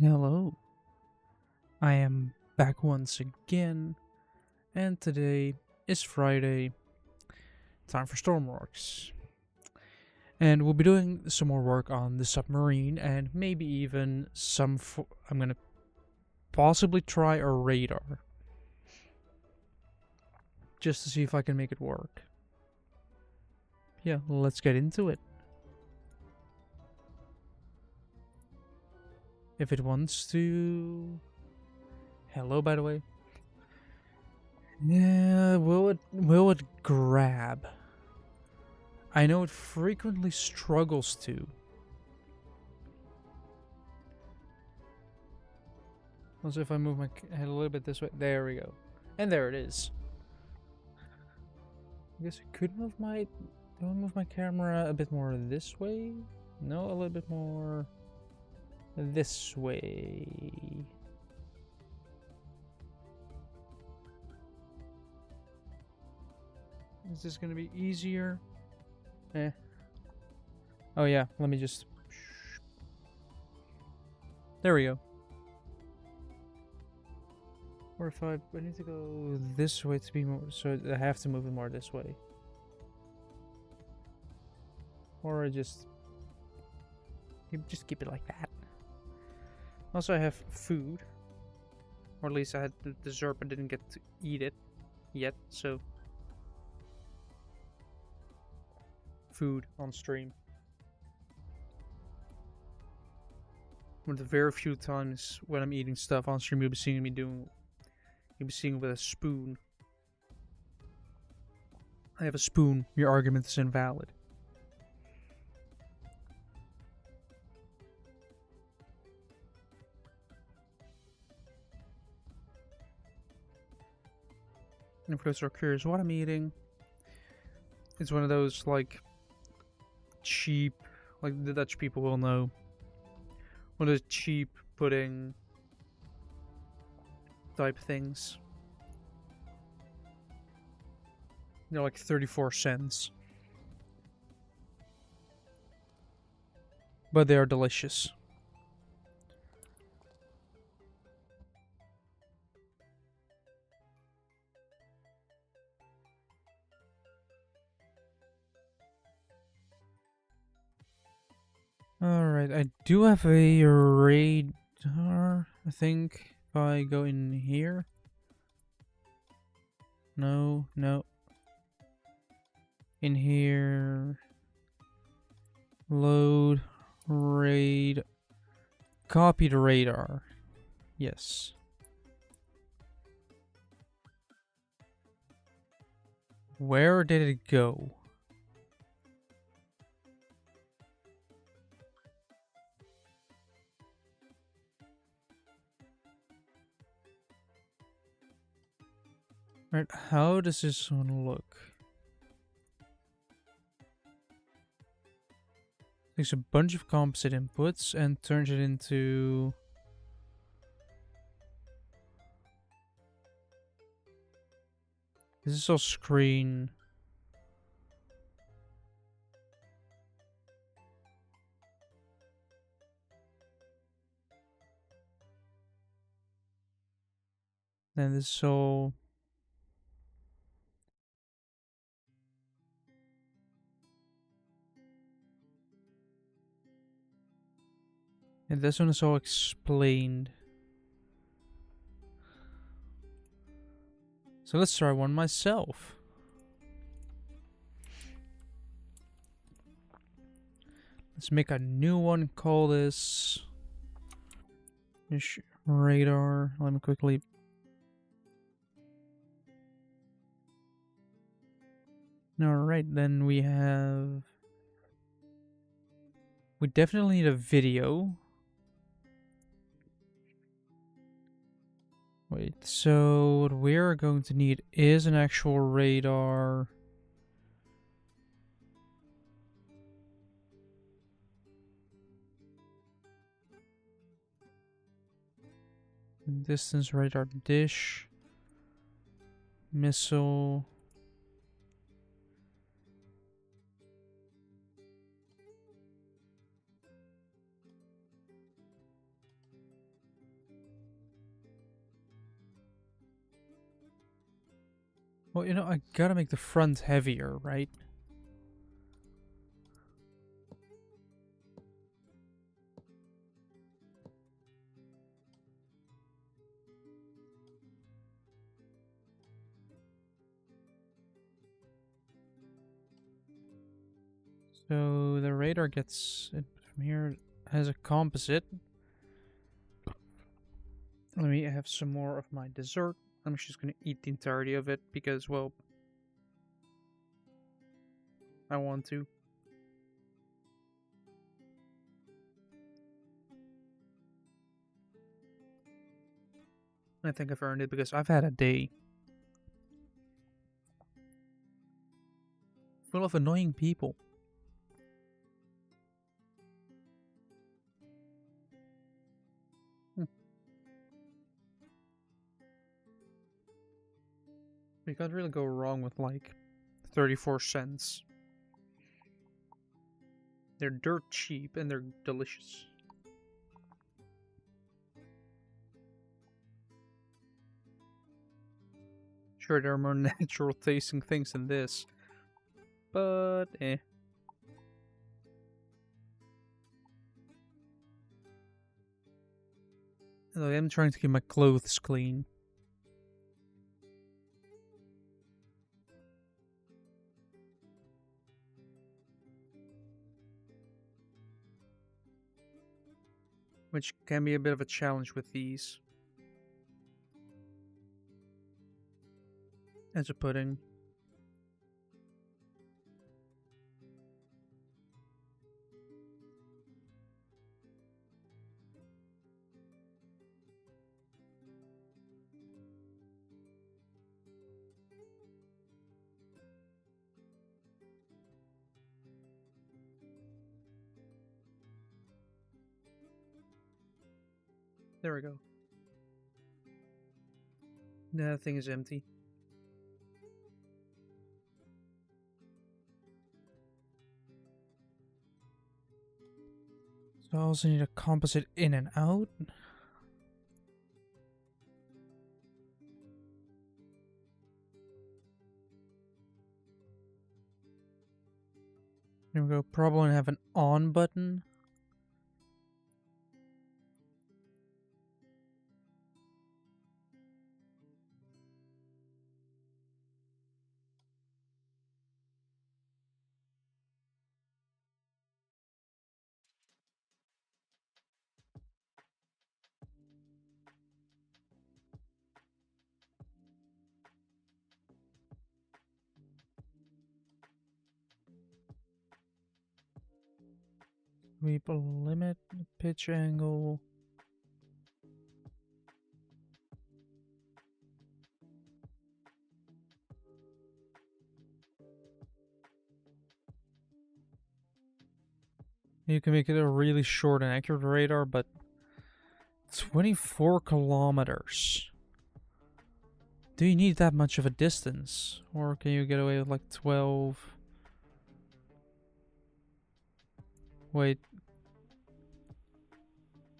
Hello, I am back once again, and today is Friday, time for Stormworks. And we'll be doing some more work on the submarine, and maybe even I'm gonna possibly try a radar, just to see if I can make it work. Yeah, let's get into it. If it wants to... Hello, by the way. Yeah, will it grab? I know it frequently struggles to. Also, if I move my head a little bit this way, there we go. And there it is. I guess I could move my... Do I move my camera a bit more this way? No, a little bit more this way. Is this gonna be easier? Eh. Oh yeah, let me just... There we go. Or if I need to go this way to be more... So I have to move it more this way. Or I just keep it like that. Also, I have food. Or at least I had the dessert, but didn't get to eat it yet, so... Food on stream. One of the very few times when I'm eating stuff on stream, you'll be seeing it with a spoon. I have a spoon. Your argument is invalid. And for those who are curious what I'm eating, it's one of those like cheap, like the Dutch people will know, one of those cheap pudding type things. They're like 34 cents. But they are delicious. Alright, I do have a radar, I think, if I go in here. No. In here. Load. Raid. Copy the radar. Yes. Where did it go? Right, how does this one look? Takes a bunch of composite inputs and turns it into... This is all screen. Then this is all... And this one is all explained. So let's try one myself. Let's make a new one, call this... radar. Let me quickly... Alright, then we have... We definitely need a video. Wait, so what we're going to need is an actual radar. Distance radar dish. Missile. Well, you know, I gotta make the front heavier, right? So the radar gets it from here, has a composite. Let me have some more of my dessert. I'm just gonna eat the entirety of it because, well, I want to. I think I've earned it because I've had a day full of annoying people. You can't really go wrong with like 34 cents. They're dirt cheap and they're delicious. Sure, there are more natural tasting things than this, but eh. Look, I'm trying to keep my clothes clean. Which can be a bit of a challenge with these. As a pudding. There we go. That thing is empty. So I also need a composite in and out. There we go. Probably have an on button. Sweep limit, pitch angle. You can make it a really short and accurate radar, but 24 kilometers. Do you need that much of a distance? Or can you get away with like 12? Wait.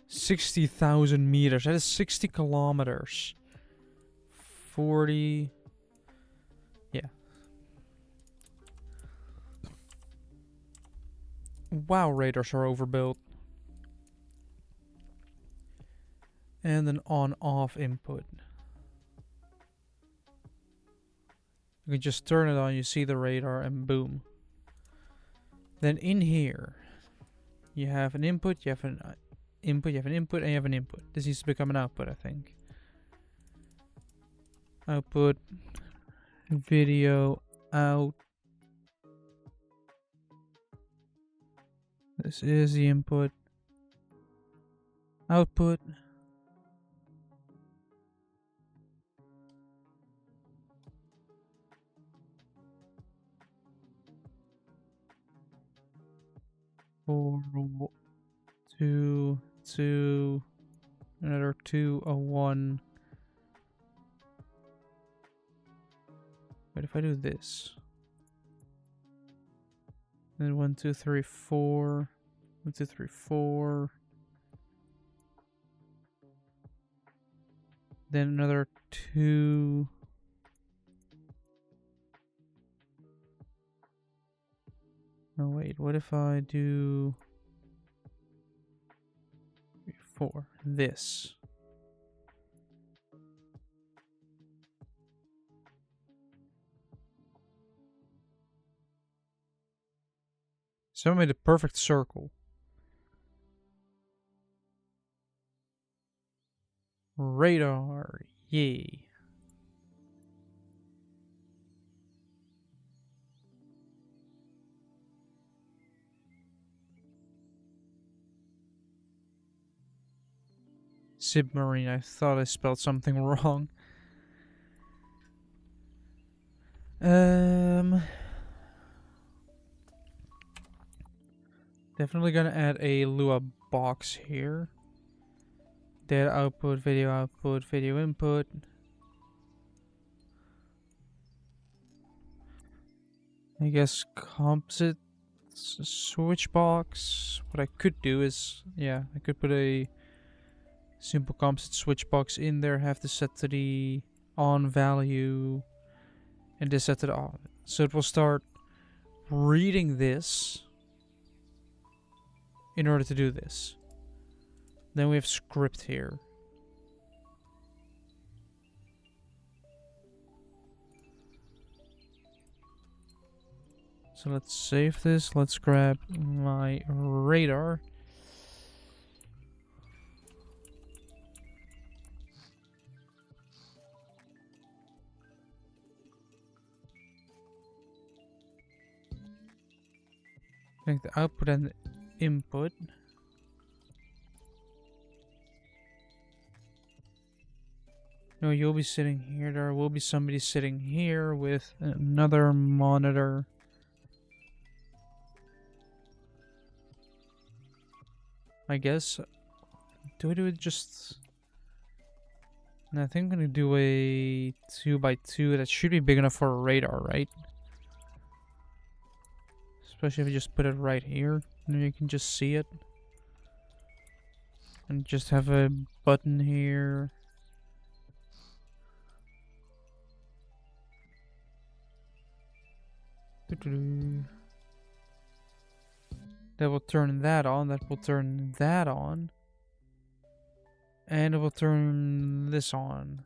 60,000 meters. That is 60 kilometers. 40. Yeah. Wow, radars are overbuilt. And an on-off input. You can just turn it on, you see the radar, and boom. Then in here, you have an input, you have an input, you have an input, and you have an input. This needs to become an output, I think. Output, video, out. This is the input. Output. Four, two, two, another 2, a 1. But if I do this, then 1, 2, 3, 4, 1, 2, 3, 4. Then another 2. No, wait, what if I do 4? This. So I made a perfect circle. Radar, yay. Submarine, I thought I spelled something wrong. Definitely gonna add a Lua box here. Data output, video input. I guess composite switch box. What I could do is, yeah, I could put a simple composite switch box in there, have this set to the on value, and this set to the on. So it will start reading this in order to do this. Then we have script here. So let's save this. Let's grab my radar. Connect the output and the input. No, you'll be sitting here. There will be somebody sitting here with another monitor. I guess. Do I do it just... No, I think I'm gonna do a 2x2. That should be big enough for a radar, right? Especially if you just put it right here. And you can just see it. And just have a button here. That will turn that on. That will turn that on. And it will turn this on.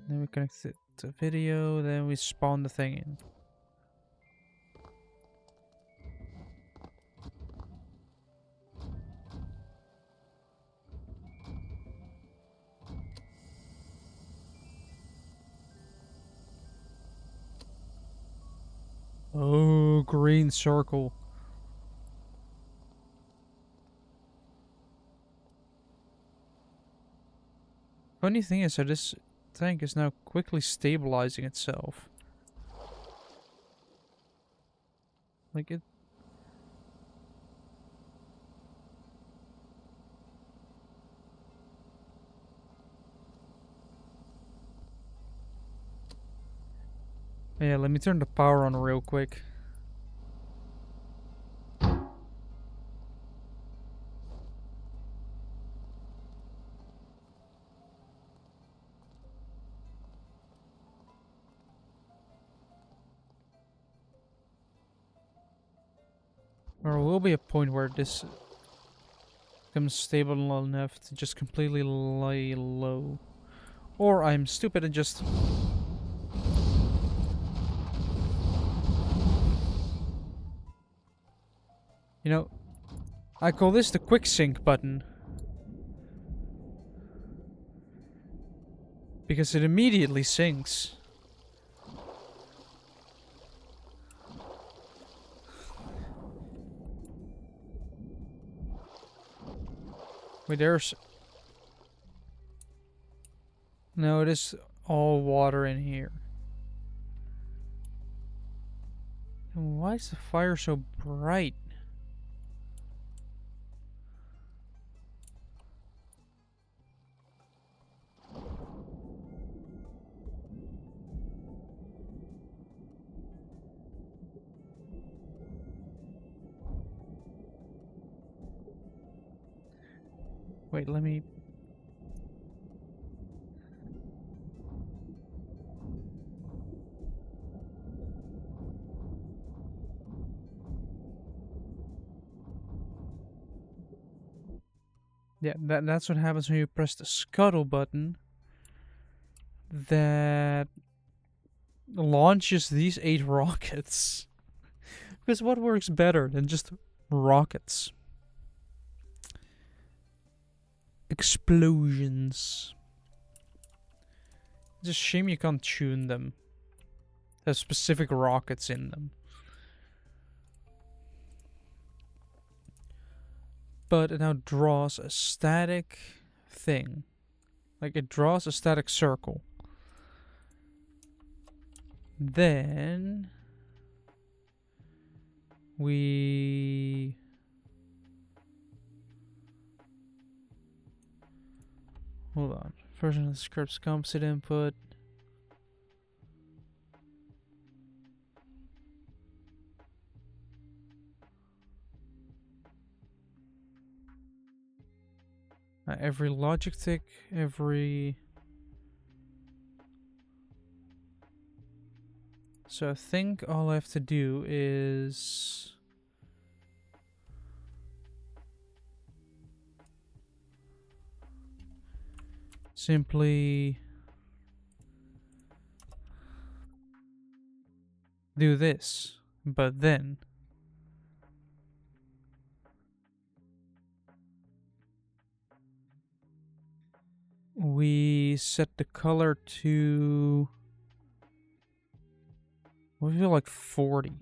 Then we connect it to video. Then we spawn the thing in. Oh, green circle. Funny thing is that this tank is now quickly stabilizing itself. Like it... Yeah, let me turn the power on real quick. There will be a point where this becomes stable enough to just completely lay low. Or I'm stupid and just... You know, I call this the quick sync button. Because it immediately syncs. Wait, there's... No, it is all water in here. And why is the fire so bright? Wait, let me... Yeah, that's what happens when you press the scuttle button. That launches these 8 rockets. Because what works better than just rockets? Explosions. It's a shame you can't tune them. There's specific rockets in them. But it now draws a static thing. Like it draws a static circle. Then we hold on. Version of the script's composite input. Every logic tick, every... So I think all I have to do is... simply... do this. But then... we set the color to... we feel like 40.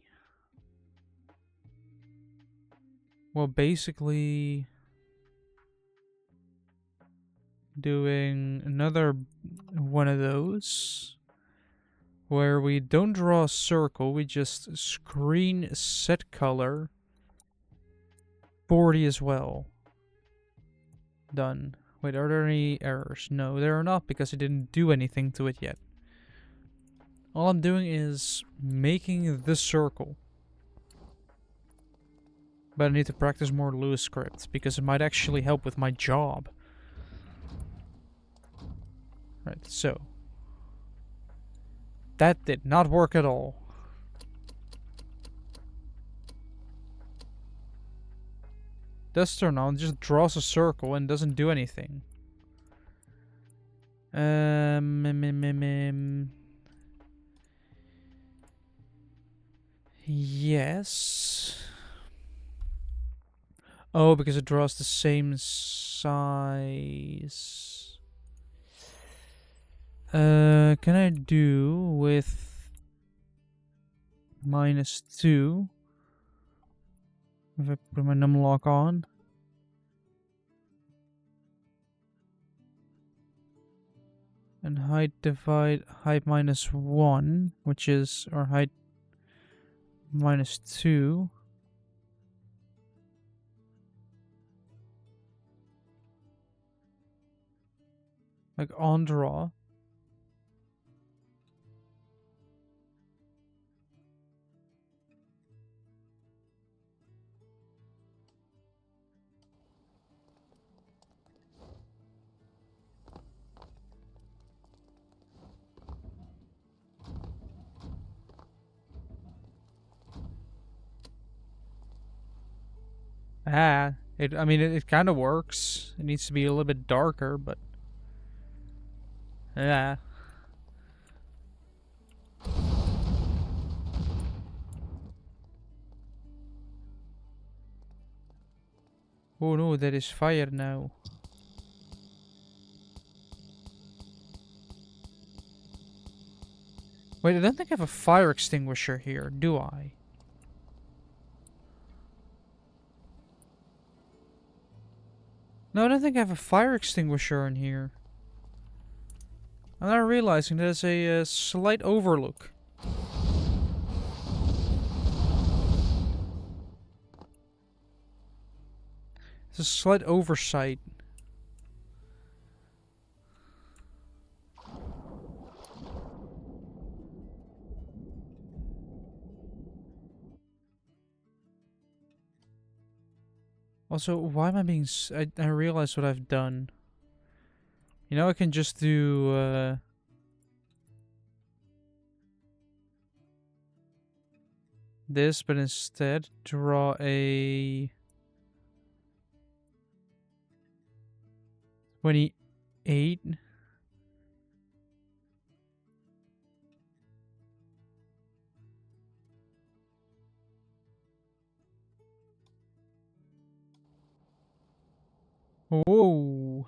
Well, basically... doing another one of those... where we don't draw a circle, we just screen set color 40 as well. Done. Wait, are there any errors? No, there are not, because I didn't do anything to it yet. All I'm doing is making this circle. But I need to practice more Lewis scripts, because it might actually help with my job. Right, so. That did not work at all. Does turn on, just draws a circle and doesn't do anything. Yes. Oh, because it draws the same size. Can I do with -2? If I put my numlock on. And height divide height -1, which is, or height -2. Like on draw. I mean, it kind of works. It needs to be a little bit darker, but... yeah. Oh no, there is fire now. Wait, I don't think I have a fire extinguisher here, do I? No, I don't think I have a fire extinguisher in here. I'm not realizing there's a slight overlook. It's a slight oversight. Also, why am I being... I realize what I've done. You know, I can just do... this, but instead draw a... 28. Whoa.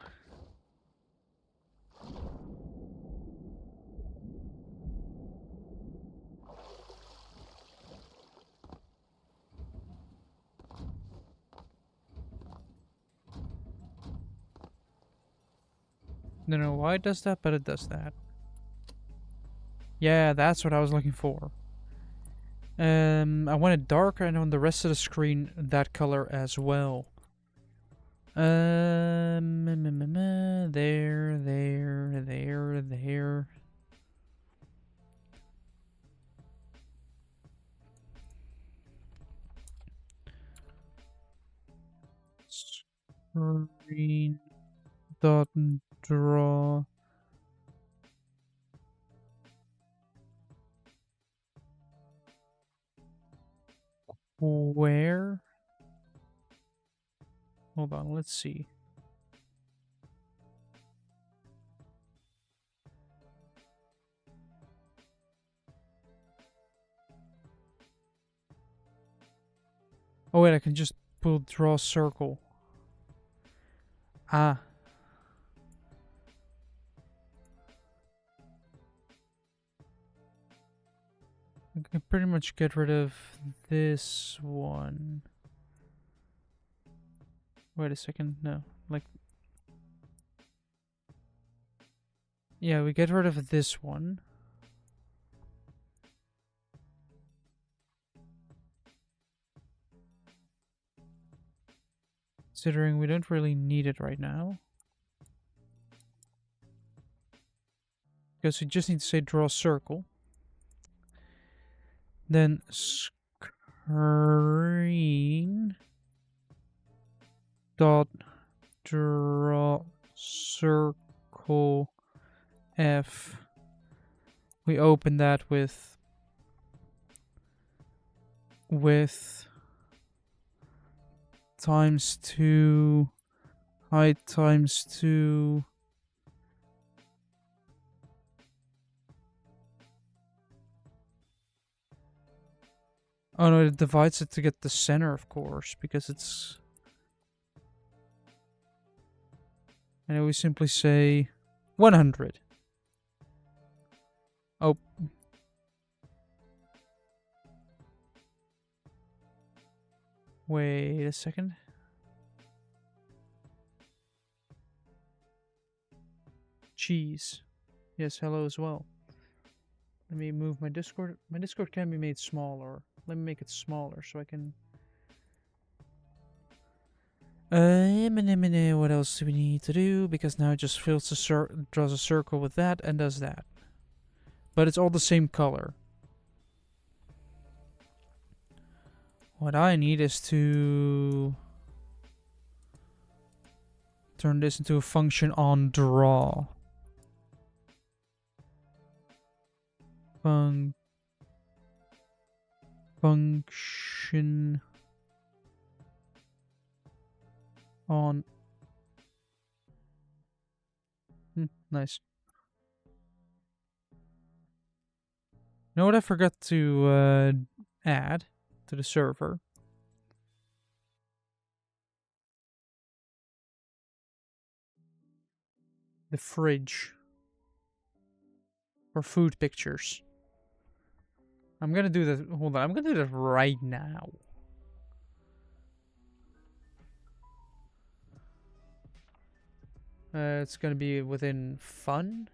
Don't know why it does that, but it does that. Yeah, that's what I was looking for. I want it darker and on the rest of the screen that color as well. There. Screen dot draw. Where? Hold on, let's see. Oh wait, I can just pull draw circle. Ah. I can pretty much get rid of this one. Wait a second, no. Like, yeah, we get rid of this one. Considering we don't really need it right now. Because we just need to say draw circle. Then screen dot draw circle F. We open that with times 2, height times 2. Oh no, it divides it to get the center, of course, because it's... And we simply say 100. Oh. Wait a second. Cheese. Yes, hello as well. Let me move my Discord. My Discord can be made smaller. Let me make it smaller so I can... what else do we need to do? Because now it just draws a circle with that and does that. But it's all the same color. What I need is to turn this into a function on draw. Function on... nice. You know what I forgot to add to the server? The fridge. For food pictures. I'm gonna do that. Hold on, I'm gonna do that right now. It's gonna be within fun.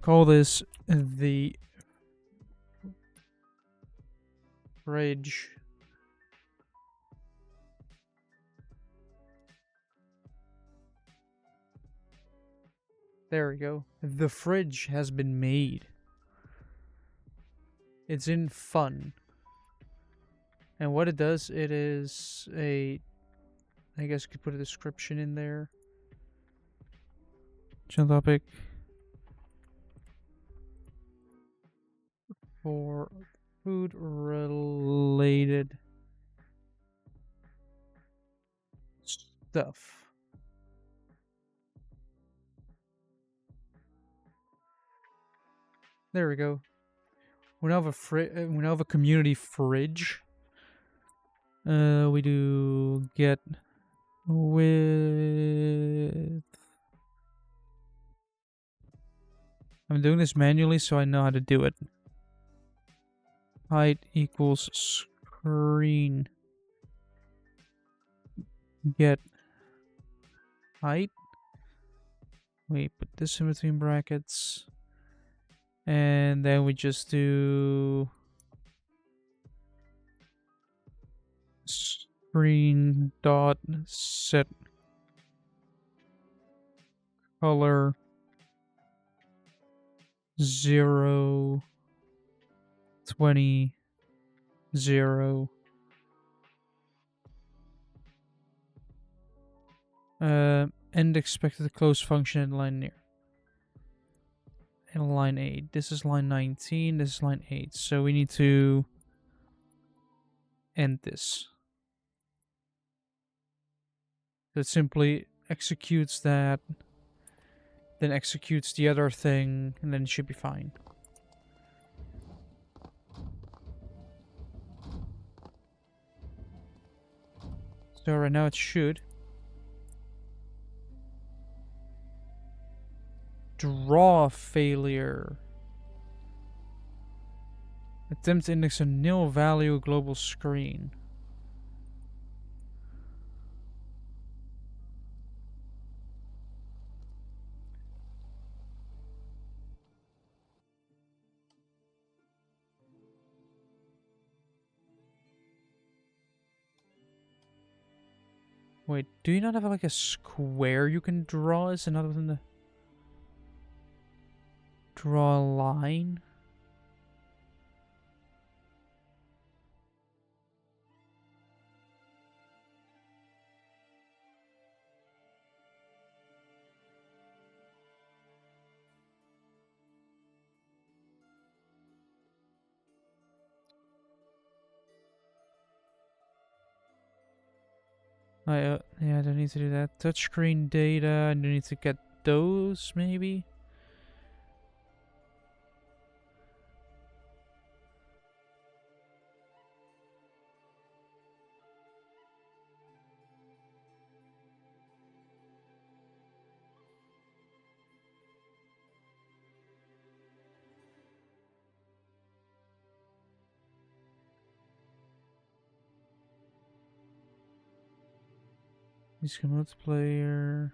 Call this the fridge. There we go. The fridge has been made. It's in fun. And what it does, it is a... I guess you could put a description in there. Channel topic. For food related stuff. There we go. We now have a community fridge. We do get with. I'm doing this manually, so I know how to do it. Height equals screen. Get height. We put this in between brackets. And then we just do screen dot set color 0 20 0 end expected to close function in line near. In line 8. This is line 19, this is line 8. So we need to end this. So it simply executes that, then executes the other thing, and then it should be fine. So right now it should. Draw failure. Attempt to index a nil value global screen. Wait, do you not have like a square you can draw as another than the draw a line? Yeah, I don't need to do that. Touchscreen data, I need to get those, maybe? This multiplayer.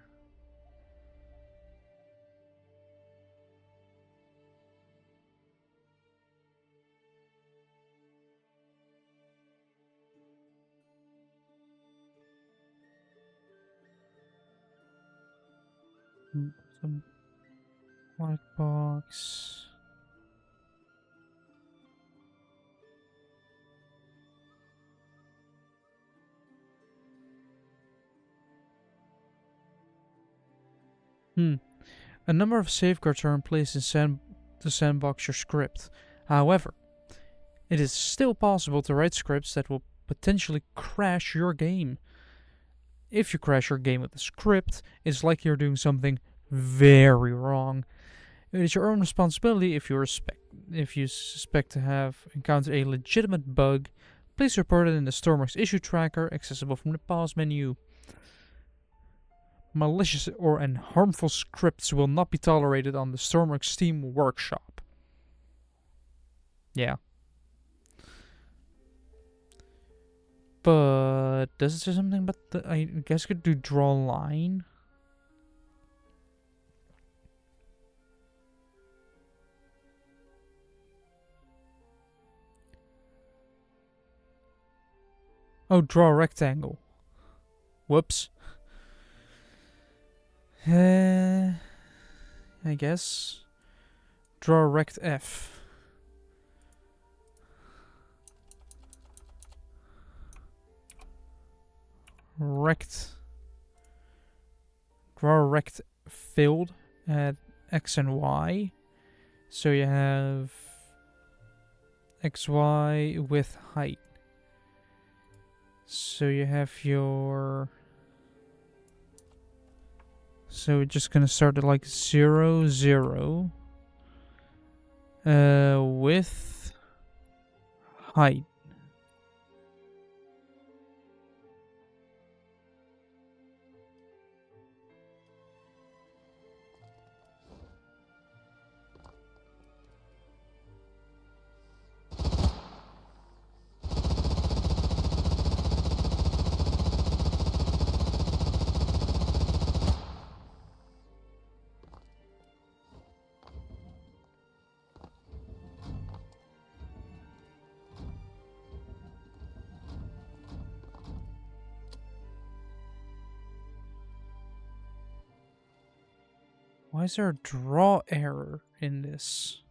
Some black box. A number of safeguards are in place to sandbox your script. However, it is still possible to write scripts that will potentially crash your game. If you crash your game with a script, it's like you're doing something very wrong. It is your own responsibility if you suspect to have encountered a legitimate bug. Please report it in the Stormworks issue tracker, accessible from the pause menu. Malicious and harmful scripts will not be tolerated on the Stormworks Steam Workshop. Yeah. But does it say something about I guess I could do draw line? Oh, draw a rectangle. Whoops. I guess. Draw rect F. Rect. Draw rect filled at X and Y. So you have XY with height. So you have your... So we're just gonna start at like 0, 0. With height. Why is there a draw error in this?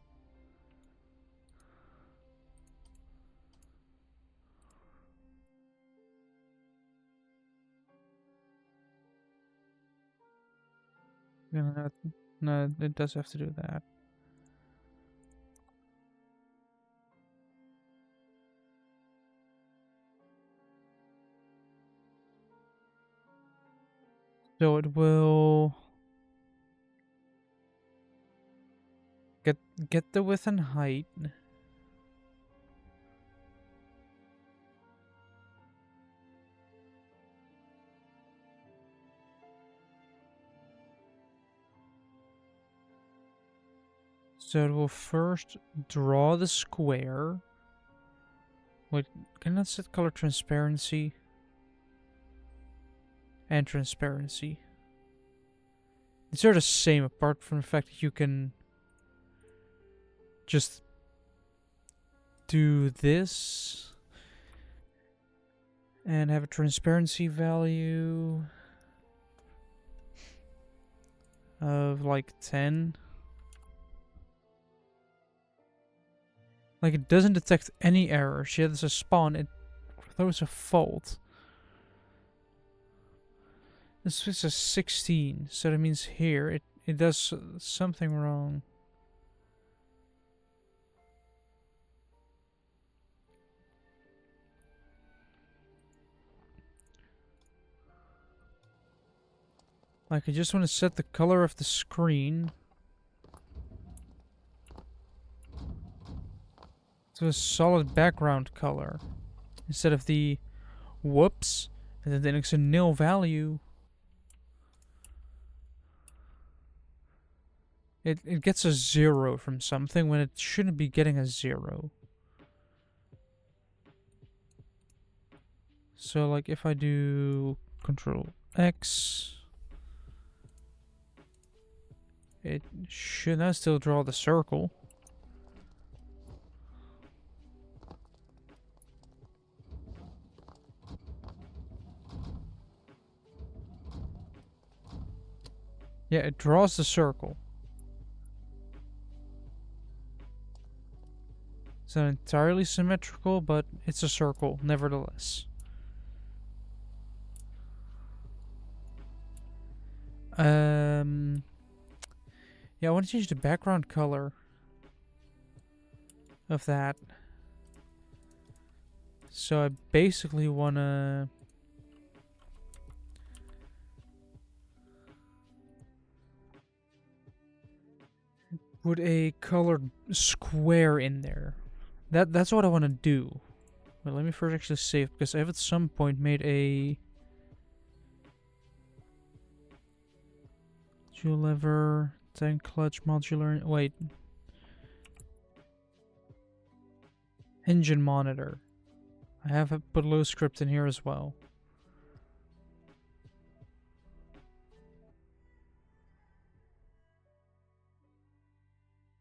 No, it does have to do that. So it will get the width and height. So it will first draw the square. Wait, can I set color transparency? And transparency. These are the same apart from the fact that you can just do this and have a transparency value of like 10. Like, it doesn't detect any error. She has a spawn, it throws a fault. This is a 16, so that means here it does something wrong. Like, I just want to set the color of the screen to a solid background color instead of the whoops, and then it's a nil value. It gets a 0 from something when it shouldn't be getting a 0. So like if I do Control X, it should not still draw the circle. Yeah, it draws the circle. It's not entirely symmetrical, but it's a circle, nevertheless. Yeah, I want to change the background color of that. So I basically want to put a colored square in there. That's what I want to do. Well, let me first actually save, because I have at some point made a dual lever, 10 clutch modular. Wait, engine monitor. I have put low script in here as well.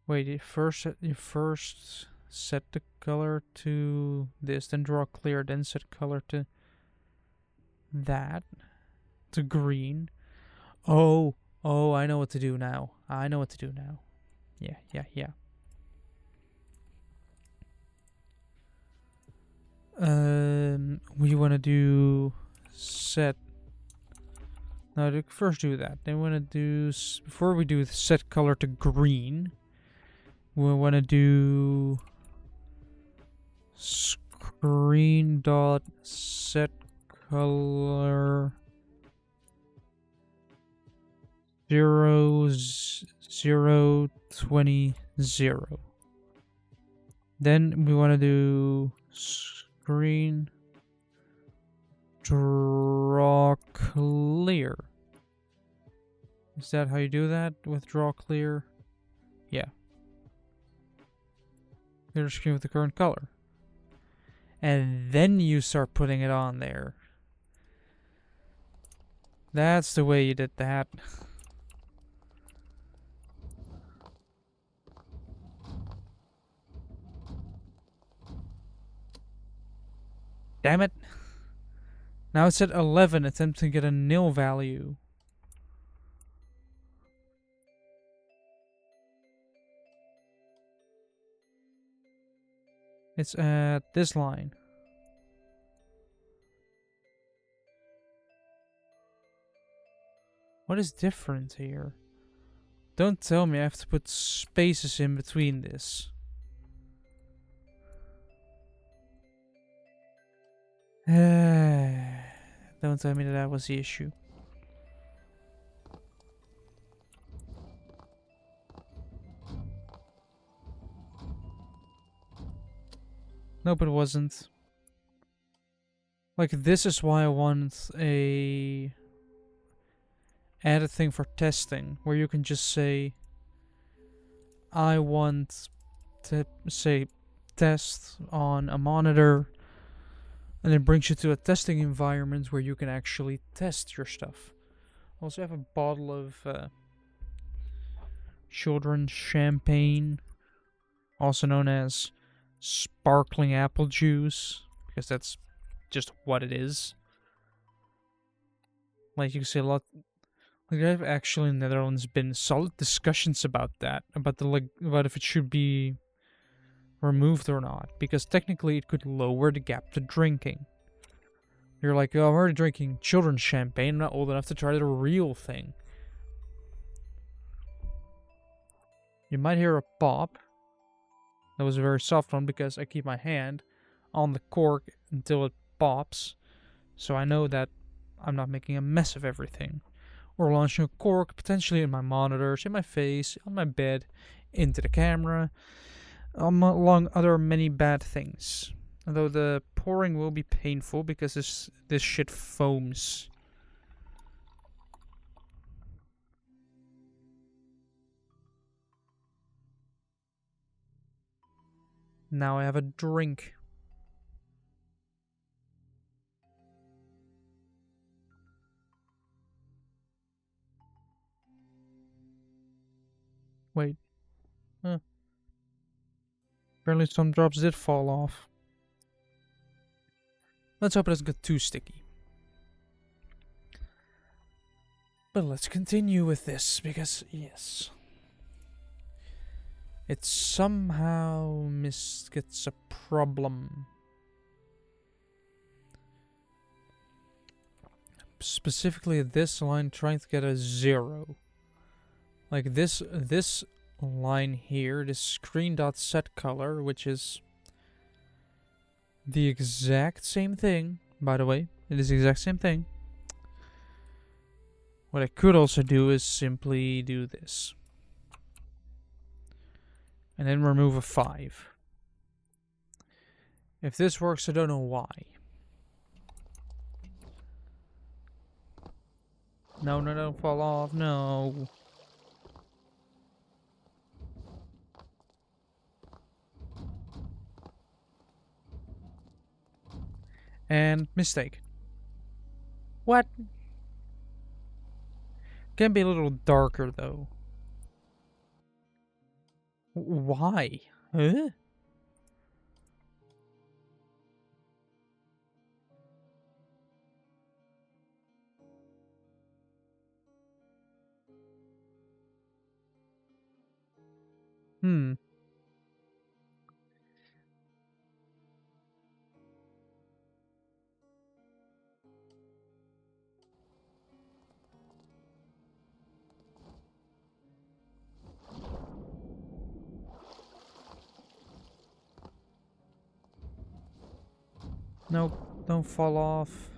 Wait, you first set the color to this, then draw clear, then set color to that, to green. Oh, I know what to do now. I know what to do now. Yeah. We want to do set. No, first do that. Then we want to do, before we do set color to green, we want to do screen dot set color 0, 0, 20, 0. Then we want to do screen draw clear. Is that how you do that with draw clear? Yeah. Clear the screen with the current color. And then you start putting it on there. That's the way you did that. Damn it. Now it's at 11, attempting to get a nil value. It's at this line. What is different here? Don't tell me I have to put spaces in between this. Don't tell me that was the issue. Nope, it wasn't. Like, this is why I want a added thing for testing, where you can just say, I want to say test on a monitor, and it brings you to a testing environment where you can actually test your stuff. I also have a bottle of children's champagne, also known as sparkling apple juice, because that's just what it is. Like, you can see a lot. Like, there have actually in the Netherlands been solid discussions about that, about about if it should be removed or not, because technically it could lower the gap to drinking. You're like, oh, I'm already drinking children's champagne, I'm not old enough to try the real thing. You might hear a pop. That was a very soft one because I keep my hand on the cork until it pops, so I know that I'm not making a mess of everything. Or launching a cork, potentially in my monitors, in my face, on my bed, into the camera, among other many bad things. Although the pouring will be painful because this shit foams. Now I have a drink. Wait. Huh. Apparently some drops did fall off. Let's hope it doesn't get too sticky. But let's continue with this, because, yes. It somehow gets a problem. Specifically this line trying to get a 0. Like this line here, this screen.set color, which is the exact same thing, by the way. It is the exact same thing. What I could also do is simply do this. And then remove a 5. If this works, I don't know why. No, don't fall off, no. And mistake. What? Can be a little darker though. Why? Huh? Hmm. Nope, don't fall off.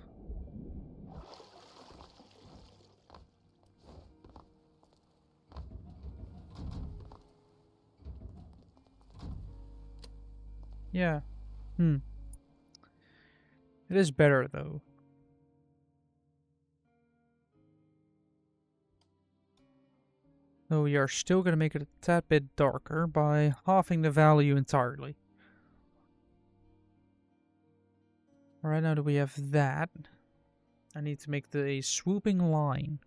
Yeah. It is better though. Though we are still gonna make it a tad bit darker by halving the value entirely. Alright, now that we have that, I need to make a swooping line.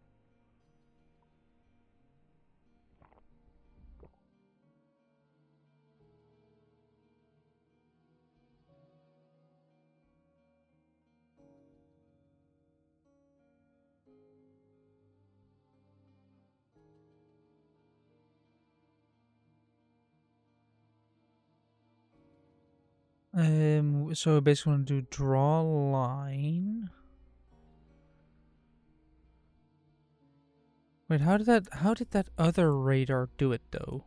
So basically want to do draw a line. Wait, how did that other radar do it though?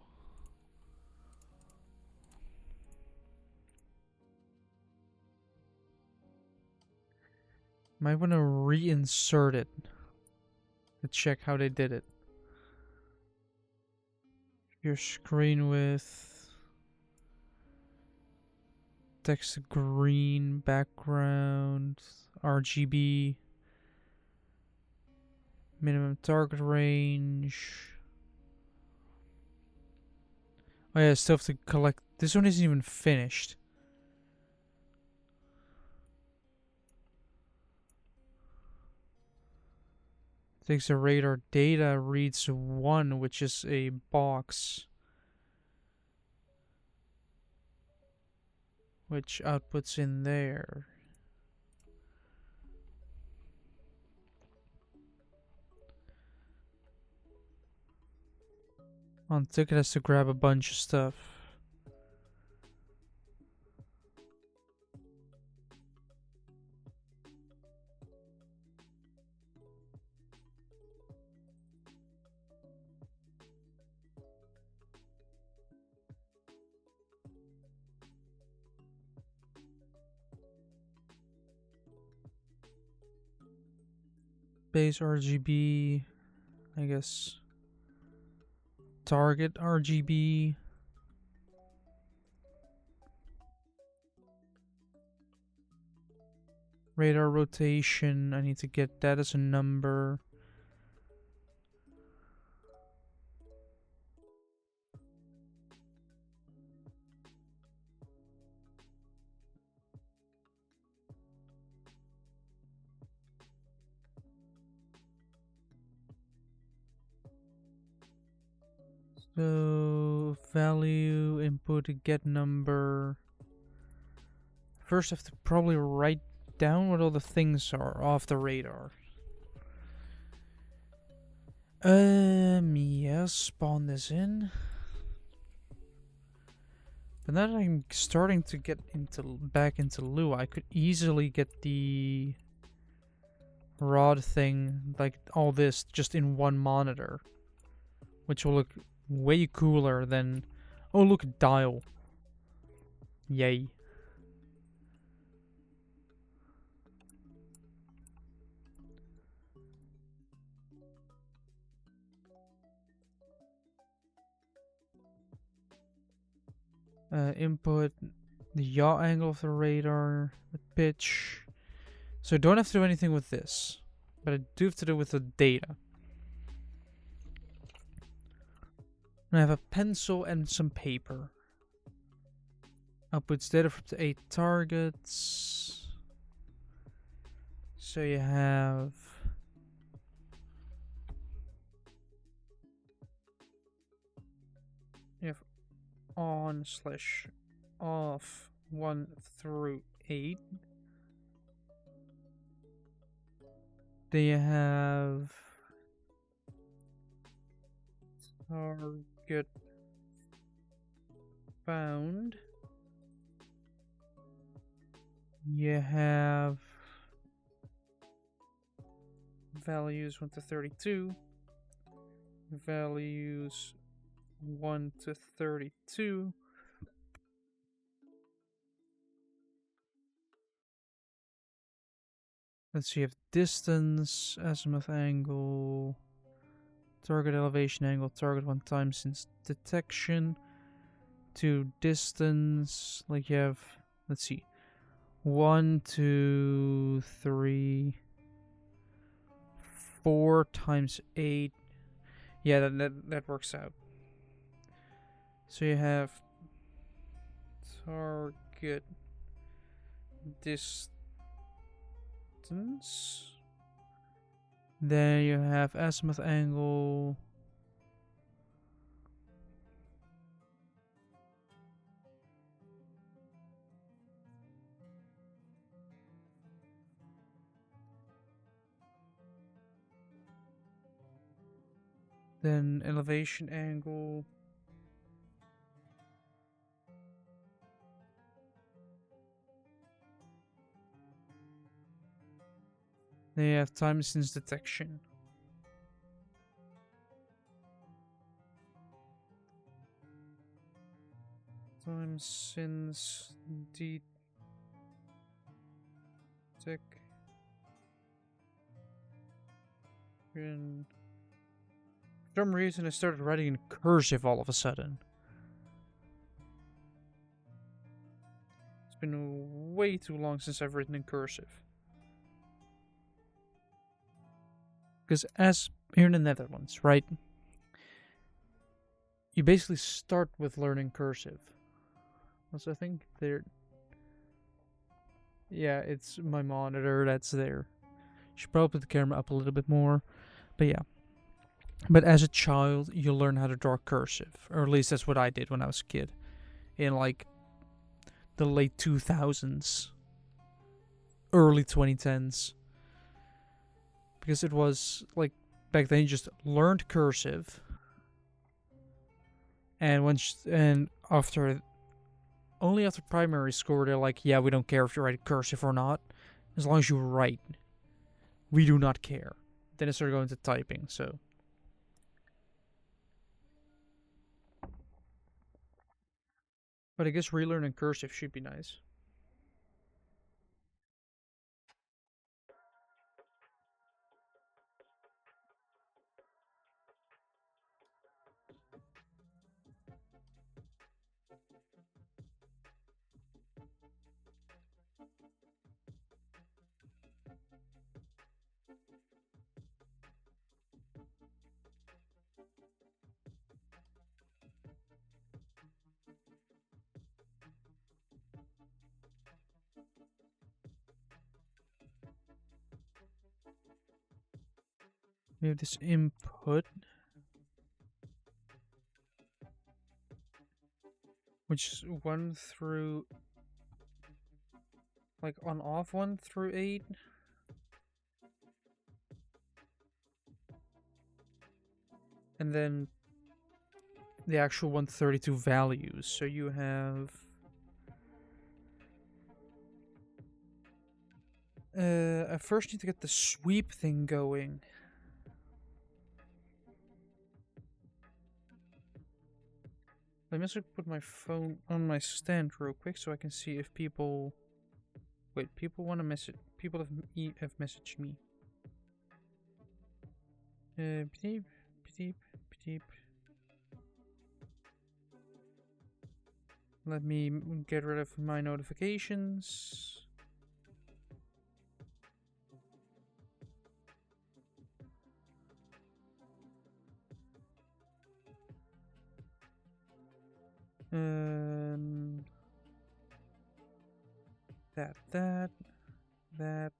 Might want to reinsert it to check how they did it. Your screen with text green background, RGB, minimum target range. Oh yeah, still have to collect. This one isn't even finished. Takes the radar data, reads 1, which is a box, which outputs in there. On ticket has to grab a bunch of stuff. Base RGB, I guess. Target RGB. Radar rotation, I need to get that as a number. So, value, input, get number. First, I have to probably write down what all the things are off the radar. Yeah, spawn this in. But now that I'm starting to get back into Lua, I could easily get the rod thing, like all this, just in one monitor. Which will look way cooler than... Oh, look, dial. Yay. Input the yaw angle of the radar, the pitch. So I don't have to do anything with this, but I do have to do with the data. And I have a pencil and some paper. Outputs data from the 8 targets. So you have... on/off 1 through 8. Then you have target found. You have values 1 to 32. Values 1 to 32. Let's see, you have distance, azimuth angle, target elevation angle, target 1 time since detection, to distance, like you have, let's see, 1, 2, 3, 4 times 8. Yeah, that works out. So you have target distance. Then you have azimuth angle. Then elevation angle. Then you have time distance detection. Time since detection. For some reason, I started writing in cursive all of a sudden. It's been way too long since I've written in cursive. Because as here in the Netherlands, right? You basically start with learning cursive. So I think there. Yeah, it's my monitor that's there. Should probably put the camera up a little bit more. But yeah. But as a child, you learn how to draw cursive. Or at least that's what I did when I was a kid. In like the late 2000s. Early 2010s. Because it was like back then you just learned cursive. And only after primary school they're like, yeah, we don't care if you write cursive or not. As long as you write. We do not care. Then I started going to typing, so. But I guess relearning cursive should be nice. We have this input, which is 1 through, like on off 1 through 8. And then the actual 132 values. So you have I first need to get the sweep thing going. Let me also put my phone on my stand real quick so I can see if people. Wait, people want to message. People have messaged me. Beep, beep, beep. Let me get rid of my notifications. That.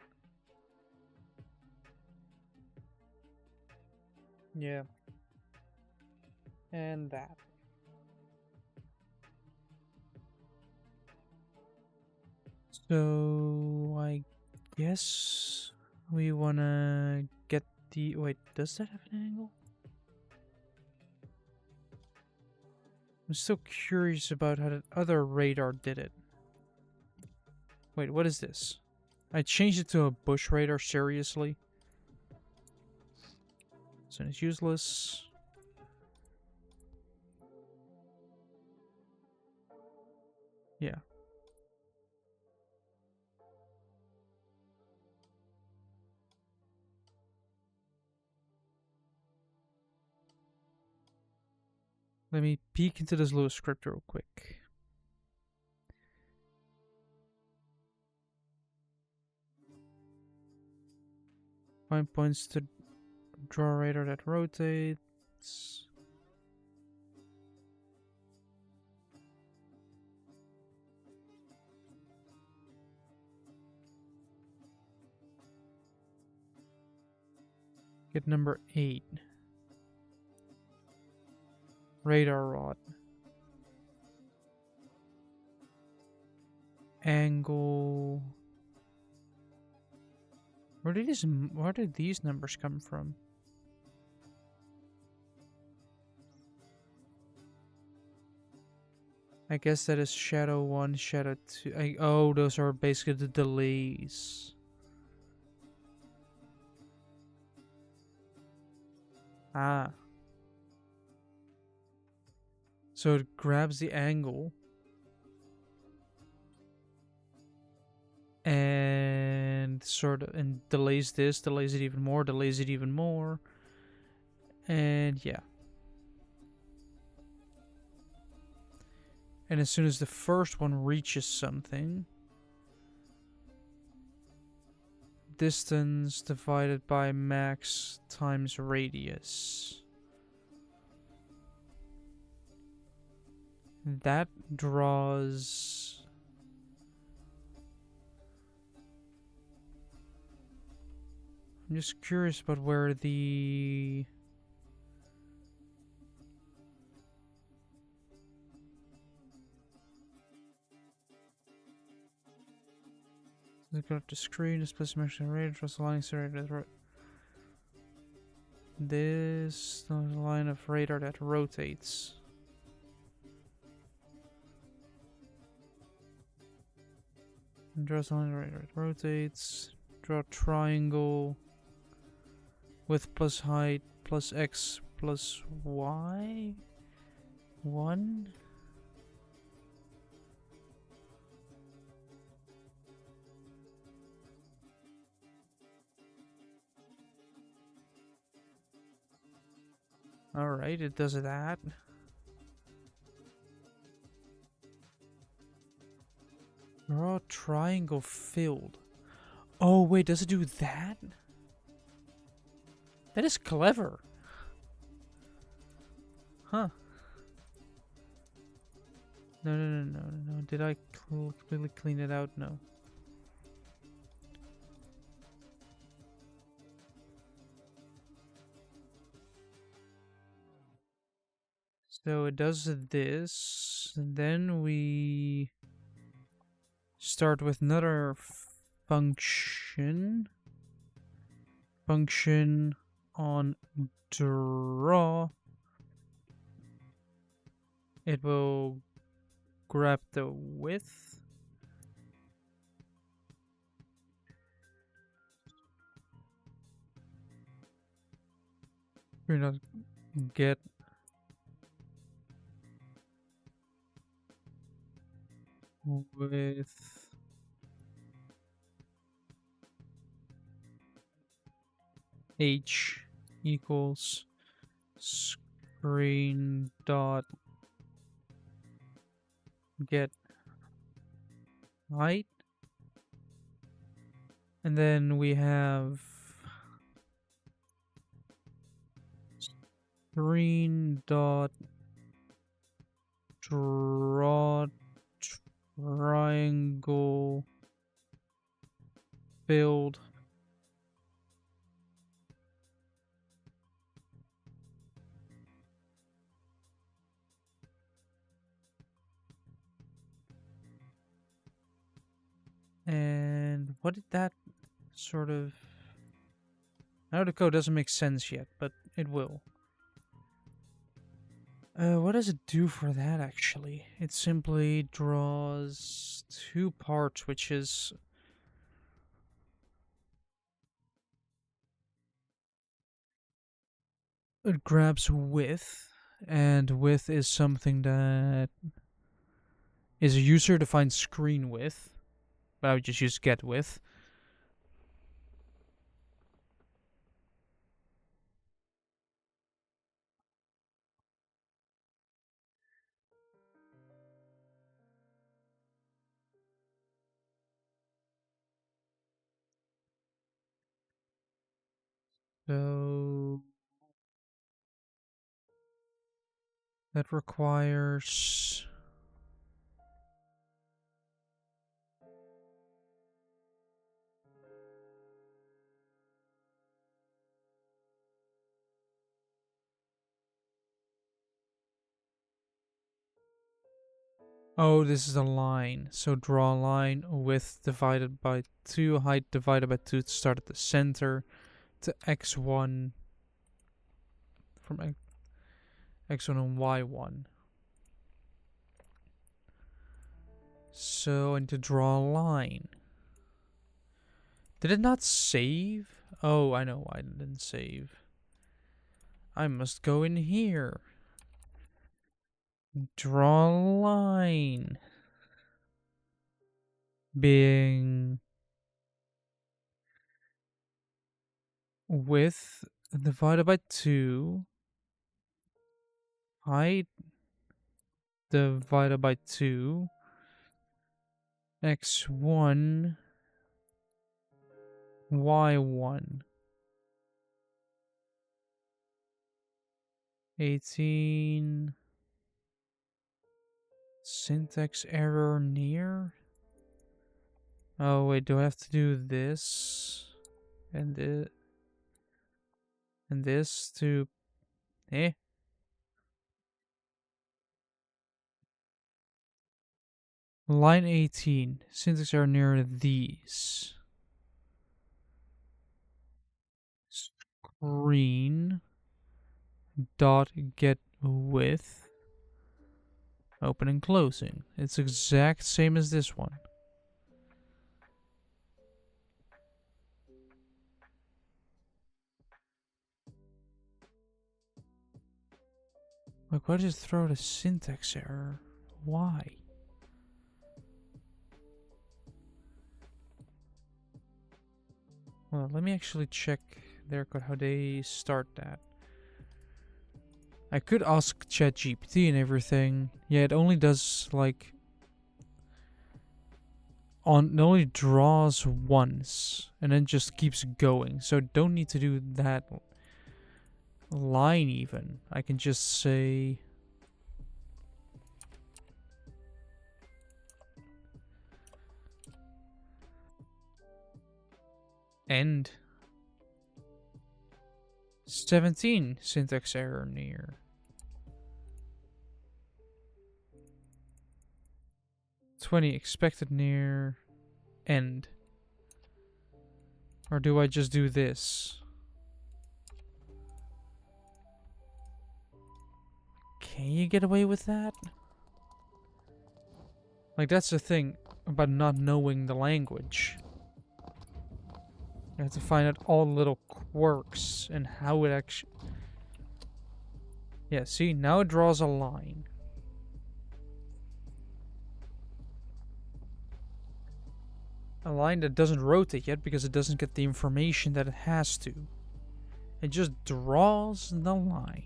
Yeah. And that. So, I guess we wanna get the. Wait, does that have an angle? I'm still curious about how that other radar did it. Wait, what is this? I changed it to a bush radar, seriously? So it's useless. Yeah. Let me peek into this little script real quick. Find points to draw a radar that rotates. Get number 8. Radar rod. Angle. Where did these numbers come from? I guess that is shadow 1, shadow 2. Oh, those are basically the delays. Ah. So it grabs the angle and delays this, delays it even more, delays it even more. And yeah. And as soon as the first one reaches something, distance divided by max times radius. That draws... I'm just curious about where the... Look at the screen, display mention radar, draws a line serrated. This is the line of radar that rotates. And draws a line of radar that rotates. Draw a triangle. Width plus height plus x plus y. 1. Alright, it does that. Draw a triangle filled. Oh, wait, does it do that? That is clever. Huh. No. Did I completely clean it out? No. So it does this, and then we start with another function. Function on draw. It will grab the width. We're not get with h equals screen dot get height, and then we have screen dot draw triangle build and what did that sort of... I know the code doesn't make sense yet, but it will. What does it do for that, actually? It simply draws 2 parts, which is... It grabs width, and width is something that is a user-defined screen width. But I would just use get width. So that requires oh, this is a line. So draw a line, width divided by 2, height divided by 2 to start at the center to x1 from x1 and y1. So I need to draw a line. Did it not save? Oh, I know why it didn't save. I must go in here. Draw a line. Being width divided by 2. Height divided by 2. x1 y1. 18. Syntax error near? Oh wait, do I have to do this? And this? And this to... Eh? Line 18. Syntax error near these. Screen dot get width. Open and closing. It's exact same as this one. Like, why did it throw the syntax error? Why? Well, let me actually check their code, how they start that. I could ask ChatGPT and everything. Yeah, it only does like it only draws once and then just keeps going. So don't need to do that line even. I can just say end. 17 syntax error near. 20 expected near end. Or do I just do this? Can you get away with that? Like, that's the thing about not knowing the language. You have to find out all the little quirks and how it actually... Yeah, see? Now it draws a line. A line that doesn't rotate yet because it doesn't get the information that it has to. It just draws the line.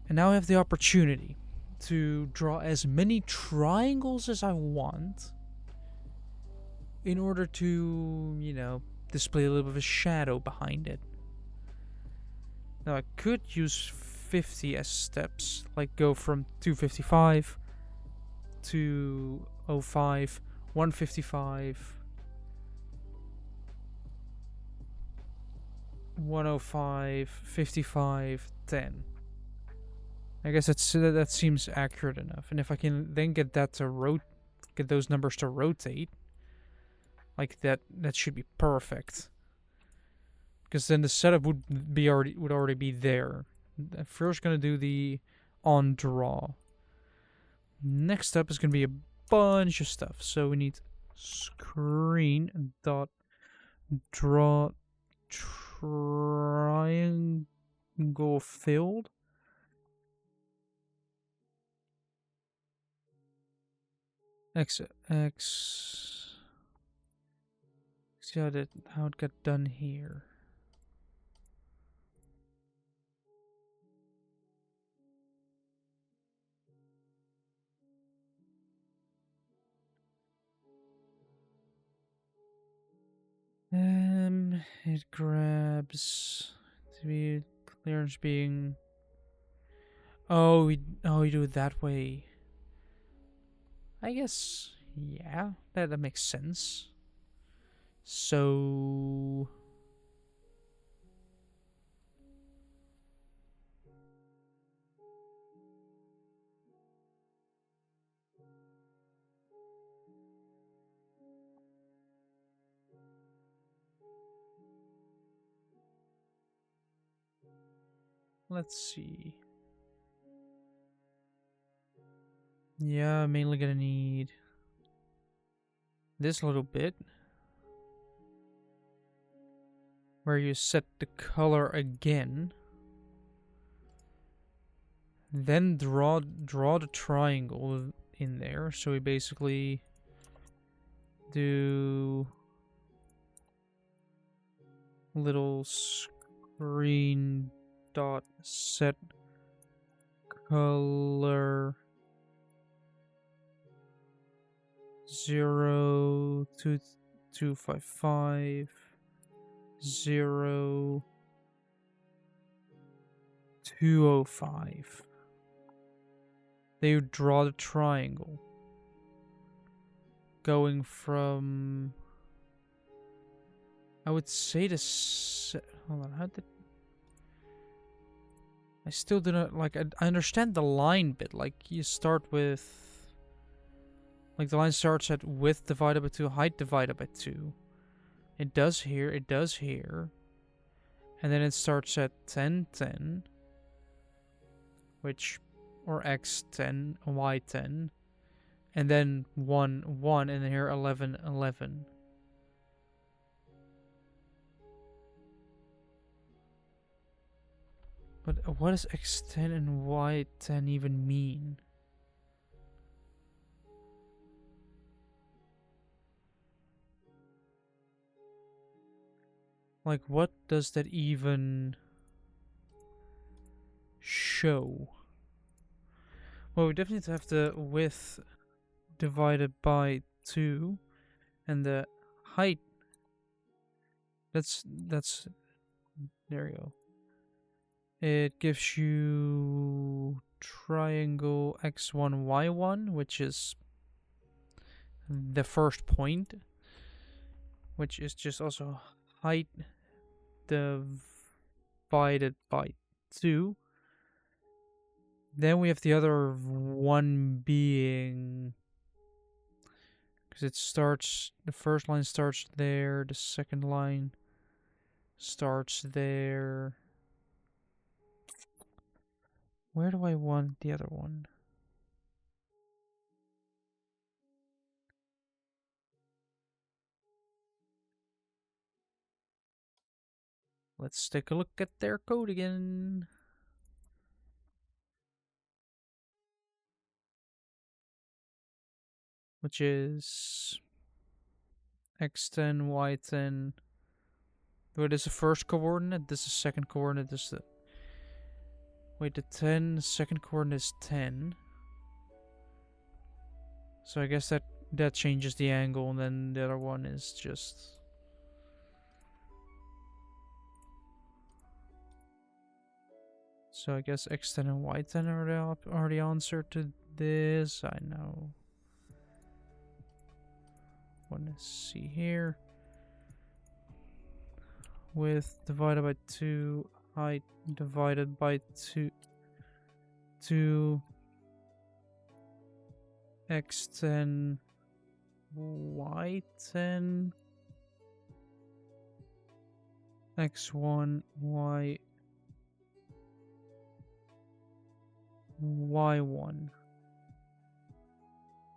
And now I have the opportunity to draw as many triangles as I want in order to, you know, display a little bit of a shadow behind it. Now I could use 50 as steps, like go from 255 to 05, 155, 105, 55, 10. I guess that seems accurate enough. And if I can then get that to get those numbers to rotate, like that should be perfect. Because then the setup would already be there. I'm first gonna do the on draw. Next up is gonna be a bunch of stuff. So we need screen dot draw triangle filled. X. See how it got done here. It grabs the clearance being. Oh, we do it that way. I guess, yeah, that makes sense. So let's see. Yeah, I'm mainly gonna need this little bit where you set the color again, then draw the triangle in there. So we basically do little screen dot set color 02255 0205. They would draw the triangle going from, I would say hold on, how did I still do not like I understand the line bit, like you start with, like the line starts at width divided by 2, height divided by 2. It does here, and then it starts at 10 10, which, or x 10 y 10, and then 1 1, and then here 11 11. But what does x10 and y10 even mean? Like, what does that even show? Well, we definitely have the width divided by 2, and the height. That's there you go. It gives you triangle x1 y1, which is the first point, which is just also height divided by 2. Then we have the other one being, because it starts, the first line starts there, the second line starts there. Where do I want the other one? Let's take a look at their code again. Which is x10, y10. Wait, this is the first coordinate, this is the second coordinate, this is the... Wait, the 10, the second coordinate is 10. So I guess that changes the angle, and then the other one is just... So I guess x10 and y10 are the answer to this. I know. Want to see here. Width divided by 2, height divided by 2, x10, y10, x1, y1.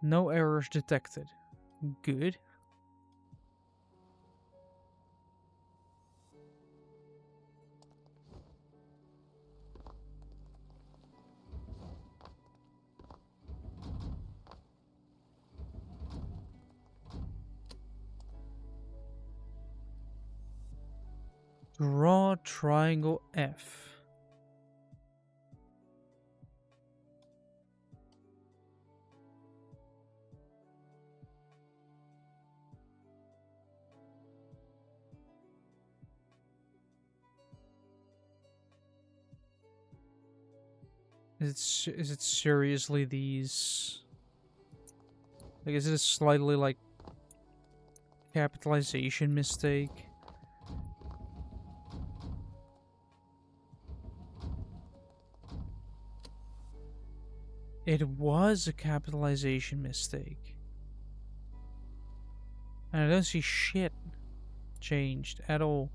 No errors detected. Good. Draw triangle F. Is it seriously these? Like, is it a slightly, like, capitalization mistake? It was a capitalization mistake. And I don't see shit changed at all.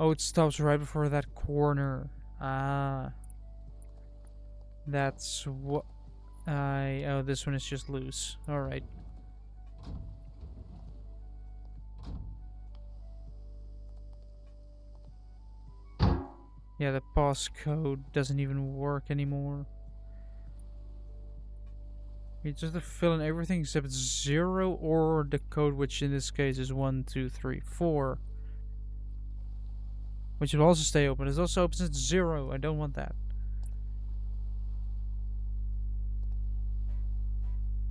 Oh, it stops right before that corner. Ah. That's what oh, this one is just loose. Alright. Yeah, the pause code doesn't even work anymore. You just have to fill in everything except 0 or the code, which in this case is 1, 2, 3, 4. Which will also stay open. It also opens at 0. I don't want that.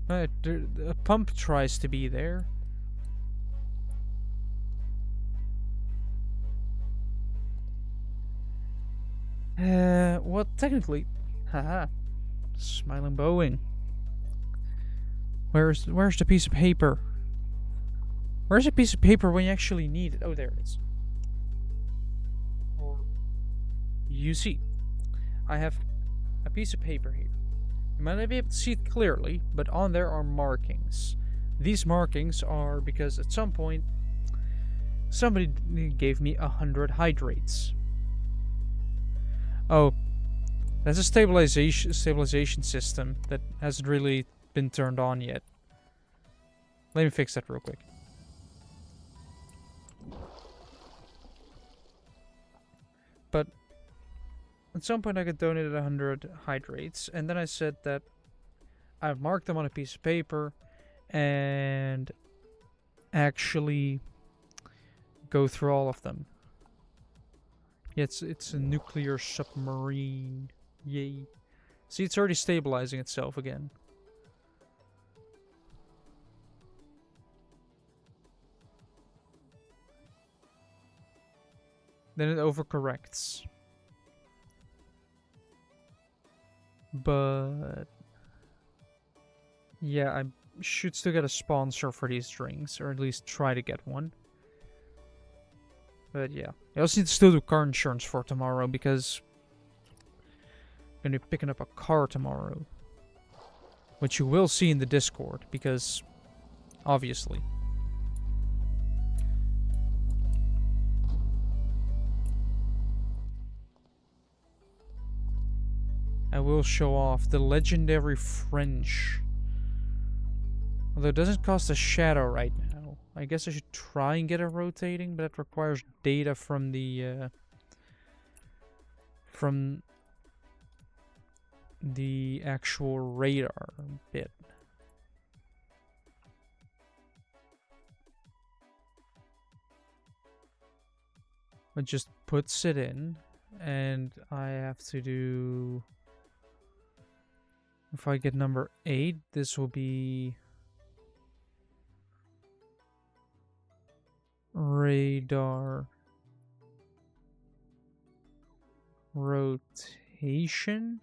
The pump tries to be there. Well, technically, haha, smiling Boeing. Where's the piece of paper? Where's a piece of paper when you actually need it? Oh, there it is. You see, I have a piece of paper here. You might not be able to see it clearly, but on there are markings. These markings are because at some point somebody gave me 100 hydrates. Oh, that's a stabilization system that hasn't really been turned on yet. Let me fix that real quick. But at some point I got donated 100 hydrates, and then I said that I've marked them on a piece of paper and actually go through all of them. Yeah, it's a nuclear submarine. Yay. See, it's already stabilizing itself again. Then it overcorrects. But yeah, I should still get a sponsor for these drinks, or at least try to get one. But yeah, I also need to still do car insurance for tomorrow because I'm gonna be picking up a car tomorrow, which you will see in the Discord because obviously. I will show off the legendary French. Although it doesn't cost a shadow right now. I guess I should try and get it rotating, but that requires data from the actual radar bit. It just puts it in, and I have to do... If I get number 8, this will be radar rotation.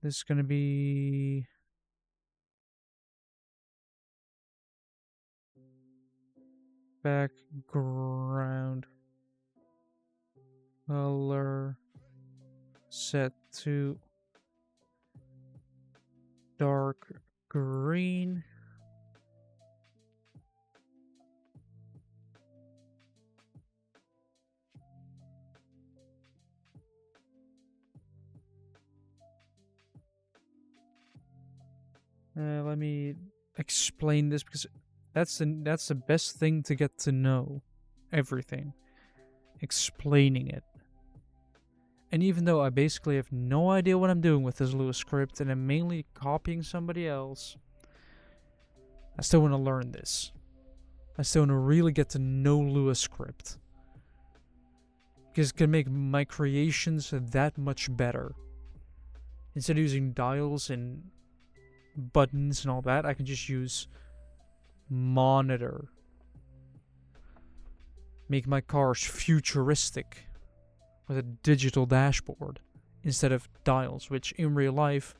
This is going to be background color set to dark green. Let me explain this because that's the best thing to get to know everything. Explaining it. And even though I basically have no idea what I'm doing with this Lua script and I'm mainly copying somebody else, I still want to learn this. I still want to really get to know Lua script. Because it can make my creations that much better. Instead of using dials and buttons and all that, I can just use monitor. Make my cars futuristic with a digital dashboard instead of dials, which in real life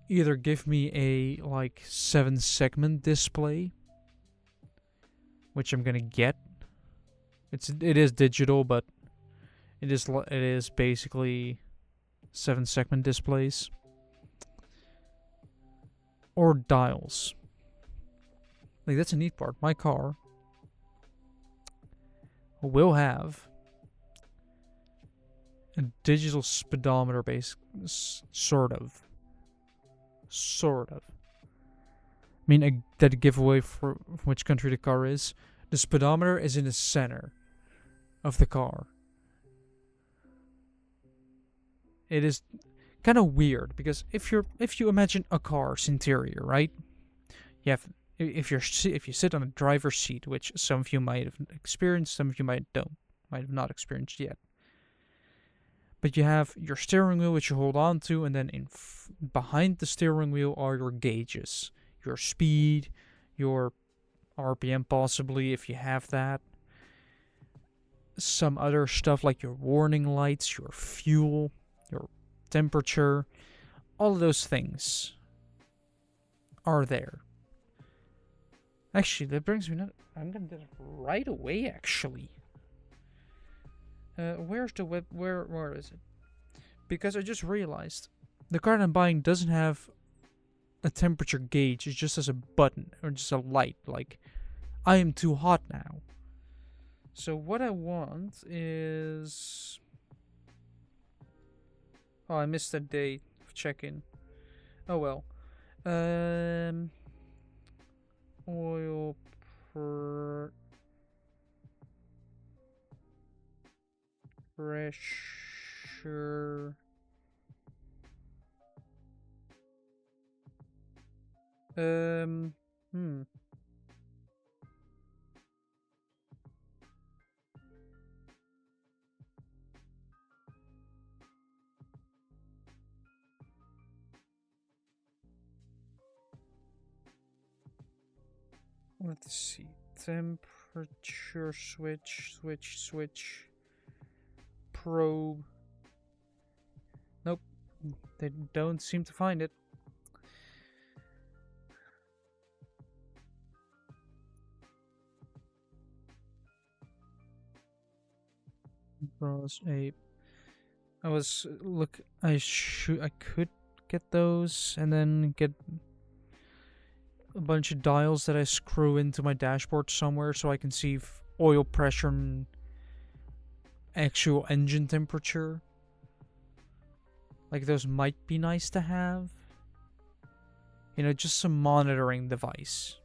either give me a like 7-segment display, which I'm gonna get. It is digital, but it is basically 7-segment displays, or dials. Like, that's a neat part. My car will have a digital speedometer base, sort of. I mean, that giveaway for which country the car is. The speedometer is in the center of the car. It is kind of weird because if you imagine a car's interior, right? You have if you sit on a driver's seat, which some of you might have experienced, some of you might have not experienced yet. But you have your steering wheel, which you hold on to, and then behind the steering wheel are your gauges, your speed, your RPM, possibly if you have that. Some other stuff like your warning lights, your fuel, your temperature, all of those things are there. Actually, that brings me. I'm gonna do it right away. Actually, where's the web? Where is it? Because I just realized the car I'm buying doesn't have a temperature gauge. It just has a button or just a light. Like, I am too hot now. So what I want is. Oh, I missed that day of check-in. Oh well. Oil pressure. Let's see. Temperature switch. Probe. Nope. They don't seem to find it. Browse a. I could get those and then get a bunch of dials that I screw into my dashboard somewhere so I can see oil pressure and actual engine temperature. Like, those might be nice to have. You know, just some monitoring device.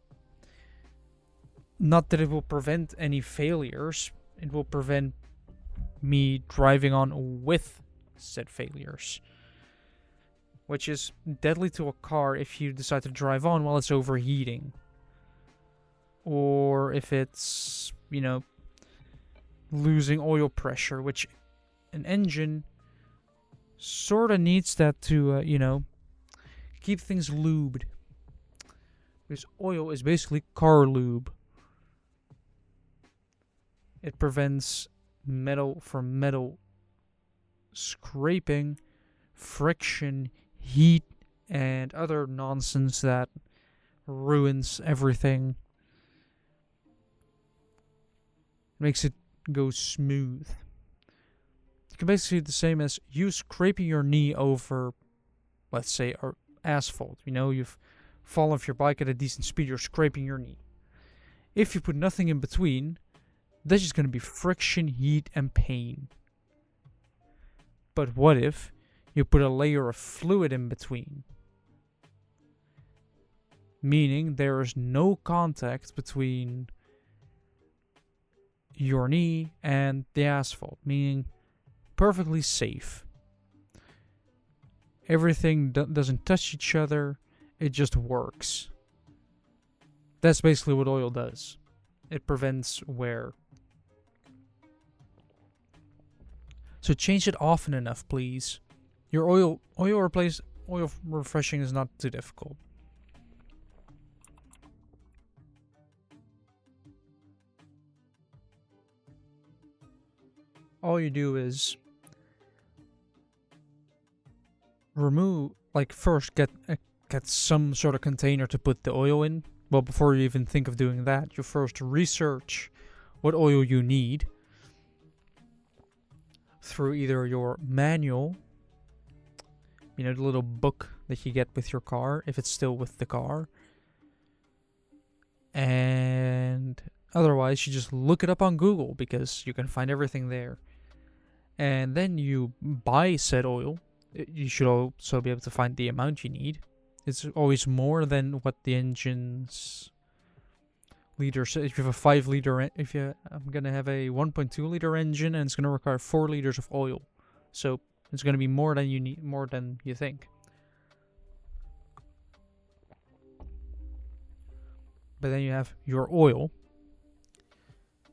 Not that it will prevent any failures. It will prevent me driving on with said failures. Which is deadly to a car if you decide to drive on while it's overheating. Or if it's, you know, losing oil pressure, which an engine sort of needs that to, you know, keep things lubed. Because oil is basically car lube. It prevents metal from metal scraping, friction, heat, and other nonsense that ruins everything. Makes it go smooth. You can basically do the same as you scraping your knee over, let's say, asphalt. You know, you've fallen off your bike at a decent speed, you're scraping your knee. If you put nothing in between, that's just going to be friction, heat, and pain. But what if you put a layer of fluid in between? Meaning there is no contact between your knee and the asphalt. Meaning perfectly safe. Everything doesn't touch each other. It just works. That's basically what oil does. It prevents wear. So change it often enough, please. Your oil refreshing is not too difficult. All you do is remove, like, first get some sort of container to put the oil in. Well, before you even think of doing that, you first research what oil you need through either your manual, you know, the little book that you get with your car, if it's still with the car, and otherwise you just look it up on Google because you can find everything there. And then you buy said oil. You should also be able to find the amount you need. It's always more than what the engine's liter says. If you have a 5 liter, I'm gonna have a 1.2 liter engine, and it's gonna require 4 liters of oil. So it's gonna be more than you need, more than you think. But then you have your oil.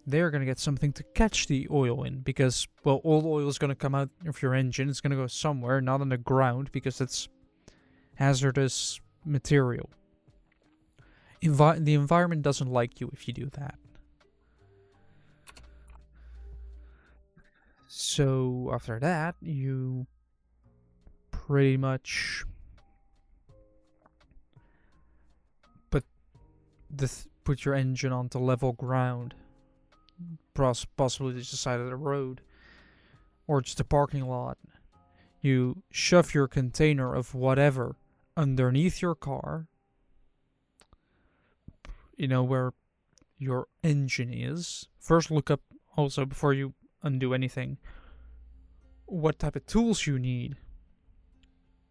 They're going to get something to catch the oil in, because, well, all the oil is going to come out of your engine. It's going to go somewhere, not on the ground, because it's hazardous material. The environment doesn't like you if you do that. So after that, you pretty much put your engine onto level ground. Possibly just the side of the road, or just a parking lot. You shove your container of whatever underneath your car, you know, where your engine is. First look up, also before you undo anything, what type of tools you need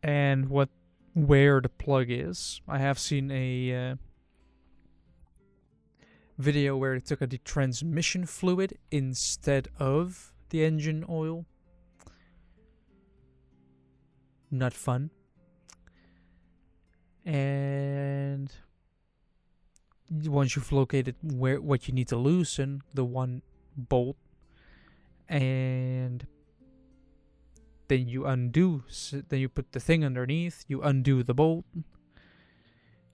and where the plug is. I have seen a video where they took the transmission fluid instead of the engine oil. Not fun. And once you've located what you need to loosen, the one bolt, and then you put the thing underneath, you undo the bolt.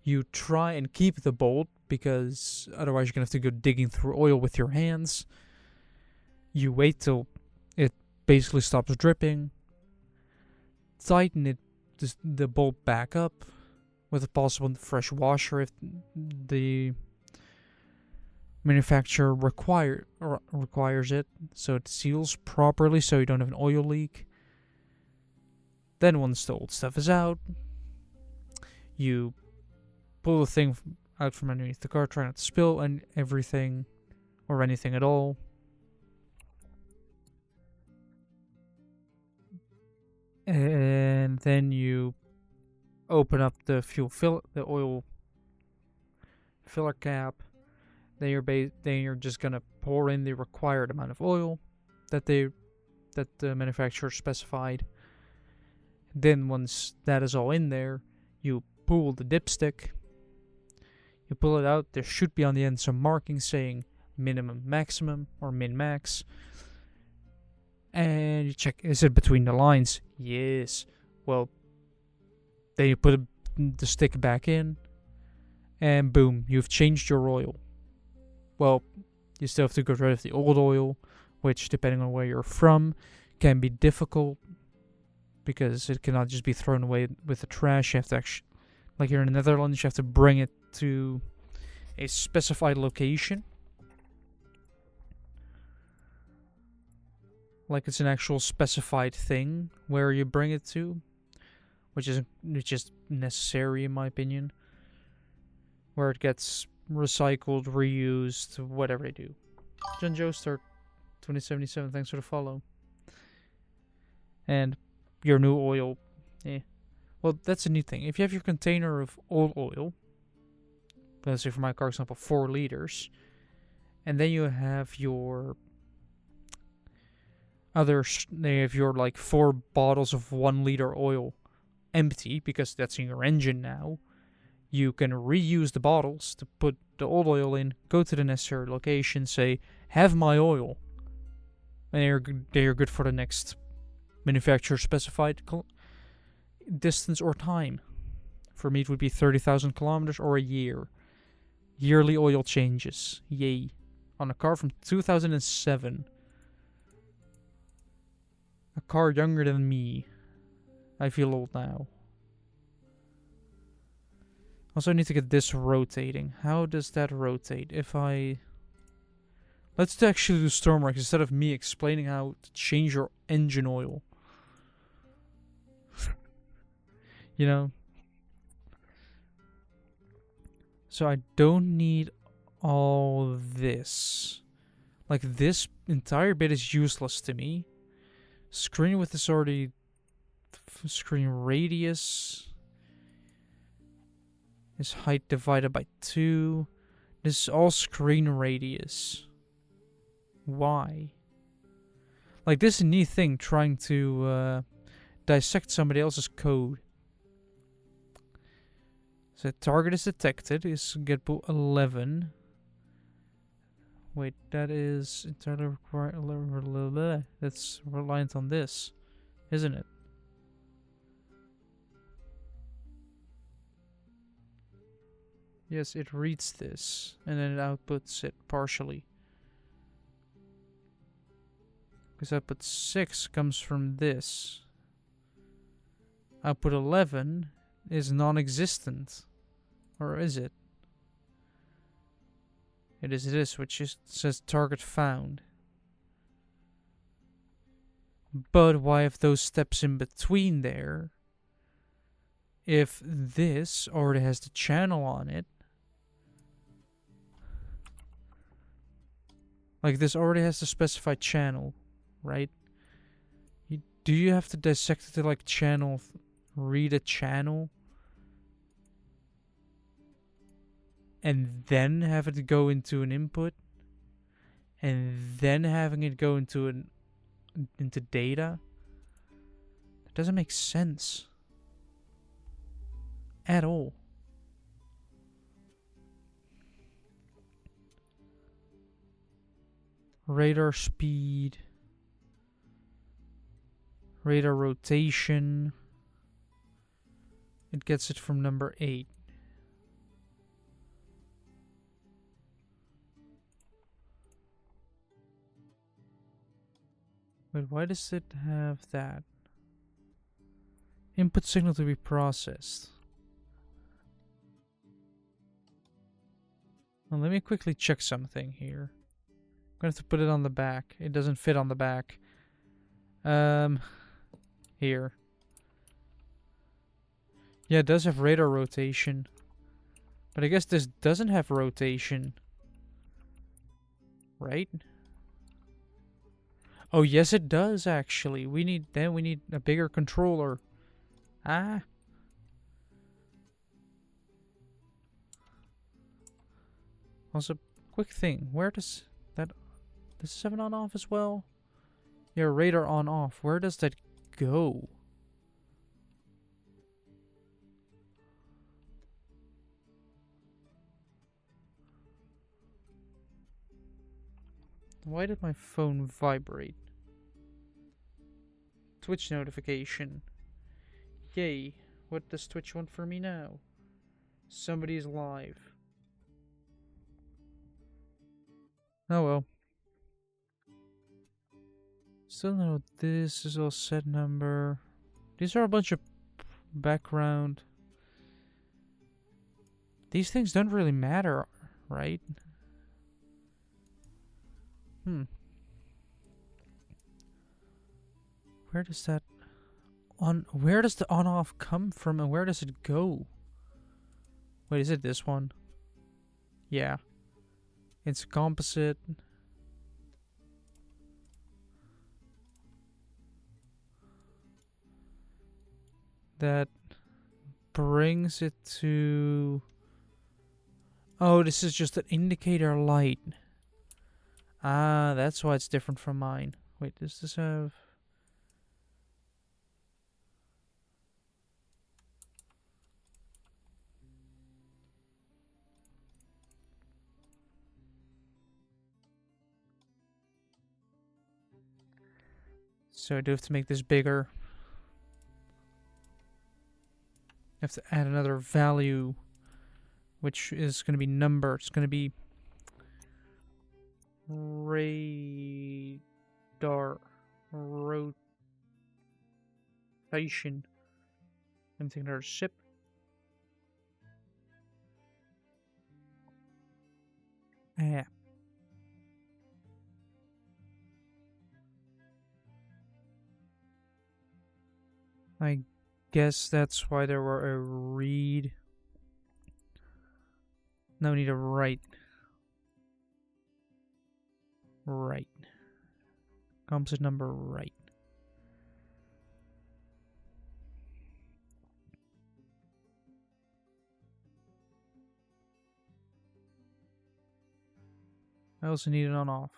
You try and keep the bolt, because otherwise you're going to have to go digging through oil with your hands. You wait till it basically stops dripping. Tighten the bolt back up with a possible fresh washer if the manufacturer requires it, so it seals properly so you don't have an oil leak. Then once the old stuff is out, you pull the thing out from underneath the car, try not to spill and everything or anything at all. And then you open up the the oil filler cap. Then you're just gonna pour in the required amount of oil that the manufacturer specified. Then once that is all in there, you pull the dipstick. You pull it out. There should be on the end some marking saying minimum, maximum, or min-max. And you check, is it between the lines? Yes. Well, then you put the stick back in, and boom, you've changed your oil. Well, you still have to get rid of the old oil, which, depending on where you're from, can be difficult, because it cannot just be thrown away with the trash. You have to actually, like here in the Netherlands, you have to bring it to a specified location. Like it's an actual specified thing where you bring it to, which is necessary in my opinion. Where it gets recycled, reused, whatever they do. John Joester, 2077, thanks for the follow. And your new oil, well, that's a neat thing. If you have your container of old oil, let's say for my car example, 4 liters, and then you have your like 4 bottles of 1 liter oil empty, because that's in your engine now, you can reuse the bottles to put the old oil in, go to the necessary location, say, have my oil, and they're good for the next manufacturer specified distance or time. For me, it would be 30,000 kilometers or a year. Yearly oil changes. Yay. On a car from 2007. A car younger than me. I feel old now. Also, I need to get this rotating. How does that rotate? If I... Let's actually do Stormworks instead of me explaining how to change your engine oil. You know? So I don't need all this. Like, this entire bit is useless to me. Screen width is already... Screen radius is height divided by 2. This is all screen radius. Why? Like, this is a neat thing, trying to dissect somebody else's code. So target is detected, is get 11. Wait, that is entirely required. That's reliant on this, isn't it? Yes, it reads this, and then it outputs it partially. Because output 6 comes from this. Output 11 is non-existent. Or is it? It is this, which is, says target found. But why have those steps in between there? If this already has the channel on it. Like, this already has the specified channel, right? Do you have to dissect it to, like, channel, read a channel? And then have it go into an input? And then having it go into data? That doesn't make sense. At all. Radar speed. Radar rotation. It gets it from number 8. Wait, why does it have that? Input signal to be processed. Well, let me quickly check something here. I'm gonna have to put it on the back. It doesn't fit on the back. Here. Yeah, it does have radar rotation. But I guess this doesn't have rotation. Right? Oh, yes it does, actually. We need a bigger controller. Ah. Also, quick thing. Where does that... Does this have an on-off as well? Yeah, radar on-off. Where does that go? Why did my phone vibrate? Twitch notification. Yay. What does Twitch want for me now? Somebody's live. Oh well. Still know this is all set number. These are a bunch of background. These things don't really matter, right? Where does that where does the on-off come from and where does it go? Wait, is it this one? Yeah. It's composite. That brings it to... Oh, this is just an indicator light. Ah, that's why it's different from mine. Wait, does this have... So I do have to make this bigger. have to add another value, which is going to be number. It's going to be radar rotation. Let me take another sip. Yeah. I guess that's why there were a read. No, we need a write. Right. Composite number right. I also need an on-off.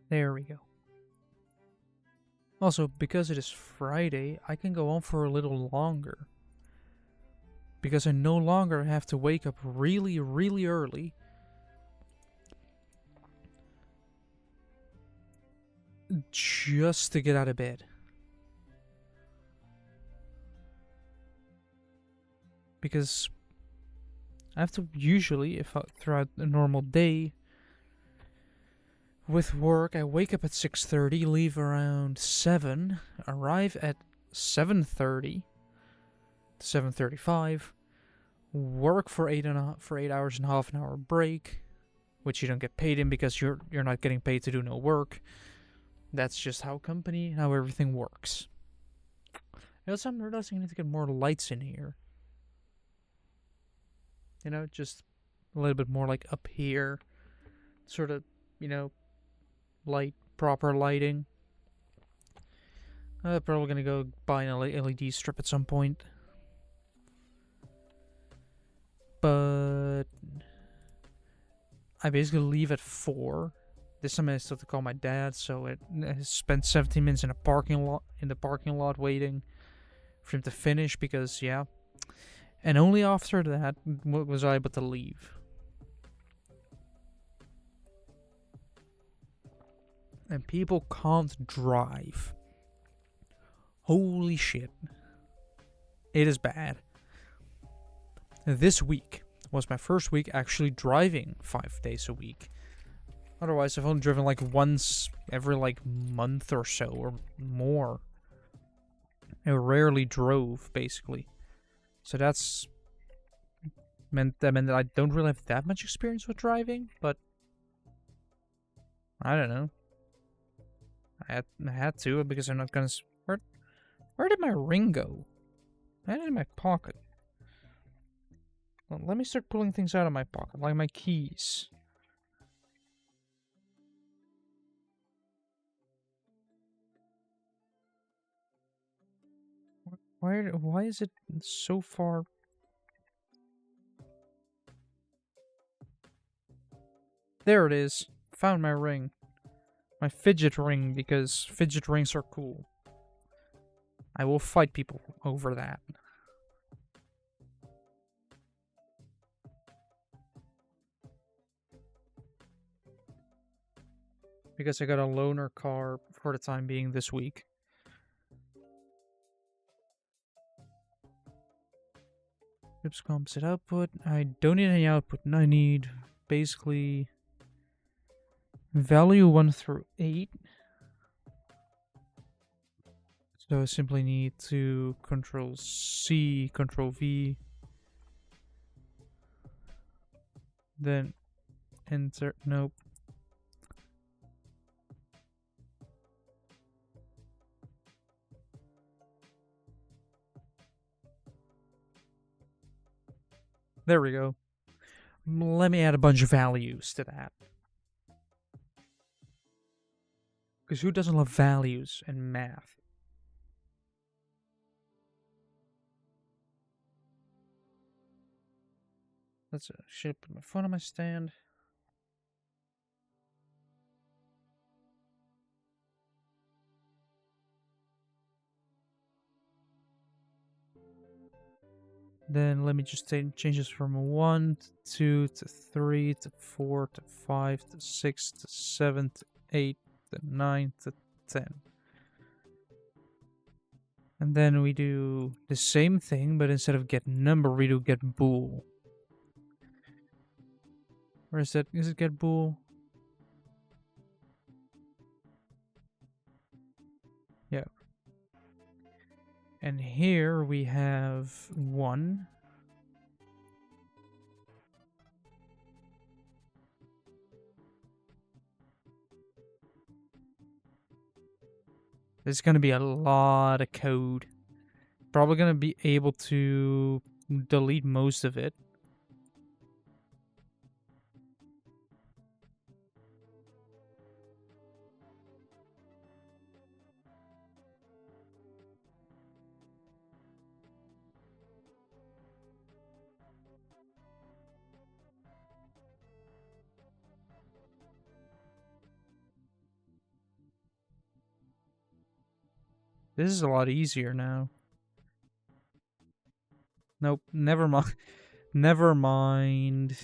There we go. Also, because it is Friday, I can go on for a little longer. Because I no longer have to wake up really, really early. Just to get out of bed. Because I have to usually, throughout a normal day, with work, I wake up at 6:30, leave around 7, arrive at 7:30 to 7:35, work for 8 hours and half an hour break, which you don't get paid in because you're not getting paid to do no work. That's just how everything works. And also, I'm realizing I need to get more lights in here. You know, just a little bit more like up here, sort of, you know, proper lighting. Probably gonna go buy an LED strip at some point. But I basically leave at 4. This time I still have to call my dad, so I spent 17 minutes in the parking lot waiting for him to finish because yeah. And only after that was I able to leave. And people can't drive. Holy shit. It is bad. This week was my first week actually driving 5 days a week. Otherwise, I've only driven like once every like month or so or more. I rarely drove, basically. So that meant that I don't really have that much experience with driving, but I don't know. I had to because I'm not gonna. Where did my ring go? I had it in my pocket. Well, let me start pulling things out of my pocket, like my keys. Why is it so far? There it is. Found my ring. My fidget ring, because fidget rings are cool. I will fight people over that. Because I got a loaner car for the time being this week. Oops, composite output. I don't need any output. I need basically value 1 through 8. So I simply need to Control C, Control V, then enter. Nope. There we go. Let me add a bunch of values to that. Because who doesn't love values and math? Should I put my phone on my stand? Then let me just change this from 1 to 2 to 3 to 4 to 5 to 6 to 7 to 8 to 9 to 10. And then we do the same thing, but instead of get number, we do get bool. Where is it? Is it get bool? Yeah. And here we have 1. There's going to be a lot of code. Probably going to be able to delete most of it. This is a lot easier now. Nope, never mind. Never mind.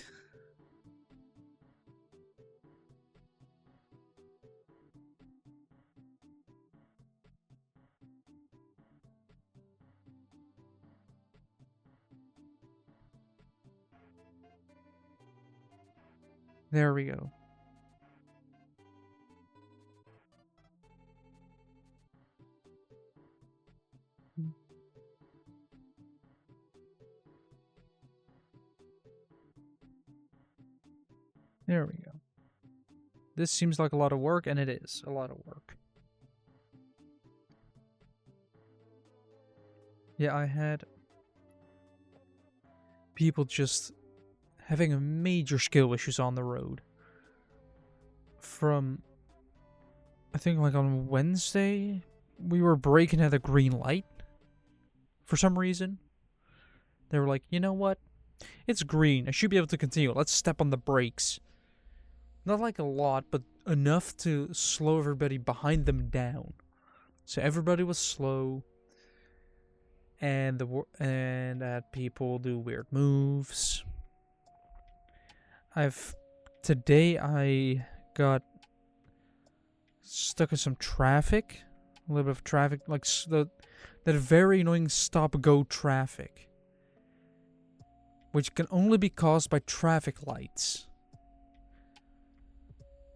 There we go. There we go. This seems like a lot of work, and it is a lot of work. Yeah, I had people just having major skill issues on the road. From, I think like on Wednesday, we were braking at a green light. For some reason. They were like, you know what? It's green. I should be able to continue. Let's step on the brakes. Not like a lot, but enough to slow everybody behind them down. So everybody was slow. And that people do weird moves. Today I got stuck in some traffic. A little bit of traffic, like that very annoying stop-go traffic. Which can only be caused by traffic lights.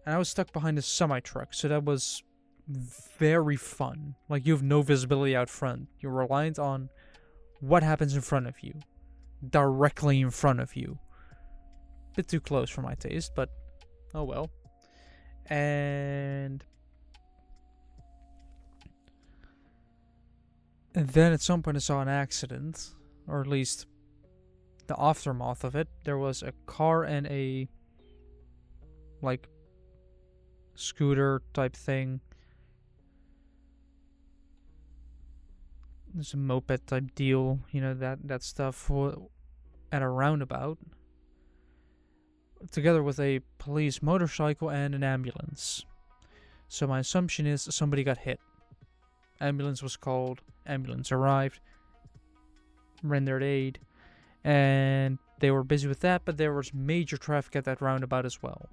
And I was stuck behind a semi-truck, so that was very fun. Like, you have no visibility out front. You're reliant on what happens in front of you. Directly in front of you. Bit too close for my taste, but oh well. And then at some point I saw an accident, or at least the aftermath of it. There was a car and a, like, scooter type thing. There's a moped type deal, you know, that stuff at a roundabout. Together with a police motorcycle and an ambulance. So my assumption is somebody got hit. Ambulance was called, ambulance arrived, rendered aid, and they were busy with that, but there was major traffic at that roundabout as well.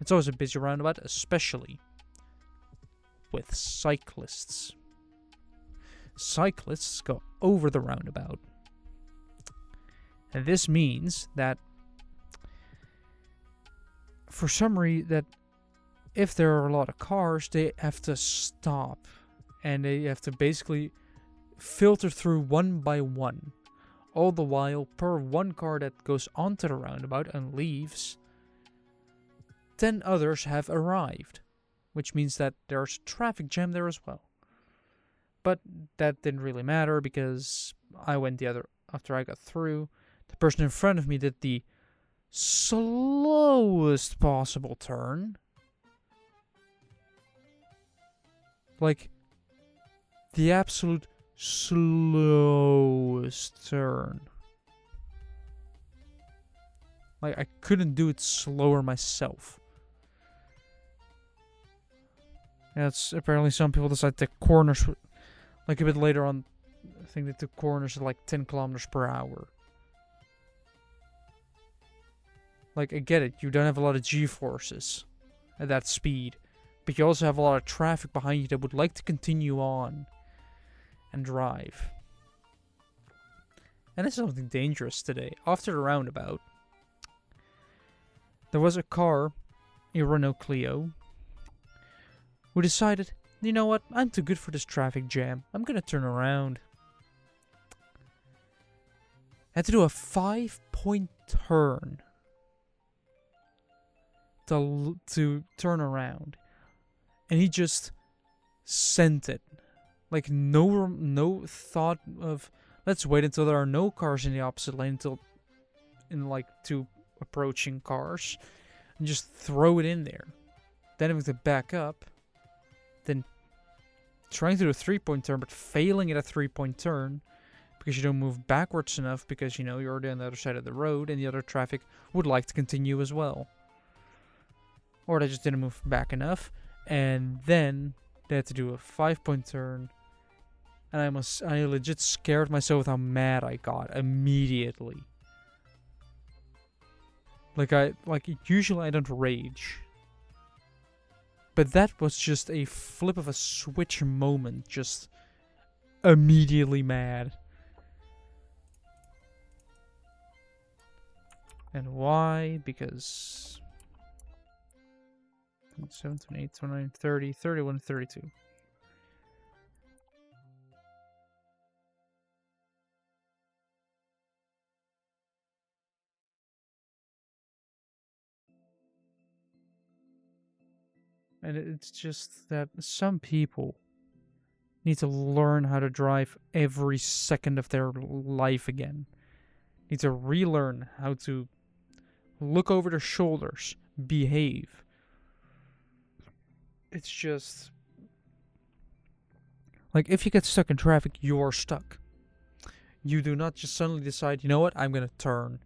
It's always a busy roundabout, especially with cyclists. Cyclists go over the roundabout. And this means that for some reason, that if there are a lot of cars, they have to stop. And they have to basically filter through one by one. All the while, per one car that goes onto the roundabout and leaves, 10 others have arrived. Which means that there's a traffic jam there as well. But that didn't really matter because I went the other, after I got through, the person in front of me did the slowest possible turn. Like, the absolute slowest turn. Like, I couldn't do it slower myself. Yeah, it's apparently some people decide to take corners, like a bit later on, I think they took corners at like 10 kilometers per hour. Like, I get it, you don't have a lot of G-forces at that speed, but you also have a lot of traffic behind you that would like to continue on and drive. And it's something dangerous today. After the roundabout, there was a car, a Renault Clio, who decided, you know what, I'm too good for this traffic jam. I'm gonna turn around. Had to do a 5-point turn to turn around. And he just sent it. Like, no thought of, let's wait until there are no cars in the opposite lane, in like 2 approaching cars, and just throw it in there. Then having to back up, then trying to do a 3-point turn, but failing at a 3-point turn because you don't move backwards enough because, you know, you're already on the other side of the road and the other traffic would like to continue as well. Or they just didn't move back enough, and then they had to do a 5-point turn. And I legit scared myself with how mad I got immediately. Like usually I don't rage. But that was just a flip of a switch moment, just immediately mad. And why? Because 7, 28, 29, 30, 31, 32. And it's just that some people need to learn how to drive every second of their life again. Need to relearn how to look over their shoulders, behave. It's just like, if you get stuck in traffic, you're stuck. You do not just suddenly decide, you know what, I'm gonna turn.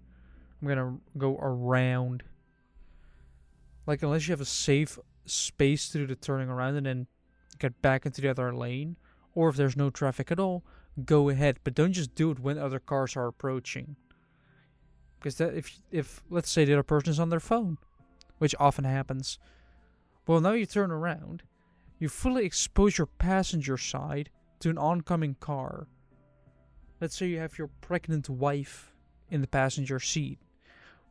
I'm gonna go around. Like, unless you have a safe space to do the turning around and then get back into the other lane, or if there's no traffic at all, go ahead, but don't just do it when other cars are approaching. Because that, if let's say the other person is on their phone, which often happens, well, now you turn around, you fully expose your passenger side to an oncoming car. Let's say you have your pregnant wife in the passenger seat.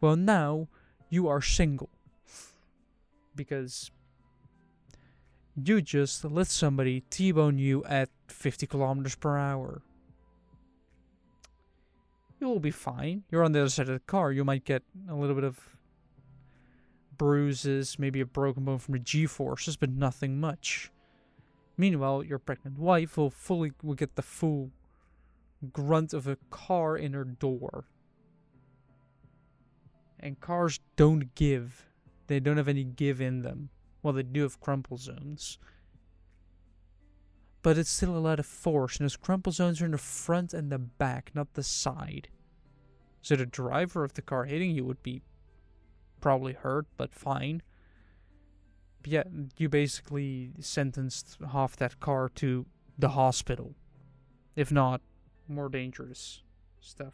Well, now you are single because you just let somebody T-bone you at 50 kilometers per hour. You will be fine. You're on the other side of the car. You might get a little bit of bruises, maybe a broken bone from the G-forces, but nothing much. Meanwhile, your pregnant wife will get the full grunt of a car in her door. And cars don't give. They don't have any give in them. Well, they do have crumple zones. But it's still a lot of force, and those crumple zones are in the front and the back, not the side. So the driver of the car hitting you would be probably hurt, but fine. But yeah, you basically sentenced half that car to the hospital. If not, more dangerous stuff.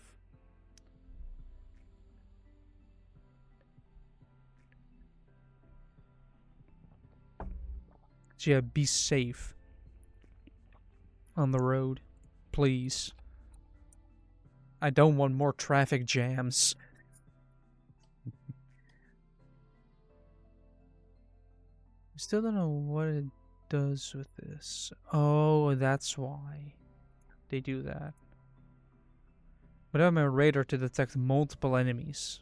So yeah, be safe on the road, please. I don't want more traffic jams. I still don't know what it does with this. Oh, that's why they do that. But I have my radar to detect multiple enemies.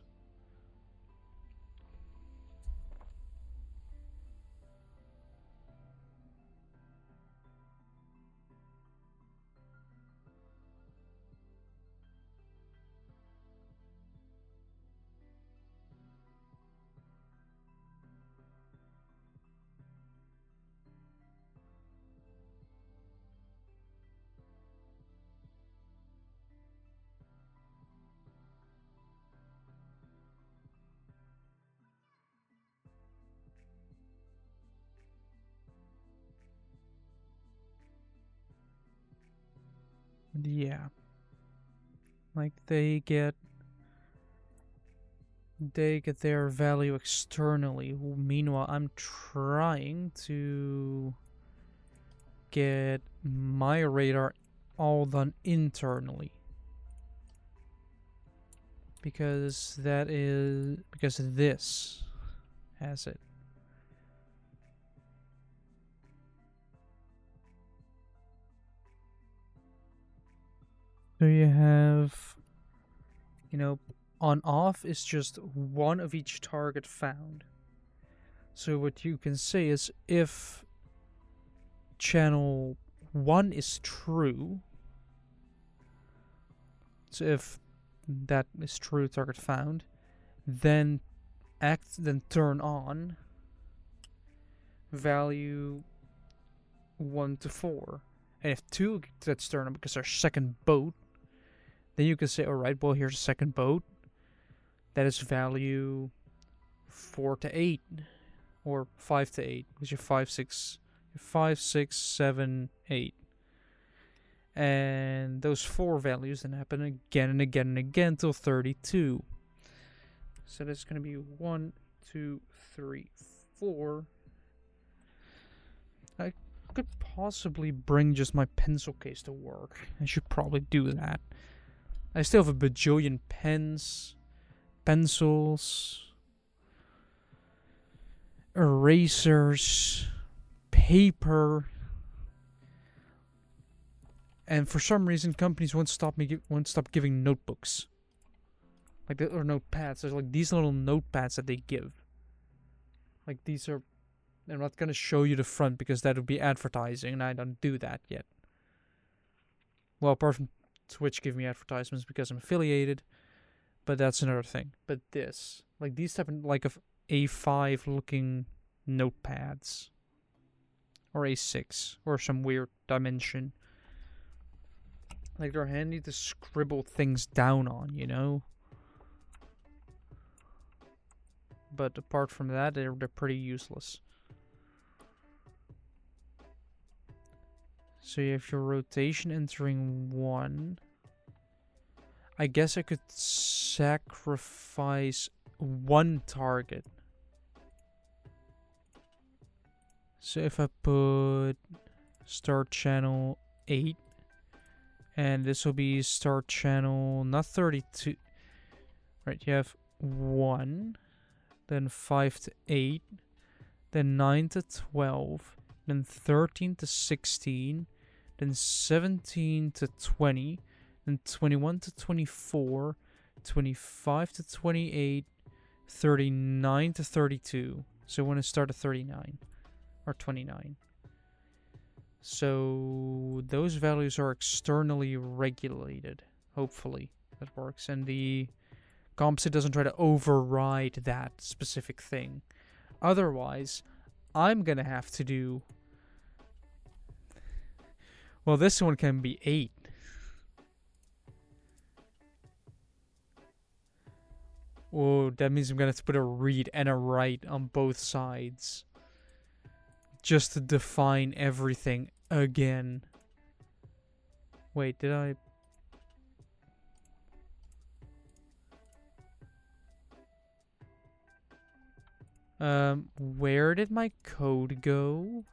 Yeah. Like, they get they get their value externally. Meanwhile, I'm trying to get my radar all done internally. Because this has it. So you have, on off is just one of each target found. So what you can say is if channel 1 is true, so if that is true, target found, then turn on value 1 to 4. And if 2 gets turned on because there's second boat, then you can say, alright, well, here's a second boat. That is value 4 to 8. Or 5 to 8. Because you're 5, 6, 7, 8. And those 4 values then happen again and again and again till 32. So that's going to be 1, 2, 3, 4. I could possibly bring just my pencil case to work. I should probably do that. I still have a bajillion pens, pencils, erasers, paper, and for some reason companies won't stop giving notebooks, or notepads. There's like these little notepads that they give. Like these are. I'm not gonna show you the front because that would be advertising, and I don't do that yet. Well, apart from Twitch giving me advertisements because I'm affiliated, but that's another thing. But this, like these type of A5 looking notepads, or A6, or some weird dimension. Like they're handy to scribble things down on, But apart from that, they're pretty useless. So you have your rotation entering 1. I guess I could sacrifice 1 target. So if I put start channel 8, and this will be start channel, not 32. Right, you have 1, then 5 to 8, then 9 to 12, then 13 to 16, then 17 to 20, then 21 to 24, 25 to 28, 39 to 32. So I want to start at 39, or 29. So those values are externally regulated. Hopefully that works. And the composite doesn't try to override that specific thing. Otherwise, I'm going to have to do... Well, this one can be 8. Oh, that means I'm going to have to put a read and a write on both sides. Just to define everything again. Wait, did I... Where did my code go?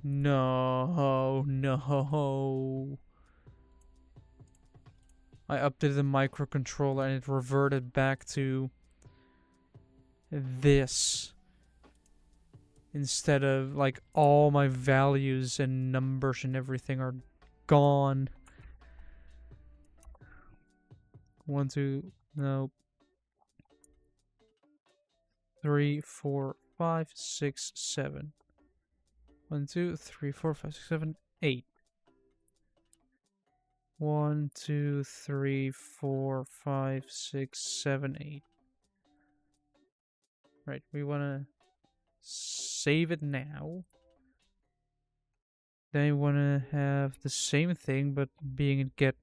No. I updated the microcontroller and it reverted back to this. Instead of, like, all my values and numbers and everything are gone. 1, 2, no. 3, 4, 5, 6, 7. 1, 2, 3, 4, 5, 6, 7, 8. 1, 2, 3, 4, 5, 6, 7, 8. Right, we want to save it now. Then we want to have the same thing, but being a get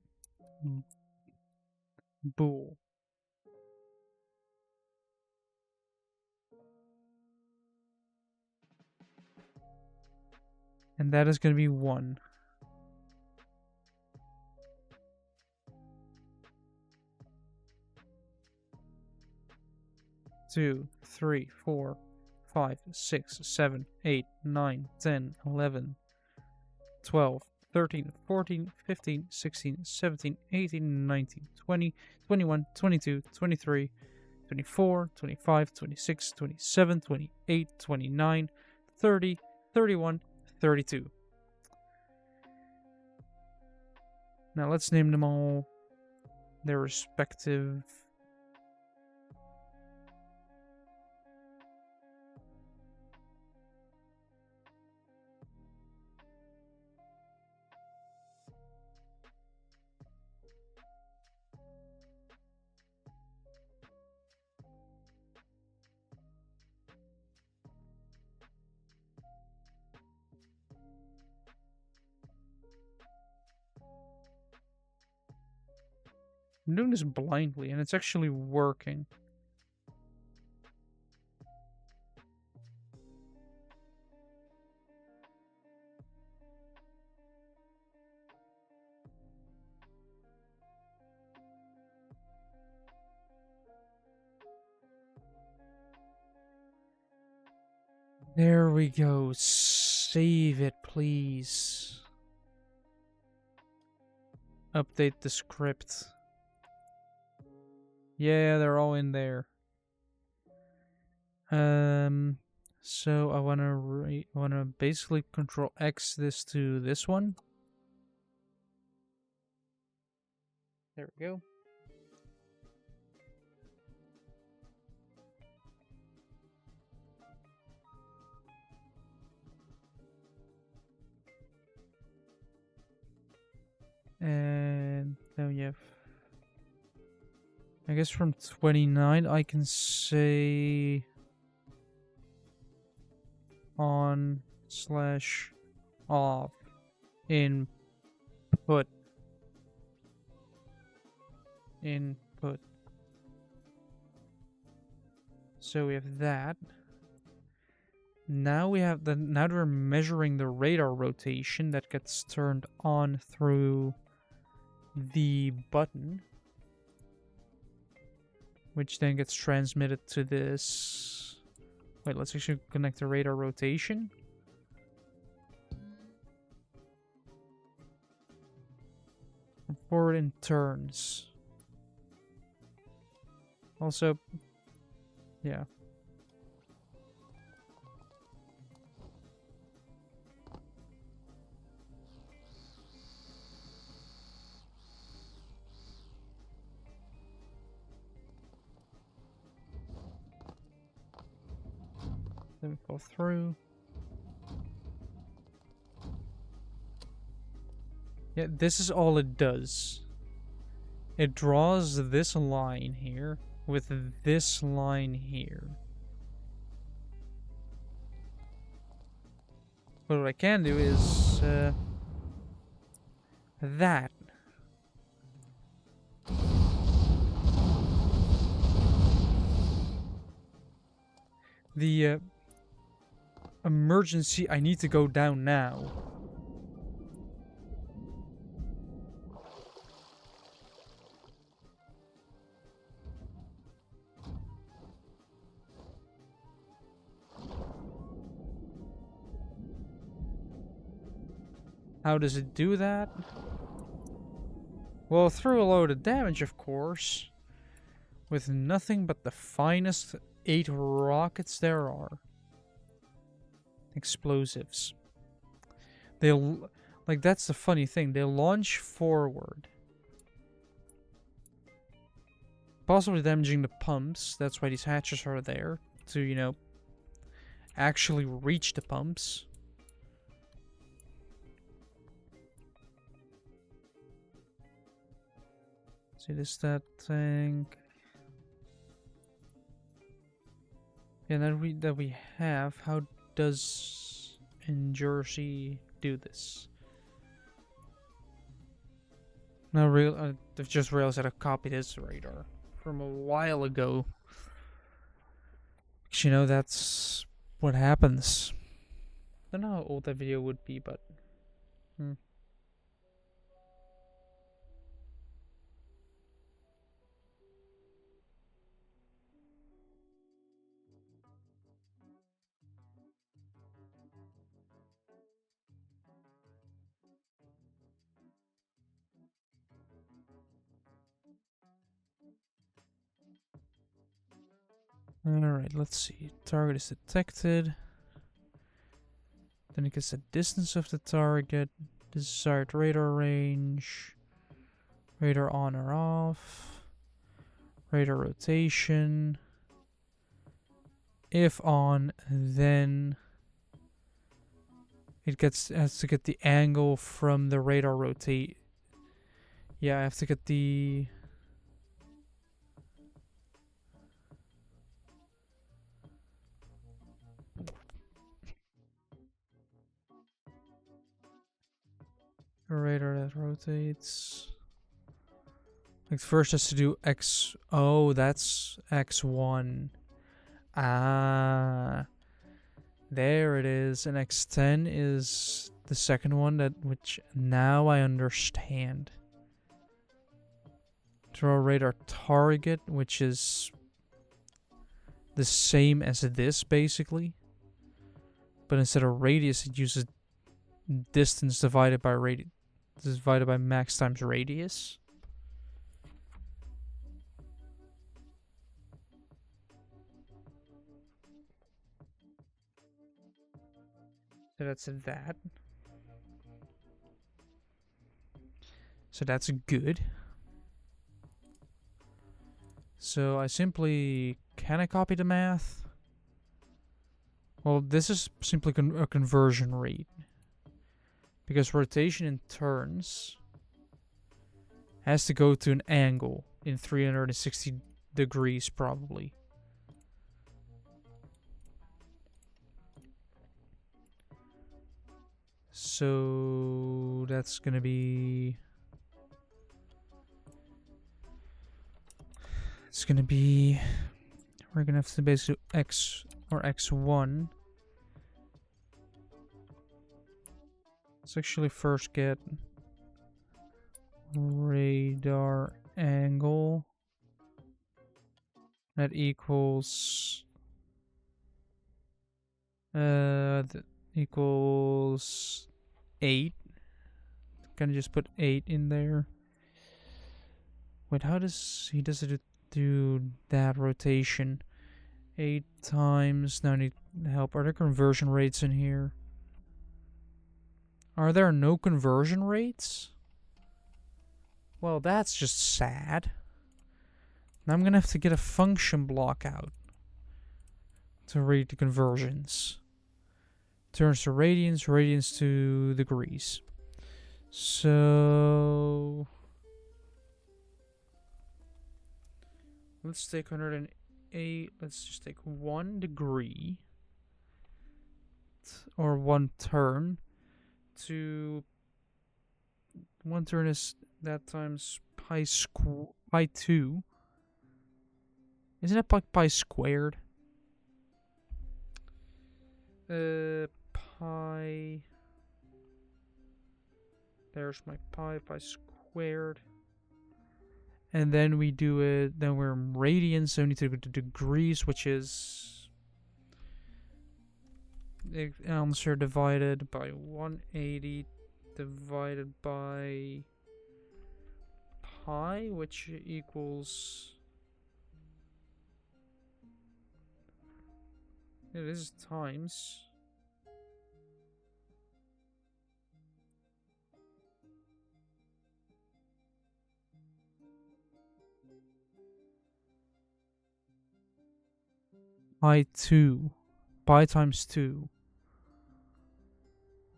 bool. And that is going to be 1. 2, 3, 4, 5, 6, 7, 8, 9, 10, 11, 12, 13, 14, 15, 16, 17, 18, 19, 20, 21, 22, 23, 24, 25, 26, 27, 28, 29, 30, 31, 32. Now let's name them all their respective... I'm doing this blindly, and it's actually working. There we go. Save it, please. Update the script. Yeah, they're all in there. So I wanna basically Control X this to this one. There we go. And then we have, I guess from 29 I can say on/off input. So we have that. Now we have the, now that we're measuring the radar rotation that gets turned on through the button, which then gets transmitted to this. Wait, let's actually connect the radar rotation. Forward in turns. Also, yeah. Let me go through. Yeah, this is all it does. It draws this line here with this line here. But what I can do is that. The emergency, I need to go down now. How does it do that? Well, through a load of damage, of course. With nothing but the finest 8 rockets there are. Explosives. They'll... Like, that's the funny thing. They launch forward. Possibly damaging the pumps. That's why these hatches are there. To, you know, actually reach the pumps. See this, that tank. Yeah, that we have. How does Jersey do this? No, I've just realized that I copied his radar from a while ago. Because, you know, that's what happens. I don't know how old that video would be, but... Alright, let's see. Target is detected. Then it gets the distance of the target, desired radar range, radar on or off, radar rotation. If on, then it has to get the angle from the radar rotate. Yeah, I have to get the radar that rotates. Like first has to do X. Oh, that's X1. Ah, there it is. And X10 is the second one which now I understand. Throw a radar target, which is the same as this basically, but instead of radius, it uses distance divided by max times radius. So that's that. So that's good. So I simply, can I copy the math? Well, this is simply a conversion rate. Because rotation in turns has to go to an angle in 360 degrees probably. So that's gonna be... It's gonna be... We're gonna have to basically X or X1. Let's actually first get radar angle. That equals... that equals 8. Gonna just put 8 in there. Wait, how does he do that rotation? 8 times. Now I need help. Are there conversion rates in here? Are there no conversion rates? Well, that's just sad. Now I'm gonna have to get a function block out to read the conversions. Turns to radians, radians to degrees. So let's take 108. Let's just take 1 degree or 1 turn to 1 turn is that times pi 2. Isn't that like pi squared? Pi. There's my pi squared. And then we do it, then we're in radians, so we need to go to degrees, which is the answer divided by 180 divided by pi, which equals... It is times... pi 2. Pi times 2.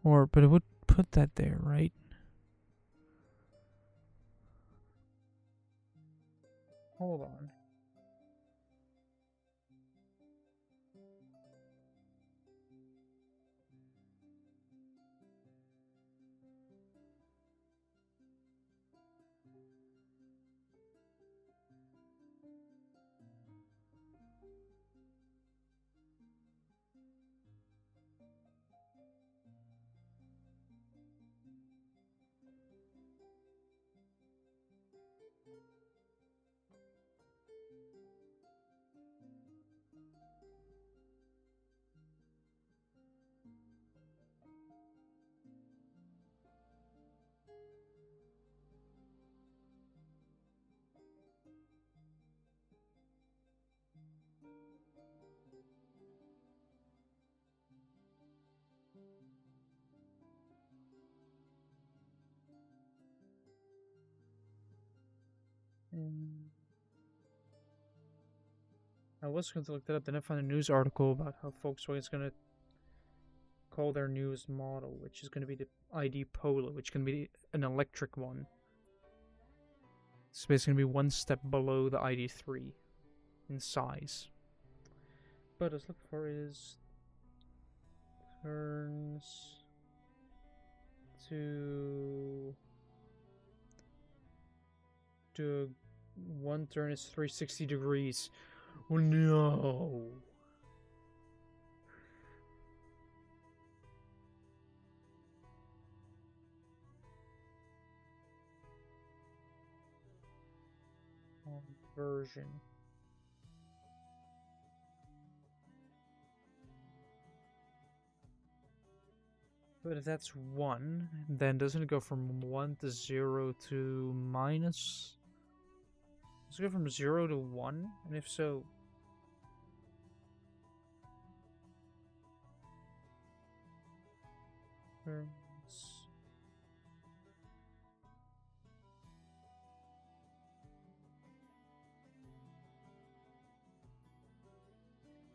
Or, but it would put that there, right? Hold on. I was going to look that up, then I found a news article about how Volkswagen's going to call their newest model, which is going to be the ID Polo, which is going to be an electric one. It's basically going to be one step below the ID3 in size. But let's look for is turns to one turn is 360 degrees. Oh no. Version. But if that's 1, then doesn't it go from 1 to 0 to minus? Does it go from 0 to 1? And if so...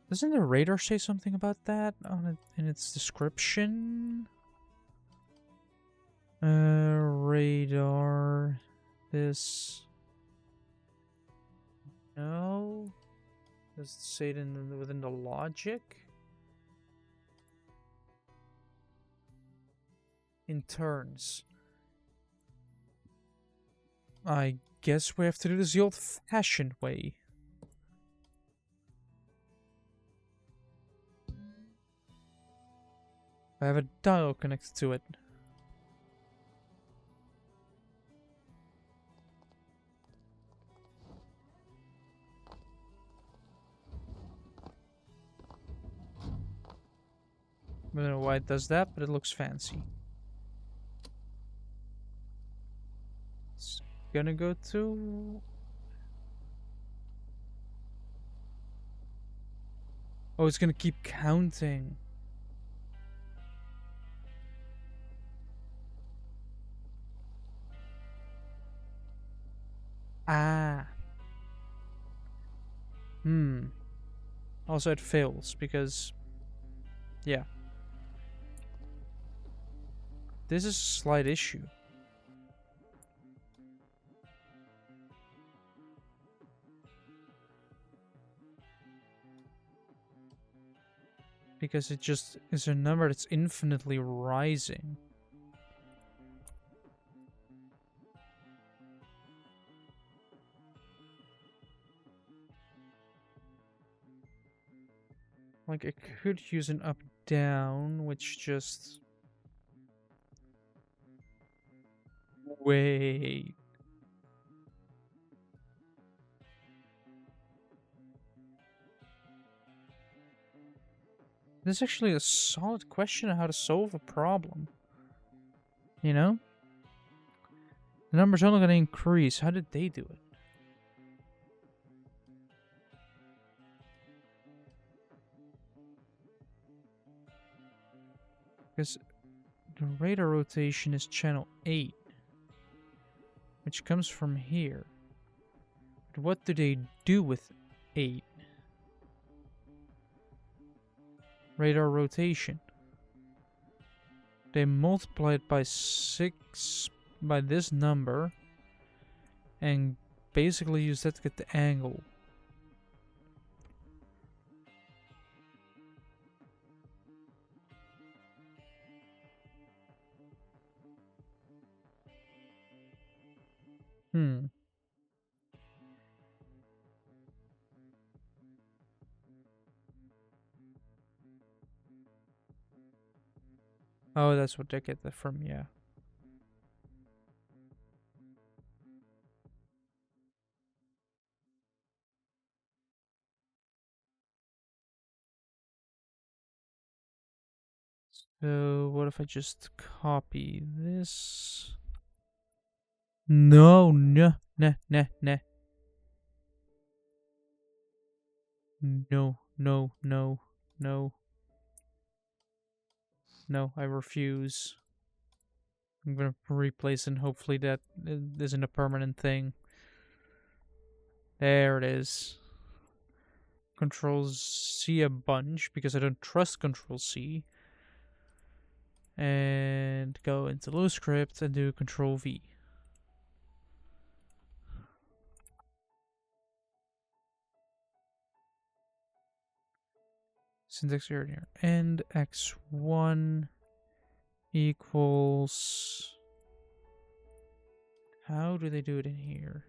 Doesn't the radar say something about that on it in its description? Radar. This. No. Does it say it within the logic? In turns. I guess we have to do this the old-fashioned way. I have a dial connected to it. I don't know why it does that, but it looks fancy. It's gonna go to... Oh, it's gonna keep counting. Ah. Also, it fails because... Yeah. This is a slight issue. Because it just is a number that's infinitely rising. Like, I could use an up-down, which just... Wait. This is actually a solid question on how to solve a problem. You know? The number's only going to increase. How did they do it? Because the radar rotation is channel 8. Which comes from here. But what do they do with 8? Radar rotation. They multiply it by 6 by this number and basically use that to get the angle. Oh, that's what they get that from, yeah. So, what if I just copy this? No, no, nah, nah, nah. No, no, no, no. No, I refuse. I'm gonna replace and hopefully that isn't a permanent thing. There it is. Control C a bunch because I don't trust Control C. And go into low script and do Control V. Syntax error here. And x1 equals. How do they do it in here?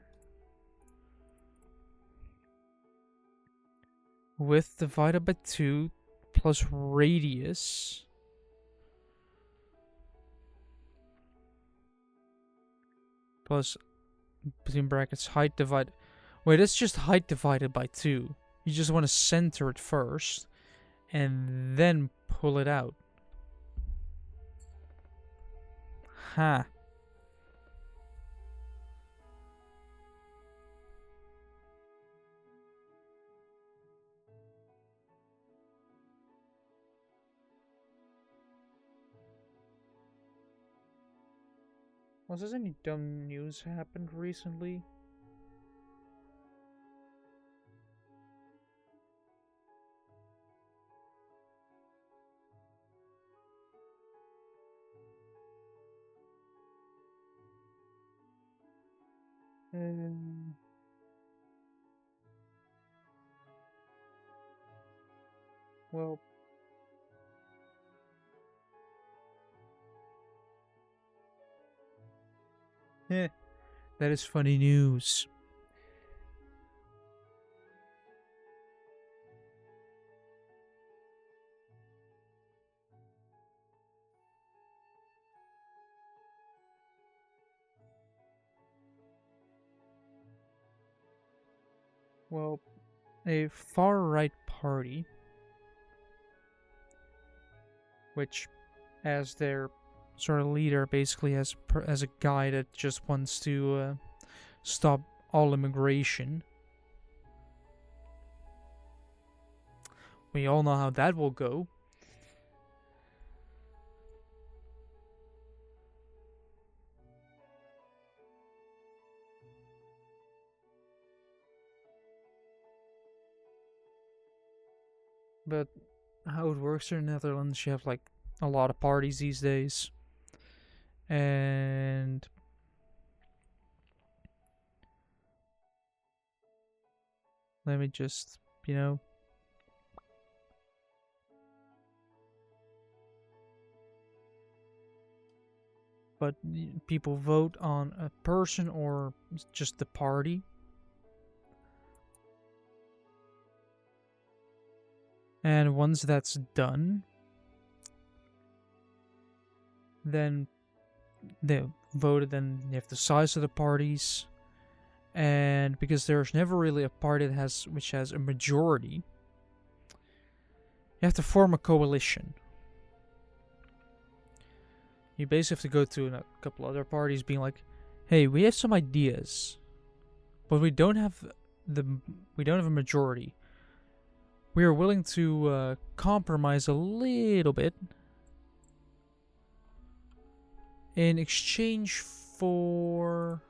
Width divided by 2 plus radius plus between brackets height divided. Wait, that's just height divided by 2. You just want to center it first and then pull it out. Ha. Was there any dumb news happened recently? Well, that is funny news. Well, a far-right party, which, as their sort of leader, basically as a guy that just wants to stop all immigration. We all know how that will go. But how it works in the Netherlands, you have like a lot of parties these days. And let me just, but people vote on a person or just the party. And once that's done, then they voted, then you have the size of the parties. And because there's never really a party that which has a majority, you have to form a coalition. You basically have to go to a couple other parties being like, hey, we have some ideas, but we don't have a majority. We are willing to compromise a little bit in exchange for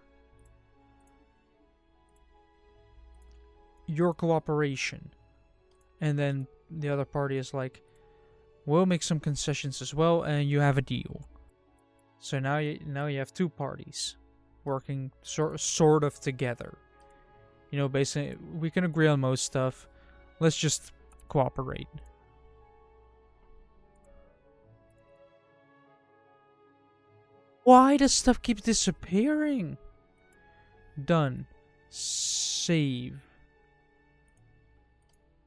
your cooperation. And then the other party is like, we'll make some concessions as well, and you have a deal. So now you have two parties working sort of together. Basically, we can agree on most stuff. Let's just cooperate. Why does stuff keep disappearing? Done. Save.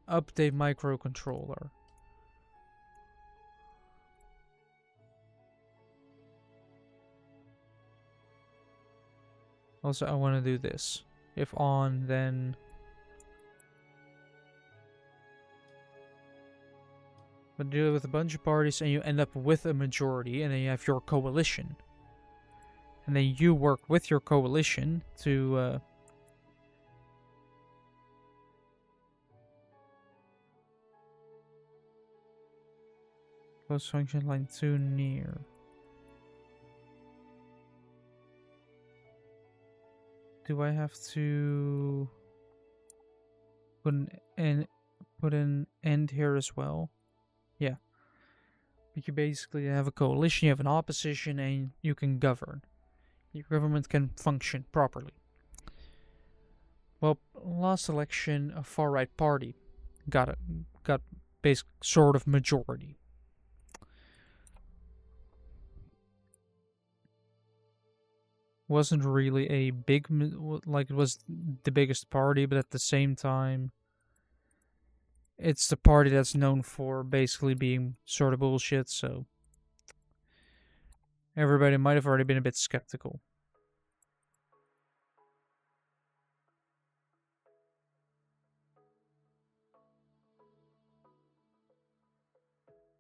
Update microcontroller. Also, I want to do this. If on, then... But do it with a bunch of parties and you end up with a majority, and then you have your coalition. And then you work with your coalition to... Close function line 2 near. Do I have to... put an end here as well. Yeah. You basically have a coalition, you have an opposition, and you can govern. Your government can function properly. Well, last election, a far-right party got basic sort of majority. Wasn't really a big, like it was the biggest party, but at the same time, it's the party that's known for basically being sort of bullshit, so everybody might have already been a bit skeptical.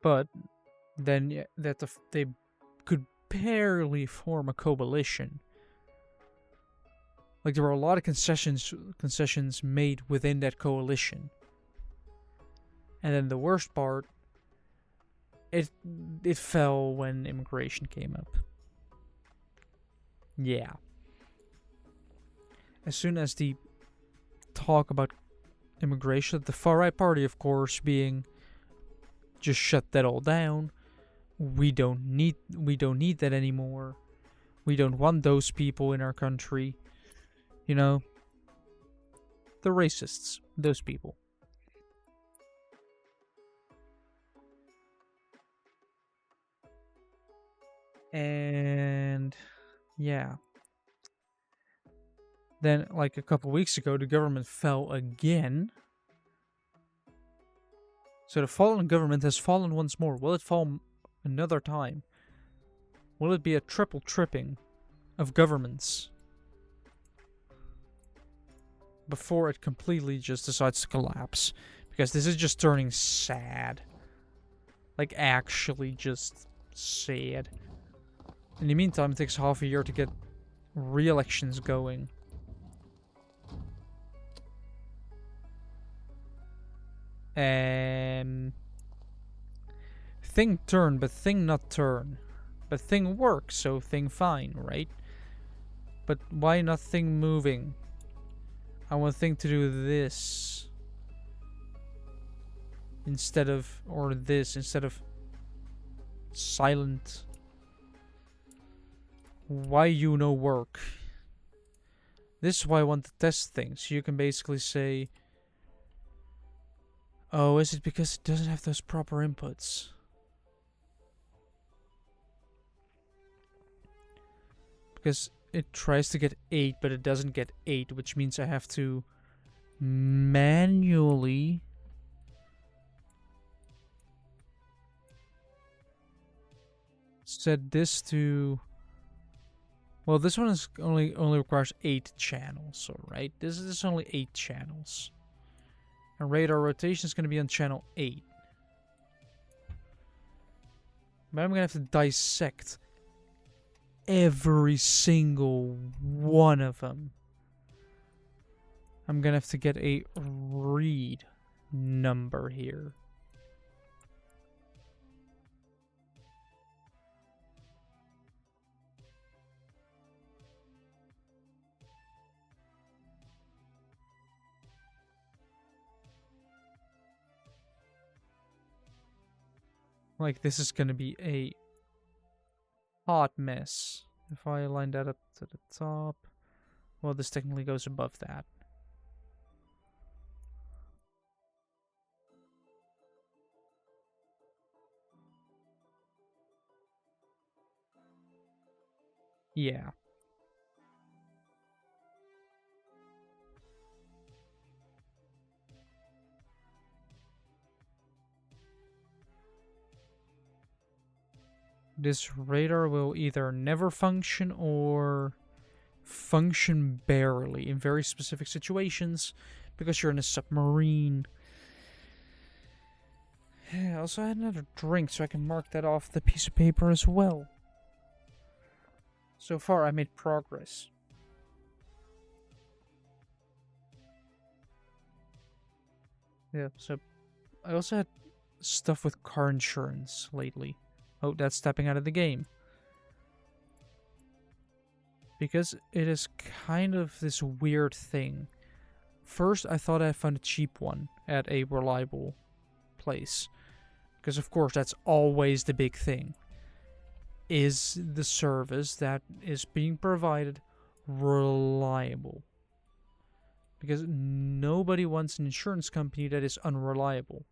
But then they could barely form a coalition. Like, there were a lot of concessions made within that coalition. And then the worst part, it fell when immigration came up. Yeah. As soon as the talk about immigration, the far-right party, of course, being just shut that all down. We don't need that anymore. We don't want those people in our country. You know, the racists, those people. And yeah. Then, like a couple weeks ago, the government fell again. So the fallen government has fallen once more. Will it fall another time? Will it be a triple tripping of governments before it completely just decides to collapse? Because this is just turning sad. Like, actually just sad. In the meantime, it takes half a year to get re-elections going. Thing turn, but thing not turn. But thing work, so thing fine, right? But why not thing moving? I want thing to do this. Instead of, or this, instead of silent. Why you no work? This is why I want to test things. You can basically say, oh, is it because it doesn't have those proper inputs? Because it tries to get 8, but it doesn't get 8, which means I have to manually set this to... Well, this one is only requires 8 channels, right? This is only 8 channels. And radar rotation is going to be on channel 8. But I'm going to have to dissect every single one of them. I'm going to have to get a read number here. Like, this is going to be a hot mess. If I line that up to the top. Well, this technically goes above that. Yeah. This radar will either never function or function barely in very specific situations because you're in a submarine. Yeah, also I had another drink so I can mark that off the piece of paper as well. So far I made progress. Yeah, so I also had stuff with car insurance lately. Oh, that's stepping out of the game. Because it is kind of this weird thing. First, I thought I found a cheap one at a reliable place. Because, of course, that's always the big thing. Is the service that is being provided reliable? Because nobody wants an insurance company that is unreliable.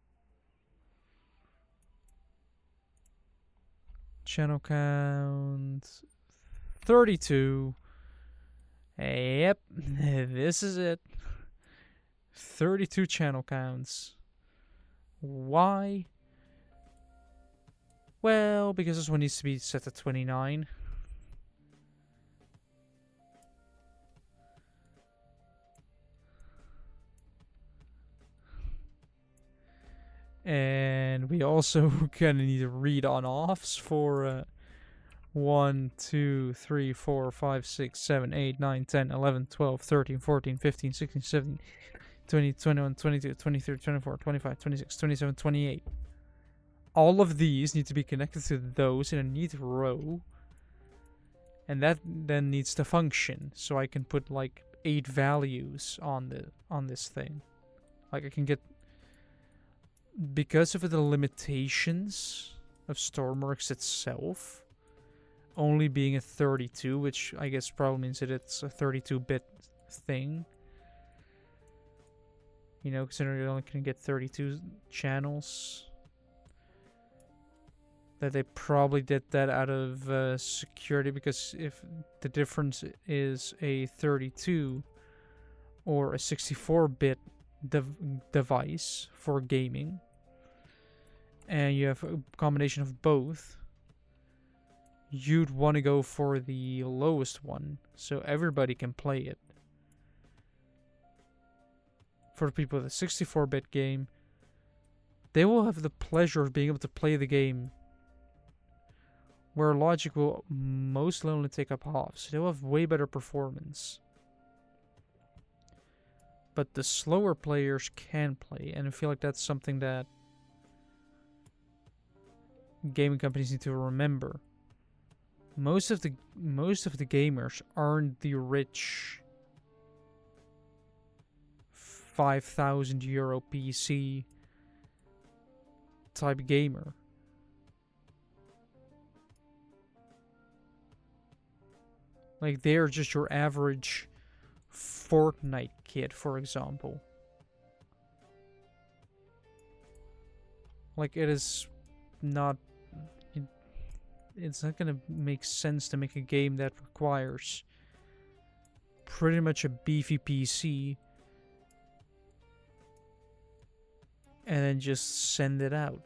Channel count 32. Yep, this is it. 32 channel counts. Why? Well, because this one needs to be set to 29. And we also kind of need read on offs for 1, 2, 3, 4, 5, 6, 7, 8, 9, 10, 11, 12, 13, 14, 15, 16, 17, 20, 21, 22, 23, 24, 25, 26, 27, 28. All of these need to be connected to those in a neat row. And that then needs to function. So I can put like 8 values on this thing. Like I can get, because of the limitations of Stormworks itself, only being a 32, which I guess probably means that it's a 32-bit thing. You know, considering you only can get 32 channels. That they probably did that out of security, because if the difference is a 32 or a 64-bit device for gaming, and you have a combination of both, you'd want to go for the lowest one so everybody can play it. For the people with a 64-bit game, they will have the pleasure of being able to play the game, where logic will mostly only take up half, so they'll have way better performance. But the slower players can play, and I feel like that's something that gaming companies need to remember. Most of the gamers aren't the rich €5,000 PC type gamer. Like, they're just your average Fortnite kid, for example. Like, it's not gonna make sense to make a game that requires pretty much a beefy PC and then just send it out.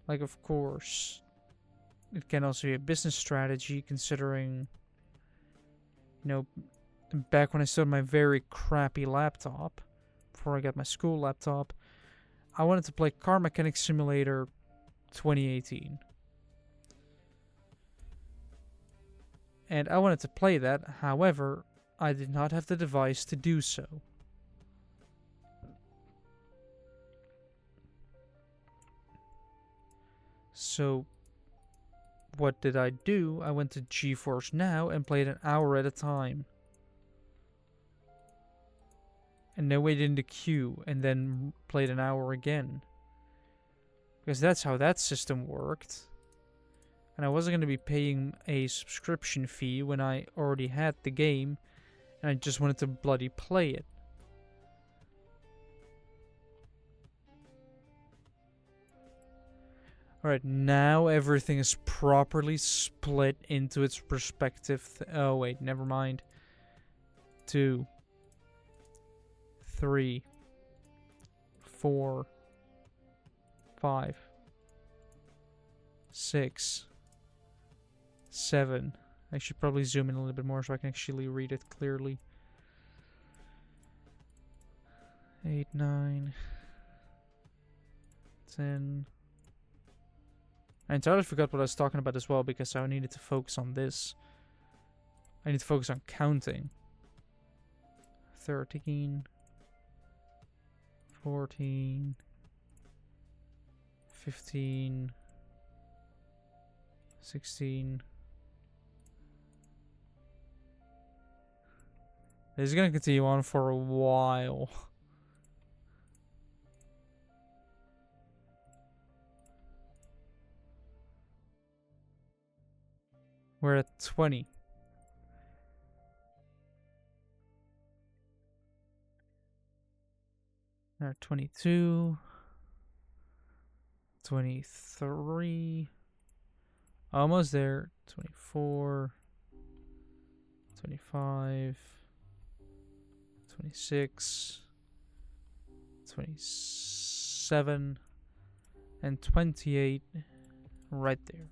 Like, of course, it can also be a business strategy, considering, you know, back when I still had my very crappy laptop, before I got my school laptop, I wanted to play Car Mechanic Simulator 2018. And I wanted to play that, however, I did not have the device to do so. So, what did I do? I went to GeForce Now and played an hour at a time. And then waited in the queue and then played an hour again. Because that's how that system worked. And I wasn't going to be paying a subscription fee when I already had the game, and I just wanted to bloody play it. Alright, now everything is properly split into its respective... oh wait, never mind. 2, 3, 4, 5, 6, 7. I should probably zoom in a little bit more so I can actually read it clearly. 8, 9, 10. I entirely forgot what I was talking about as well, because I needed to focus on this. I need to focus on counting. 13, 14, 15, 16, This is gonna continue on for a while. We're at 20. We're at 22. 23. Almost there. 24. 25. 26. 27. And 28. Right there.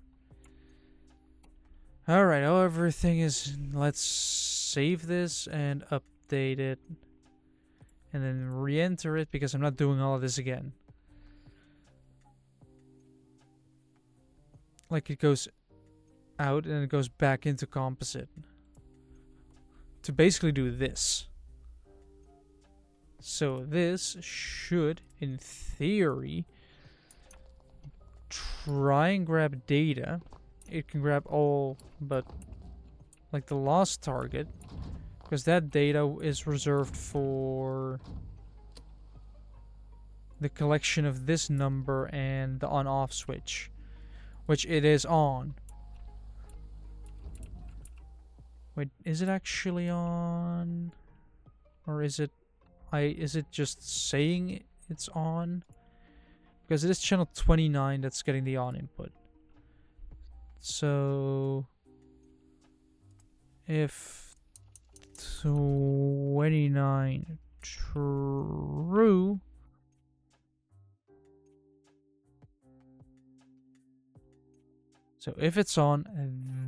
Alright, how everything is, let's save this and update it. And then re-enter it because I'm not doing all of this again. Like it goes out and it goes back into composite. To basically do this. So this should, in theory, try and grab data. It can grab all but like the lost target, because that data is reserved for the collection of this number and the on-off switch, which it is on. Wait, is it actually on? Or is it just saying it's on? Because it is channel 29 that's getting the on input. So if 29 true, so if it's on,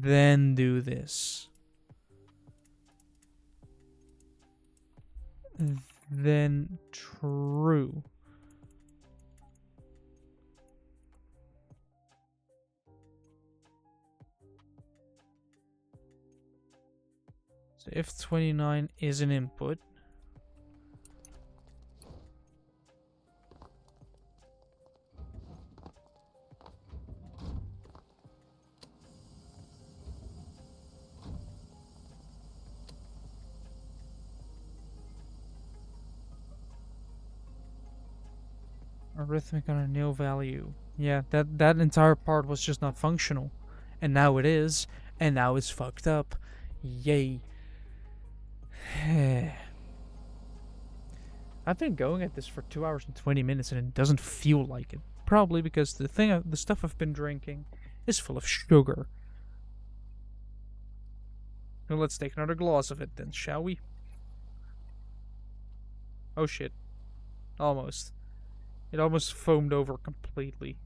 then do this. Then true. So if 29 is an input, arithmetic on a nil value. Yeah, that entire part was just not functional. And now it is, and now it's fucked up. Yay. I've been going at this for 2 hours and 20 minutes and it doesn't feel like it. Probably because the stuff I've been drinking is full of sugar. Well, let's take another glass of it then, shall we? Oh shit. Almost. It almost foamed over completely.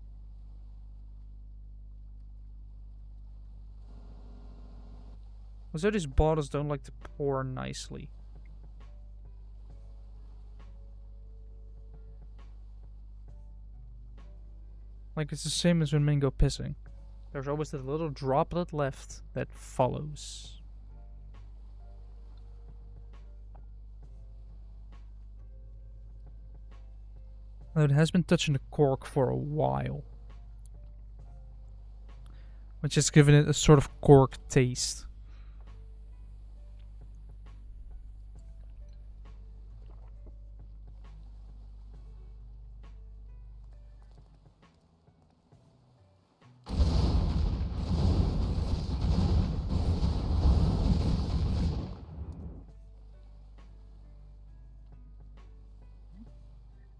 Also, these bottles don't like to pour nicely. Like it's the same as when men go pissing. There's always a little droplet left that follows. It has been touching the cork for a while, which has given it a sort of cork taste.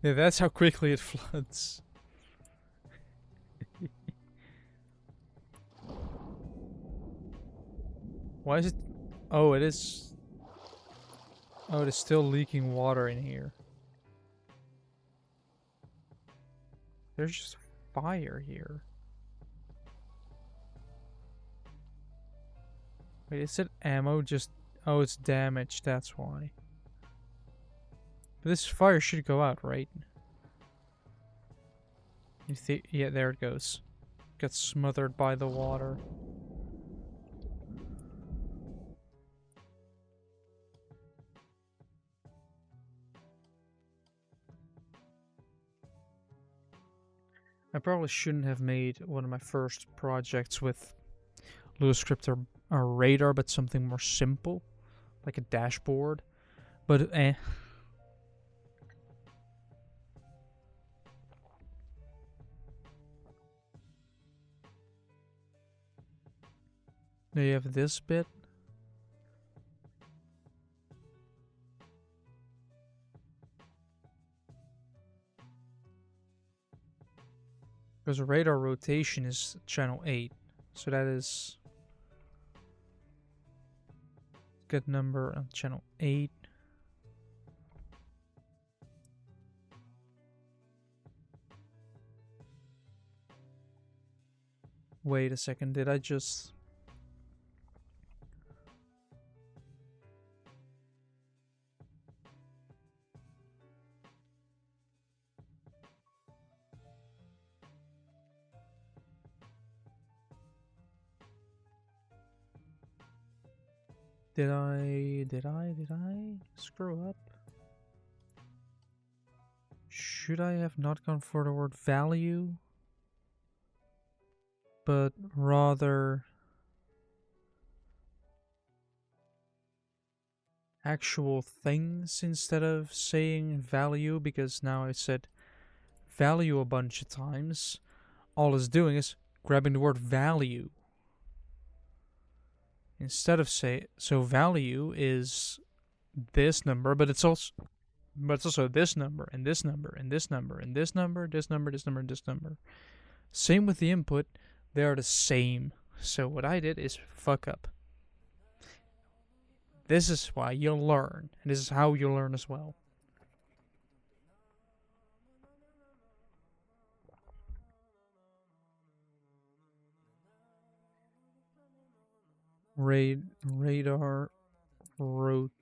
Yeah, that's how quickly it floods. Why is it... Oh, it is... Oh, it is still leaking water in here. There's just fire here. Wait, is it ammo? Just... Oh, it's damaged, that's why. But this fire should go out, right? Yeah, there it goes. Got smothered by the water. I probably shouldn't have made one of my first projects with LuaScript or radar, but something more simple, like a dashboard. But There you have this bit. Because radar rotation is channel 8. So that is good number on channel 8. Wait a second, did I just... Did I screw up? Should I have not gone for the word value? But rather actual things instead of saying value, because now I said value a bunch of times. All it's doing is grabbing the word value. Instead of so value is this number, but it's also this number and this number and this number and this number, this number, this number, and this number. Same with the input, they are the same. So what I did is fuck up. This is why you'll learn, and this is how you'll learn as well. Radar rotation.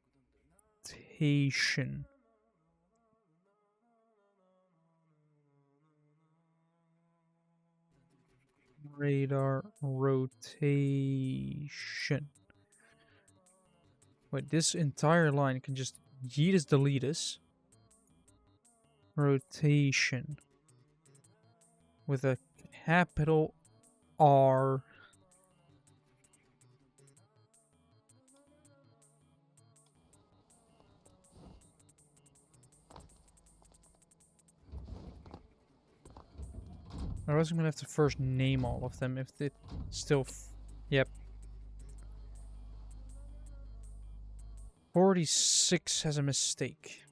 Radar rotation. Wait, this entire line can just yeet us, delete us. Rotation. With a capital R. Otherwise I'm gonna have to first name all of them if it still... Yep. 46 has a mistake.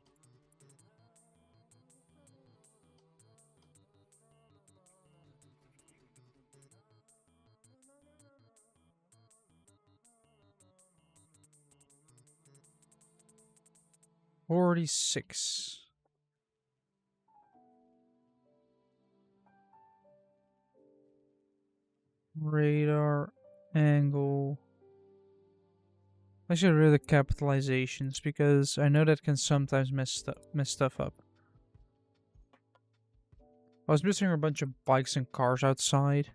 Radar angle. I should read the capitalizations because I know that can sometimes mess stuff up. I was missing a bunch of bikes and cars outside.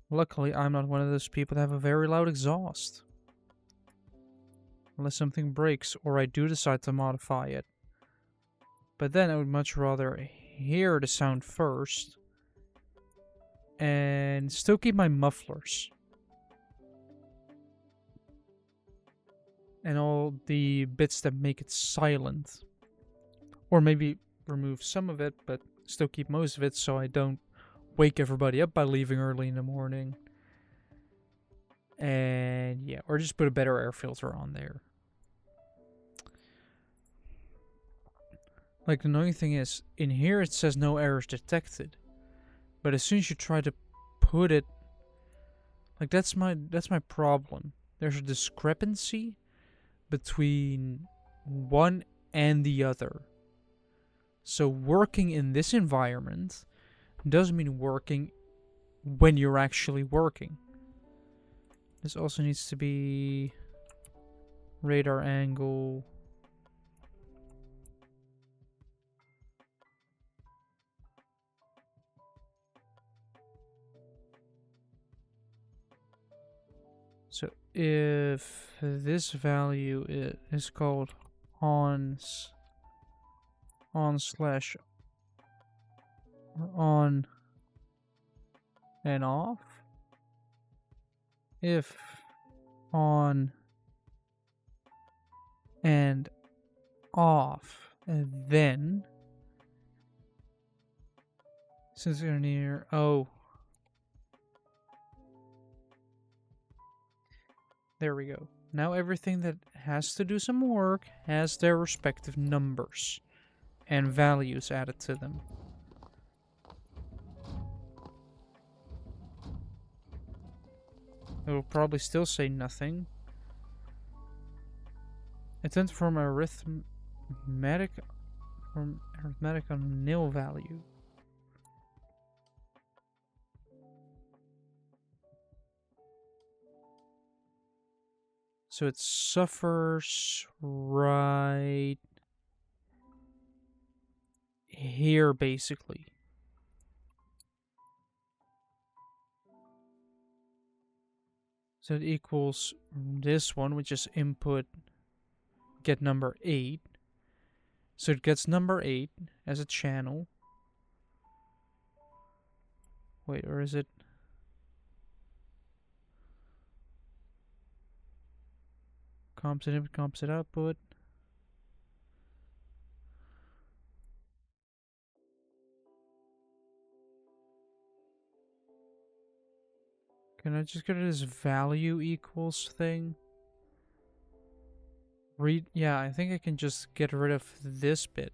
Luckily, I'm not one of those people that have a very loud exhaust. Unless something breaks or I do decide to modify it. But then I would much rather hear the sound first and still keep my mufflers. And all the bits that make it silent. Or maybe remove some of it, but still keep most of it so I don't wake everybody up by leaving early in the morning. And yeah, or just put a better air filter on there. Like, the annoying thing is, in here it says no errors detected. But as soon as you try to put it... Like, that's my problem. There's a discrepancy between one and the other. So working in this environment doesn't mean working when you're actually working. This also needs to be radar angle. So if this value is called on slash or on and off. If on and off, and then since we're near, oh, there we go. Now everything that has to do some work has their respective numbers and values added to them. It will probably still say nothing. It went from arithmetic on nil value. So it suffers right here, basically. So it equals this one, which is input get number 8. So it gets number 8 as a channel. Wait, or is it? Composite input, composite output. Can I just go to this value equals thing? Yeah, I think I can just get rid of this bit.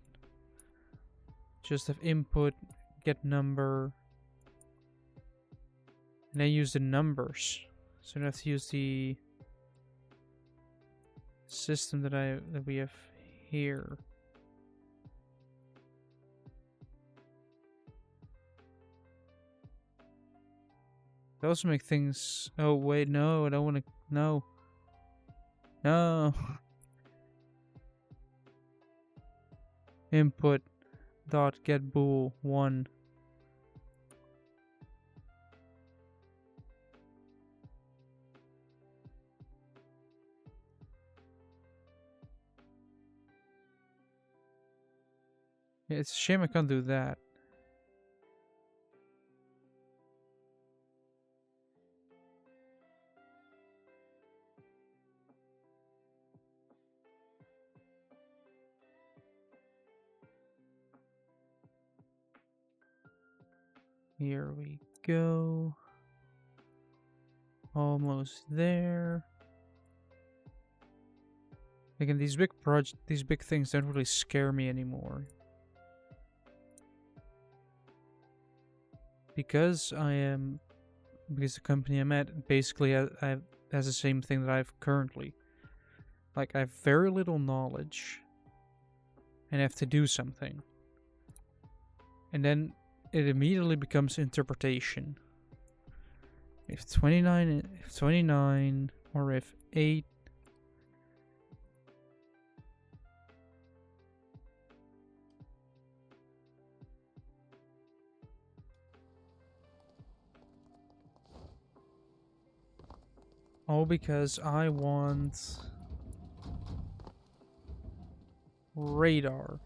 Just have input, get number, and then use the numbers. So I have to use the system that we have here. They also make things. Oh wait, no, I don't want to. No. No. Input dot get bool 1. Yeah, it's a shame I can't do that. Here we go. Almost there. Again, these big things don't really scare me anymore. Because the company I'm at basically has the same thing that I have currently. Like, I have very little knowledge and have to do something. And then it immediately becomes interpretation. If 29, or if 8. All because I want radar.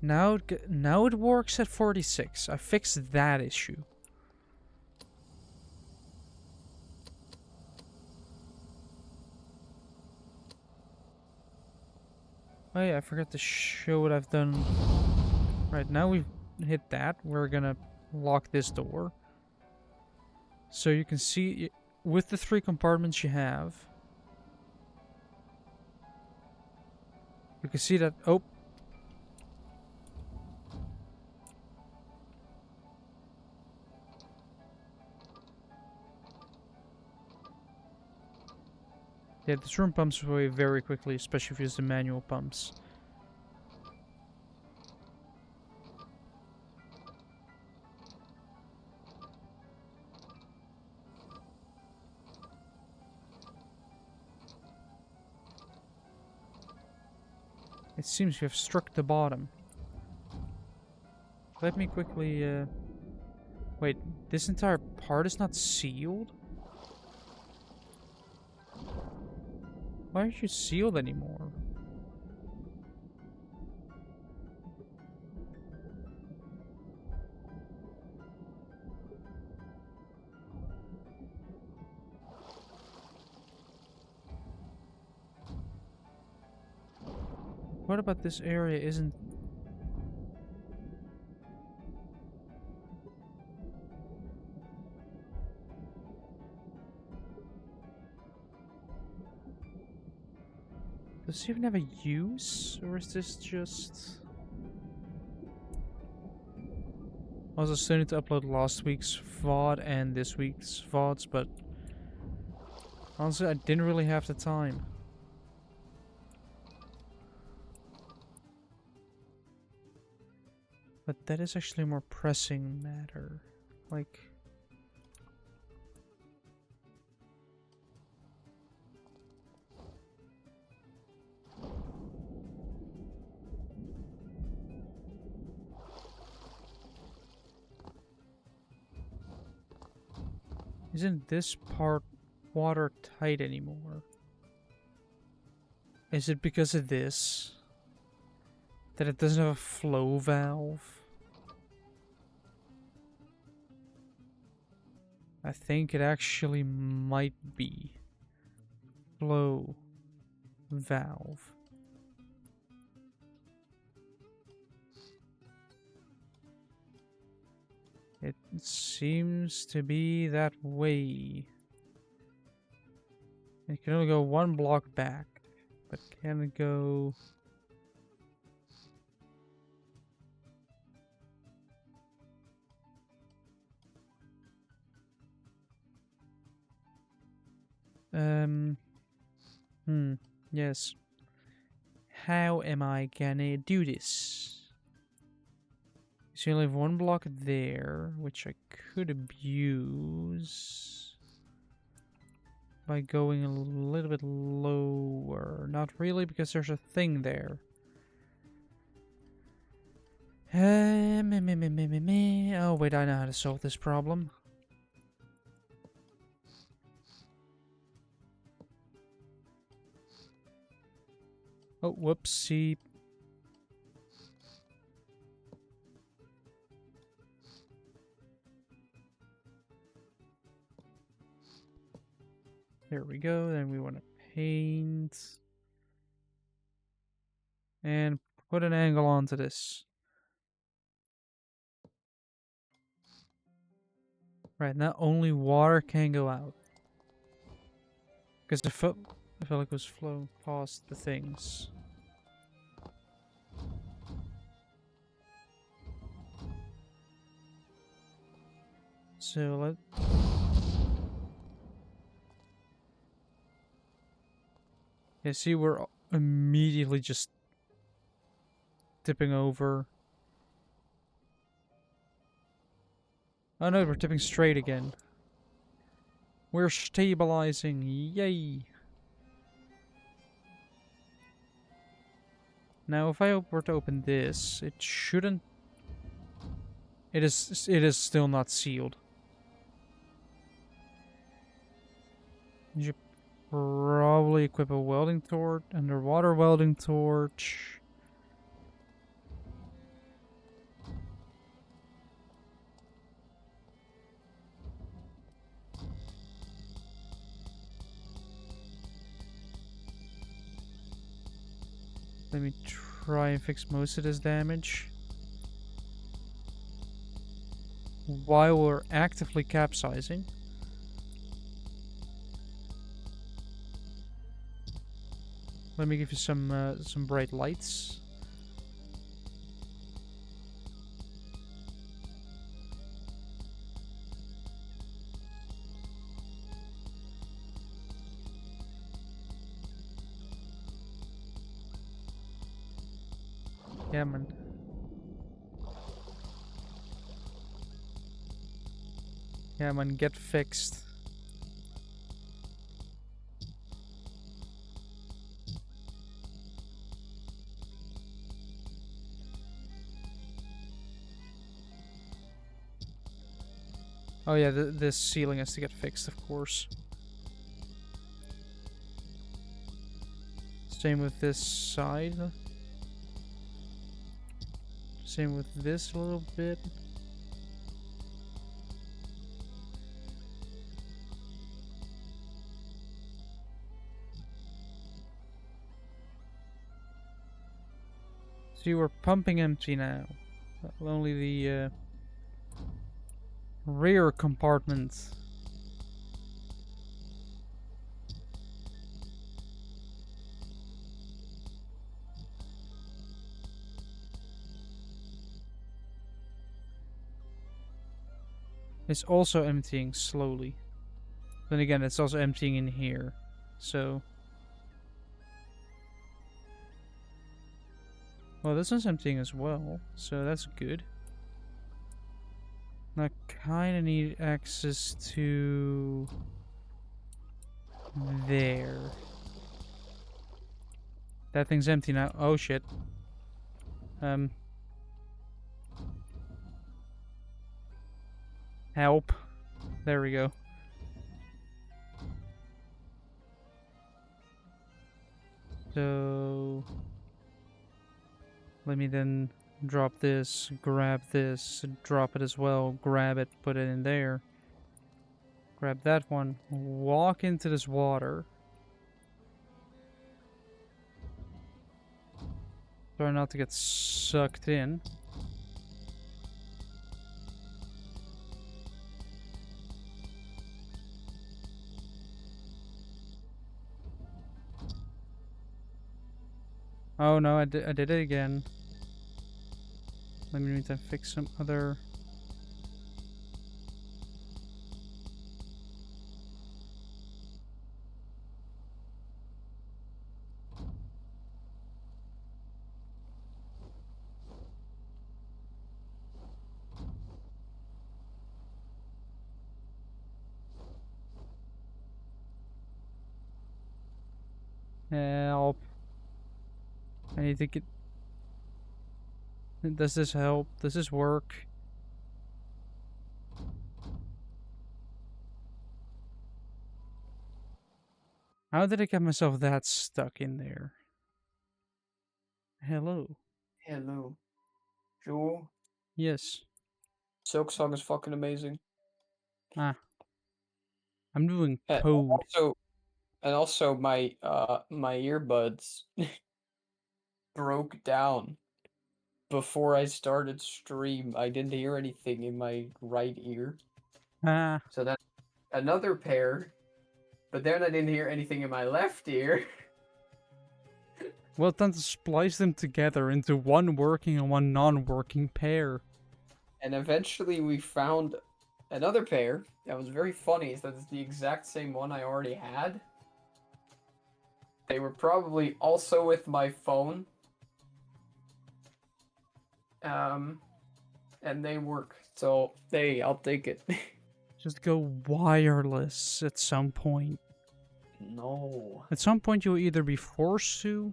Now it works at 46. I fixed that issue. Oh yeah, I forgot to show what I've done. Right, now we've hit that. We're gonna lock this door. So you can see, with the 3 compartments you have, you can see that, oh. Yeah, this room pumps away very quickly, especially if you use the manual pumps. It seems you have struck the bottom. Let me quickly, wait, this entire part is not sealed? Why aren't you sealed anymore? what about this area isn't... Does it even have a use? Or is this just... I was still need to upload last week's VOD and this week's VODs, but... honestly, I didn't really have the time. But that is actually a more pressing matter. Like... isn't this part watertight anymore? Is it because of this? That it doesn't have a flow valve? I think it actually might be. Flow valve. It seems to be that way. It can only go one block back, but can it go... yes. How am I gonna do this? So you only have one block there, which I could abuse by going a little bit lower. Not really, because there's a thing there. Oh wait, I know how to solve this problem. Oh, whoopsie. There we go. Then we want to paint. And put an angle onto this. Right, now only water can go out. Because I felt like it was flowing past the things. So yeah, see, we're immediately just tipping over. Oh no, we're tipping straight again. We're stabilizing, yay! Now, if I were to open this, it shouldn't... It is still not sealed. You should probably equip a welding torch, underwater welding torch. Let me try and fix most of this damage. While we're actively capsizing. Let me give you some bright lights. Yeah, man. Yeah, man, get fixed. Oh yeah, this ceiling has to get fixed, of course. Same with this side. Same with this a little bit. See, we're pumping empty now. Only the rear compartment is also emptying slowly. Then again, it's also emptying in here. So... Well, this one's emptying as well, so that's good. I kinda need access to... there. That thing's empty now. Oh shit. Help. There we go. So... let me then drop this, grab this, drop it as well, grab it, put it in there. Grab that one, walk into this water. Try not to get sucked in. Oh no, I did it again. Let me need to fix some other... Help. I need to get... Does this help? Does this work? How did I get myself that stuck in there? Hello. Hello. Joel. Yes. Silk Song is fucking amazing. Ah. I'm doing And code. also my my earbuds broke down before I started stream. I didn't hear anything in my right ear. Ah. So then another pair, but then I didn't hear anything in my left ear. Well, then to splice them together into one working and one non-working pair. And eventually we found another pair that was very funny. So it's the exact same one I already had. They were probably also with my phone. And they work. So, hey, I'll take it. Just go wireless at some point. No. At some point you'll either be forced to,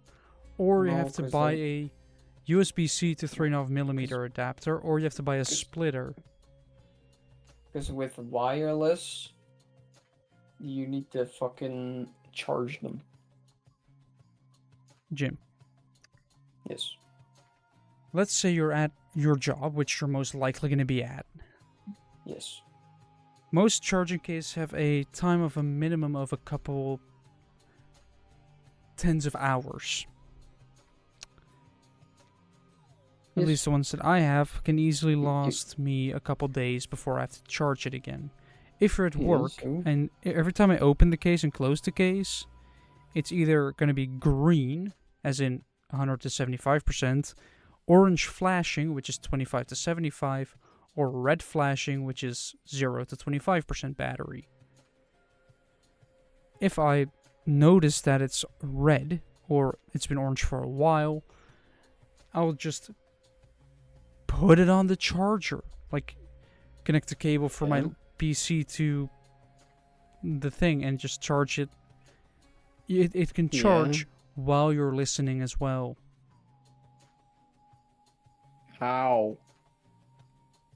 or you No, have to 'cause, buy like- a USB-C to 3.5mm adapter, or you have to buy a splitter. Because with wireless, you need to fucking charge them. Jim, Yes. let's say you're at your job, which you're most likely going to be at. Yes. Most charging cases have a time of a minimum of a couple tens of hours. At Yes. least the ones that I have can easily last me a couple days before I have to charge it again. If you're at work, so- and every time I open the case and close the case, it's either going to be green, as in 100 to 75%, orange flashing, which is 25 to 75, or red flashing, which is 0 to 25% battery. If I notice that it's red, or it's been orange for a while, I'll just put it on the charger. Like, connect the cable from my PC to the thing and just charge it. It can charge while you're listening as well. How?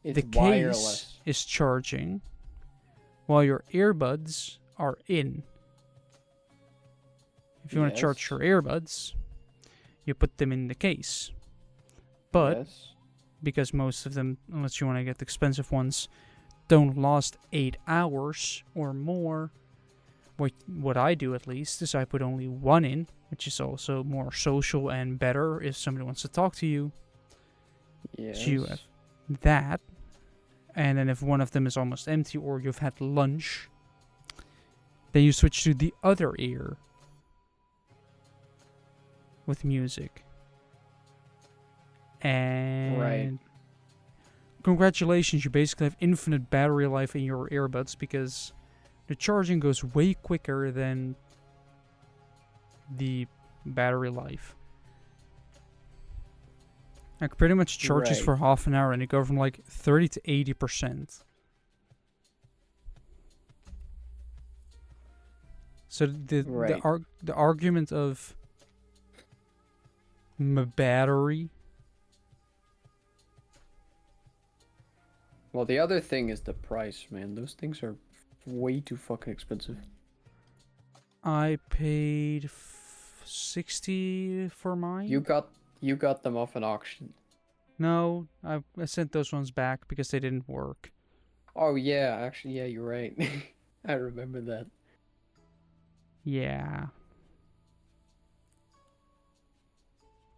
It's The wireless. case is charging while your earbuds are in. If you want to charge your earbuds, you put them in the case. But because most of them, unless you want to get the expensive ones, don't last 8 hours or more, what I do at least is I put only one in, which is also more social and better if somebody wants to talk to you. Yes. So you have that. And then if one of them is almost empty or you've had lunch, then you switch to the other ear with music. And Right. congratulations, you basically have infinite battery life in your earbuds because the charging goes way quicker than the battery life. Like pretty much charges Right. for half an hour and you go from like 30 to 80%. So Right. the argument of battery. Well, the other thing is the price, man. Those things are way too fucking expensive. I paid 60 for mine. You got them off an auction. No, I sent those ones back because they didn't work. Oh yeah, actually yeah, you're right. I remember that. Yeah.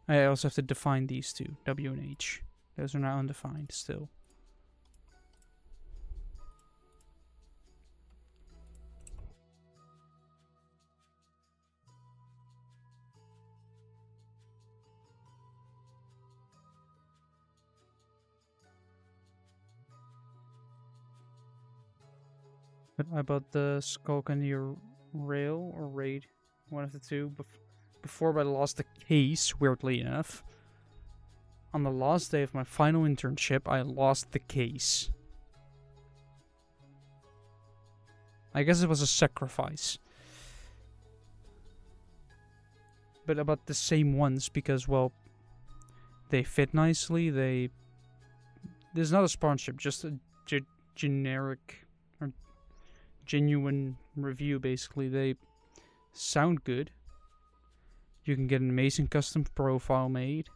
I also have to define these two, W and H. Those are not undefined still. But I bought the Skullcandy Rail or Raid, one of the two, before I lost the case, weirdly enough. On the last day of my final internship, I lost the case. I guess it was a sacrifice. But I bought the same ones because, well, they fit nicely. There's not a sponsorship, just a generic or genuine review, basically. They sound good. You can get an amazing custom profile made,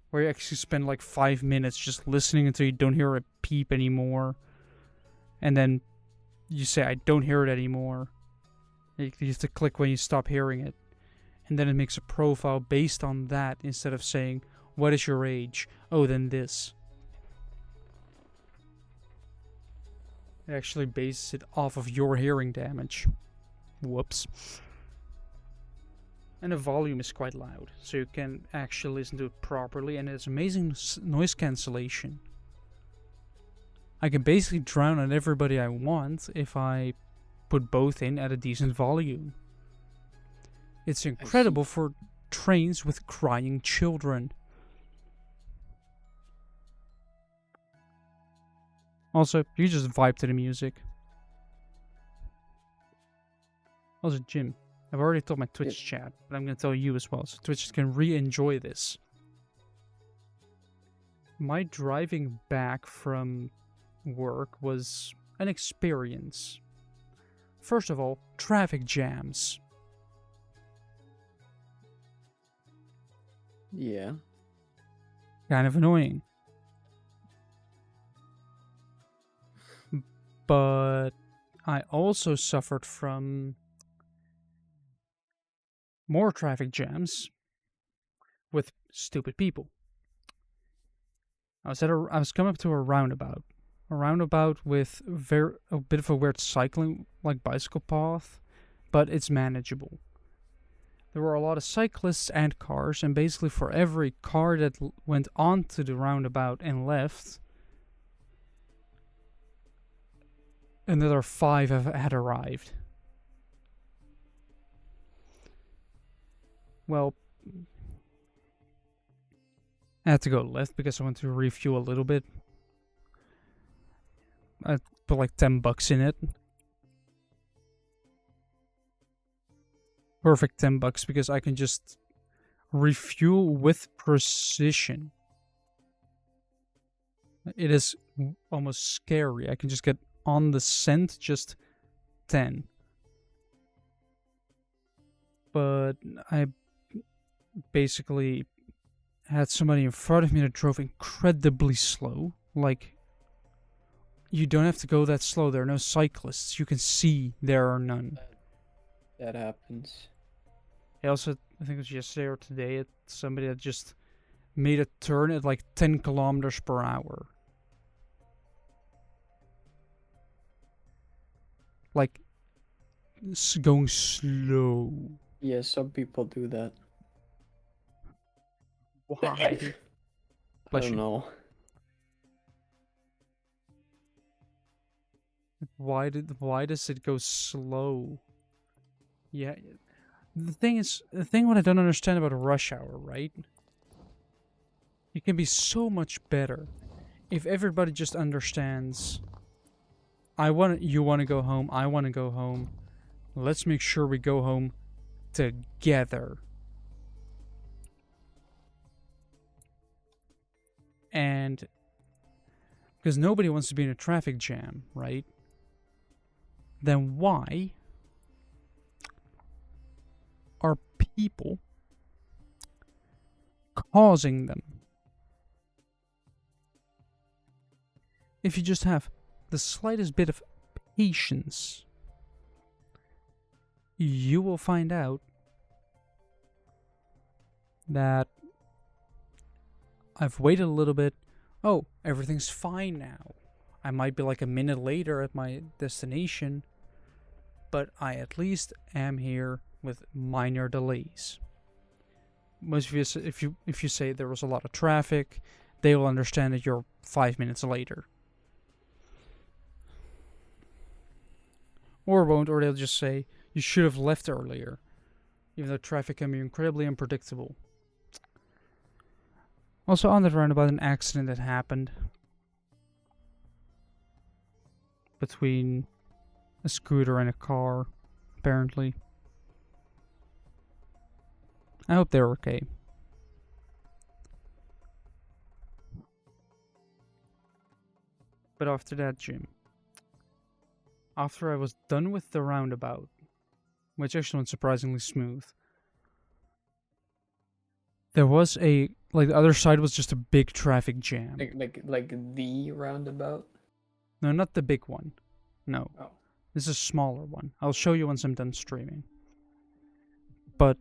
where you actually spend like 5 minutes just listening until you don't hear a peep anymore. And then you say, I don't hear it anymore. You have to click when you stop hearing it. And then it makes a profile based on that instead of saying, what is your age? Oh, then this. It actually bases it off of your hearing damage. Whoops. And the volume is quite loud, so you can actually listen to it properly, and it's amazing noise cancellation. I can basically drown out everybody I want if I put both in at a decent volume. It's incredible for trains with crying children. Also, you just vibe to the music. Also, Jim, I've already told my Twitch chat, but I'm going to tell you as well, so Twitch can re-enjoy this. My driving back from work was an experience. First of all, traffic jams. Yeah. Kind of annoying. But I also suffered from more traffic jams with stupid people. I was coming up to a roundabout with a bit of a weird cycling, like bicycle path, but it's manageable. There were a lot of cyclists and cars, and basically for every car that went onto the roundabout and left, another 5 had arrived. Well, I had to go left because I wanted to refuel a little bit. I put like $10 in it. Perfect $10 because I can just refuel with precision. It is almost scary. I can just get on the cent just 10. But I basically had somebody in front of me that drove incredibly slow. Like, you don't have to go that slow. There are no cyclists. You can see there are none. That happens. I think it was yesterday or today, somebody that just made a turn at like 10 kilometers per hour. Like, going slow. Yeah, some people do that. Why? I Bless don't you. know. Why does it go slow? Yeah, the thing what I don't understand about rush hour, right? It can be so much better if everybody just understands. You want to go home, I want to go home. Let's make sure we go home together. And because nobody wants to be in a traffic jam, right? Then why are people causing them? If you just have the slightest bit of patience, you will find out that I've waited a little bit. Oh, everything's fine now. I might be like a minute later at my destination, but I at least am here with minor delays. Most of you, if you say there was a lot of traffic, they will understand that you're 5 minutes later. Or won't, or they'll just say you should have left earlier, even though traffic can be incredibly unpredictable. Also, on that roundabout, an accident that happened between a scooter and a car, apparently. I hope they're okay. But after that, Jim, after I was done with the roundabout, which actually went surprisingly smooth, there was the other side was just a big traffic jam. Like the roundabout? No, not the big one. No. Oh. This is a smaller one. I'll show you once I'm done streaming. But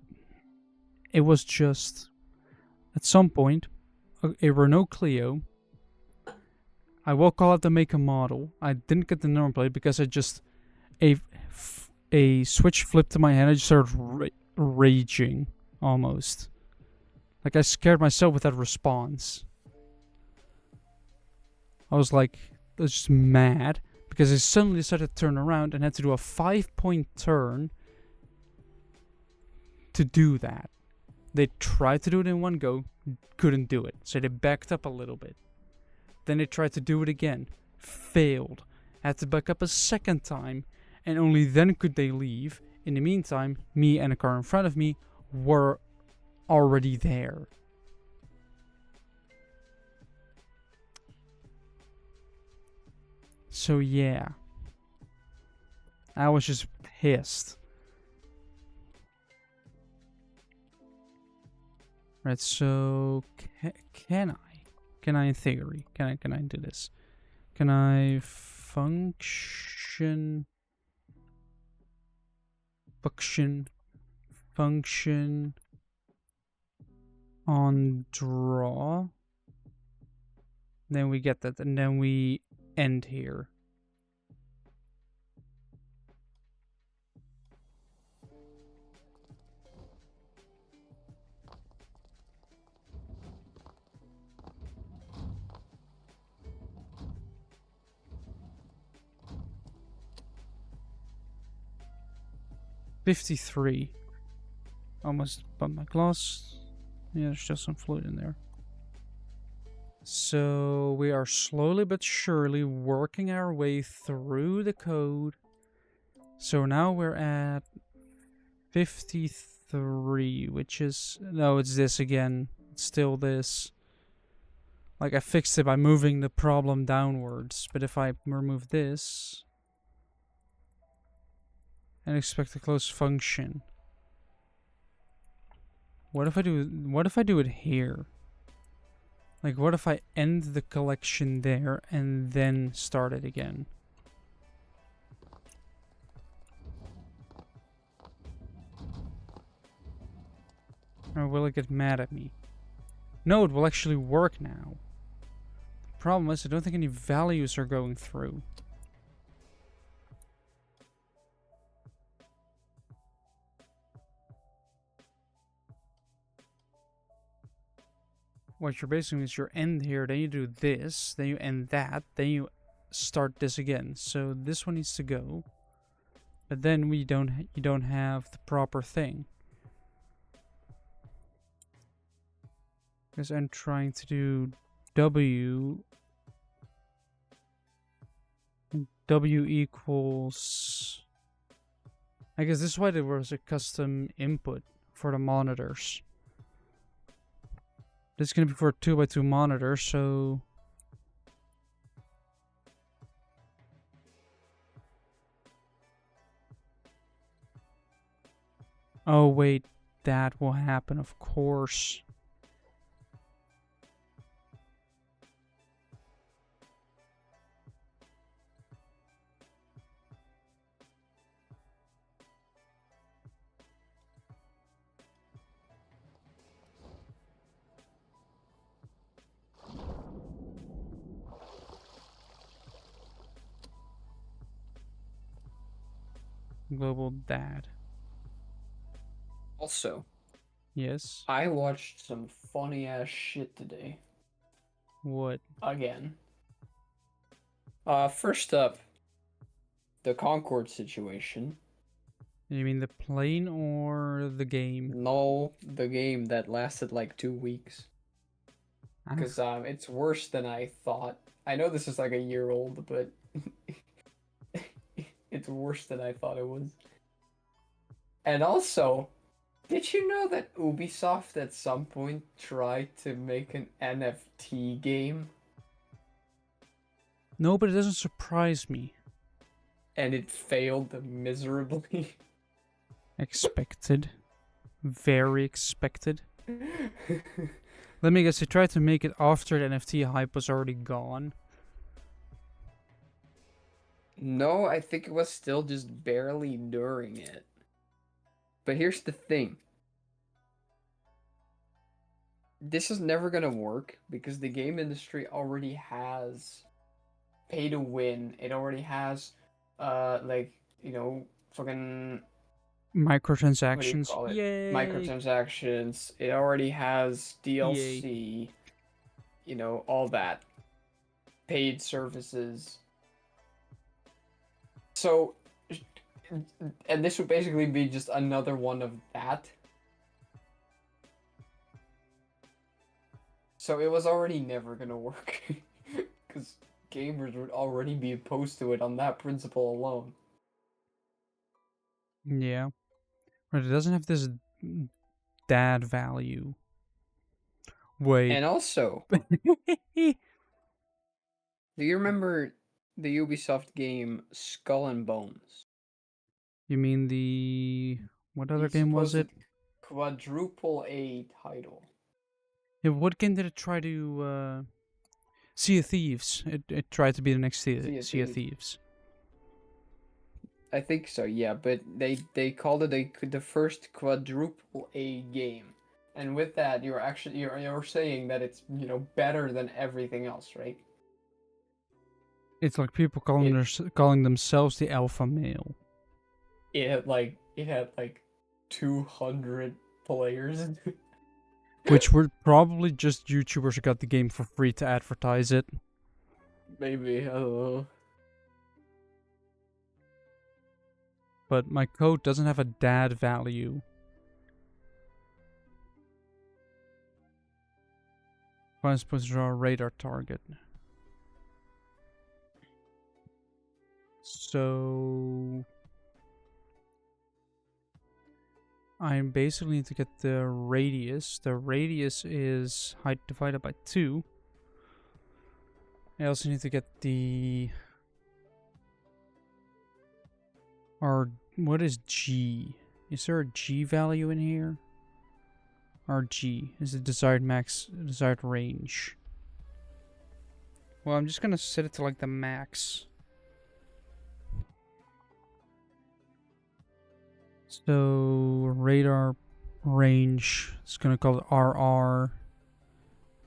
it was just, at some point, a Renault Clio. I will call it the make and model. I didn't get the number plate because I just, a switch flipped in my hand. I just started raging, almost. Like, I scared myself with that response. I was just mad because I suddenly decided to turn around and had to do a 5-point turn to do that. They tried to do it in one go, couldn't do it, so they backed up a little bit. Then they tried to do it again, failed, had to back up a second time, and only then could they leave. In the meantime, me and a car in front of me were already there. So yeah, I was just pissed. Right, so can I in theory, can I do this? Can I function on draw? Then we get that, and then we end here. $53. Almost bumped my glass. Yeah, there's just some fluid in there. So we are slowly but surely working our way through the code. So now we're at 53, which is... No, it's this again. It's still this. Like, I fixed it by moving the problem downwards. But if I remove this... and expect a close function. What if I do it here? Like, what if I end the collection there and then start it again? Or will it get mad at me? No, it will actually work now. The problem is I don't think any values are going through. What you're basically is you end here, then you do this, then you end that, then you start this again. So this one needs to go. But then you don't have the proper thing. Because I'm trying to do W equals... I guess this is why there was a custom input for the monitors. This is going to be for a 2x2 monitor, so... Oh wait, that will happen, of course. Global dad. Also, Yes. I watched some funny ass shit today. What? Again. First up, the Concord situation. You mean the plane or the game? No, the game that lasted like 2 weeks. Because it's worse than I thought. I know this is like a year old, but it's worse than I thought it was. And also, did you know that Ubisoft at some point tried to make an NFT game? No, but it doesn't surprise me. And it failed miserably. Expected. Very expected. Let me guess, they tried to make it after the NFT hype was already gone. No, I think it was still just barely during it. But here's the thing. This is never gonna work because the game industry already has pay to win. It already has, like, you know, fucking... Microtransactions. What do you call it? Yay! Microtransactions. It already has DLC. Yay. You know, all that. Paid services. So, and this would basically be just another one of that. So it was already never gonna work. Because gamers would already be opposed to it on that principle alone. Yeah. But it doesn't have this dad value. Wait. And also, do you remember the Ubisoft game Skull and Bones? You mean the... What other game was it? Quadruple A title. Yeah, what game did it try to... Sea of Thieves. It tried to be the next Sea of Thieves. I think so, yeah, but they called it the first quadruple A game. And with that, you're saying that it's, you know, better than everything else, right? It's like people calling themselves the alpha male. It had like 200 players. Which were probably just YouTubers who got the game for free to advertise it. Maybe, I don't know. But my code doesn't have a dad value. I'm supposed to draw a radar target. So... I basically need to get the radius. The radius is height divided by 2. I also need to get the... Or what is G? Is there a G value in here? Or G is the desired range. Well, I'm just gonna set it to like the max. So radar range. It's gonna call it RR.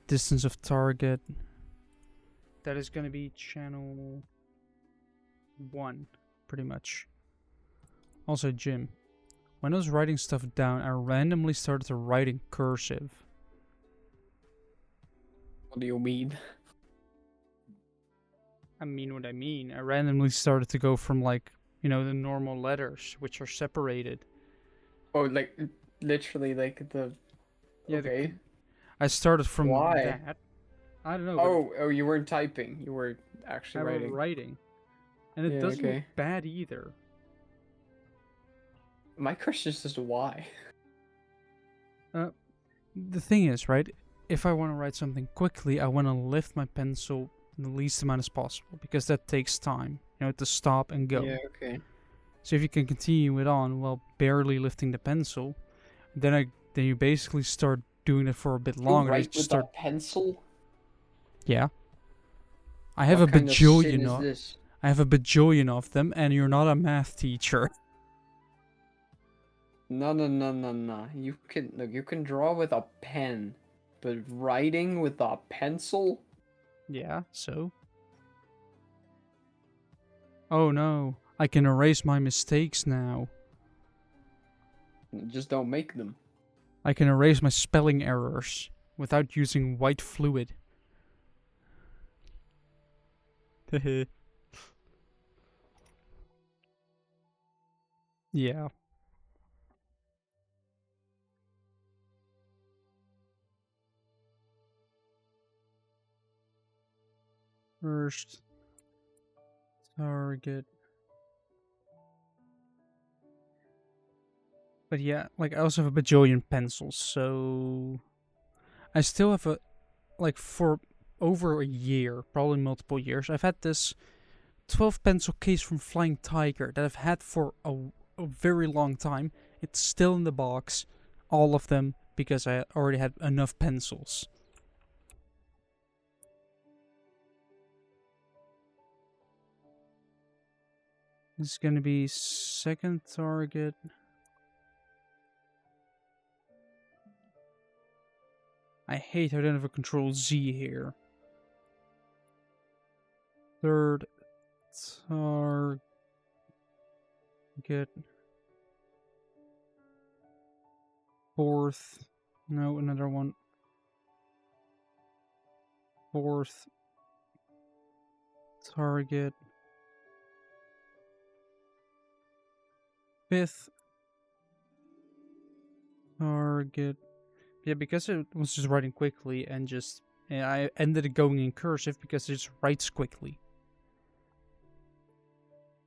Distance of target. That is gonna be channel 1, pretty much. Also, Jim. When I was writing stuff down, I randomly started to write in cursive. What do you mean? I mean what I mean. I randomly started to go from, like, you know, the normal letters, which are separated. Oh, like literally, like the. Yeah, Okay. I started from Why? that. I don't know, but Oh, you weren't typing. You were actually I was writing. writing. And it Yeah. doesn't look Okay. bad either. My question is just why. The thing is, right, if I want to write something quickly, I want to lift my pencil the least amount as possible, because that takes time, you know, to stop and go. Yeah. Okay. So if you can continue it on while barely lifting the pencil, then you basically start doing it for a bit You longer. write with a pencil? Yeah. I have What a kind of sin bajillion is of this? I have a bajillion of them, and you're not a math teacher. No, no, no, no, no. You can look. You can draw with a pen, but writing with a pencil? Yeah, so? Oh no, I can erase my mistakes now. Just don't make them. I can erase my spelling errors without using white fluid. Yeah. First target. But yeah, like, I also have a bajillion pencils, so I still have like, for over a year, probably multiple years, I've had this 12 pencil case from Flying Tiger that I've had for a very long time. It's still in the box, all of them, because I already had enough pencils. This is gonna be second target. I hate how I don't have a control Z here. Third target. Fourth. No, another one. Fourth target. Fifth target. Yeah, because it was just writing quickly and just... I ended up going in cursive because it just writes quickly.